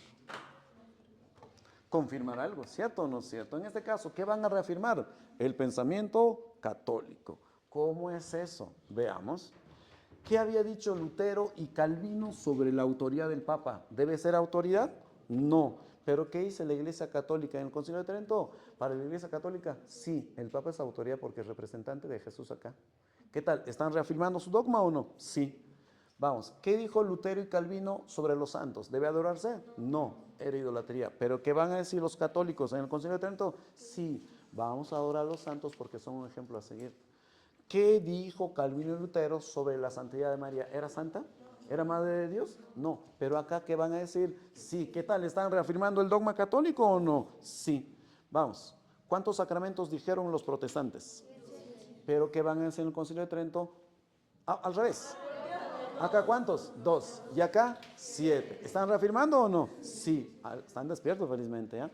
Confirmar algo, ¿cierto o no es cierto? En este caso, ¿qué van a reafirmar? El pensamiento católico. ¿Cómo es eso? Veamos. ¿Qué había dicho Lutero y Calvino sobre la autoridad del Papa? ¿Debe ser autoridad? No. ¿Pero qué dice la Iglesia Católica en el Concilio de Trento? Para la Iglesia Católica, sí, el Papa es autoridad porque es representante de Jesús acá. ¿Qué tal? ¿Están reafirmando su dogma o no? Sí. Vamos, ¿qué dijo Lutero y Calvino sobre los santos? ¿Debe adorarse? No, era idolatría. ¿Pero qué van a decir los católicos en el Concilio de Trento? Sí, vamos a adorar a los santos porque son un ejemplo a seguir. ¿Qué dijo Calvino y Lutero sobre la santidad de María? ¿Era santa? ¿Era madre de Dios? No. Pero acá, ¿qué van a decir? Sí. ¿Qué tal? ¿Están reafirmando el dogma católico o no? Sí. Vamos, ¿cuántos sacramentos dijeron los protestantes? ¿Pero qué van a decir en el Concilio de Trento? Al revés. ¿Acá cuántos? 2. ¿Y acá? 7. ¿Están reafirmando o no? Sí. Están despiertos felizmente, ¿ya?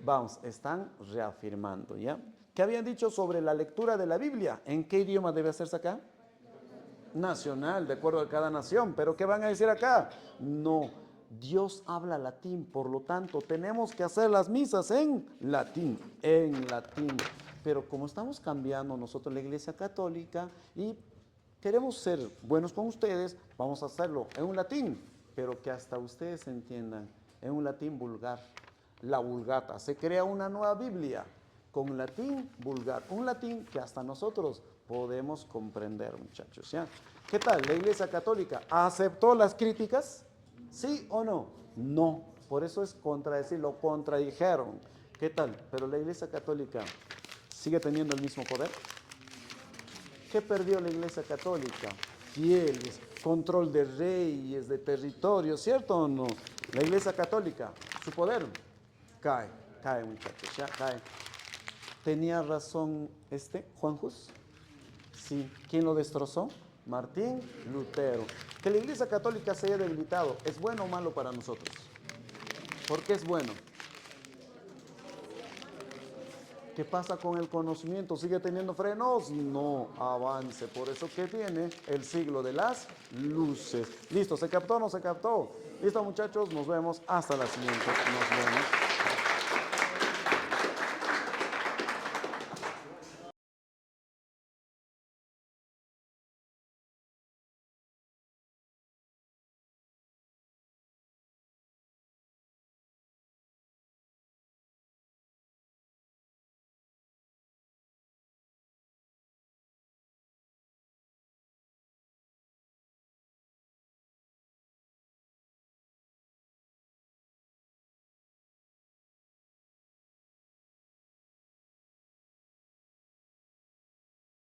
Vamos, están reafirmando, ¿ya? ¿Qué habían dicho sobre la lectura de la Biblia? ¿En qué idioma debe hacerse acá? Nacional, de acuerdo a cada nación. ¿Pero qué van a decir acá? No. Dios habla latín, por lo tanto, tenemos que hacer las misas en latín. Pero como estamos cambiando nosotros la Iglesia Católica y queremos ser buenos con ustedes, vamos a hacerlo en un latín, pero que hasta ustedes entiendan, en un latín vulgar, la Vulgata. Se crea una nueva Biblia con latín vulgar, un latín que hasta nosotros podemos comprender, muchachos, ¿ya? ¿Qué tal? ¿La Iglesia Católica aceptó las críticas? ¿Sí o no? No. Por eso es contradecir, lo contradijeron. ¿Qué tal? Pero la Iglesia Católica sigue teniendo el mismo poder. ¿Qué perdió la Iglesia Católica? Fieles, control de reyes, de territorio, ¿cierto o no? La Iglesia Católica, su poder cae muchachos, ya cae. ¿Tenía razón Juan Hus? Sí. ¿Quién lo destrozó? Martín Lutero. Que la Iglesia Católica se haya debilitado, ¿es bueno o malo para nosotros? ¿Por qué es bueno? ¿Qué pasa con el conocimiento? ¿Sigue teniendo frenos? No, avance. Por eso que viene el siglo de las luces. ¿Listo? ¿Se captó o no se captó? Listo, muchachos, nos vemos hasta la siguiente. Nos vemos.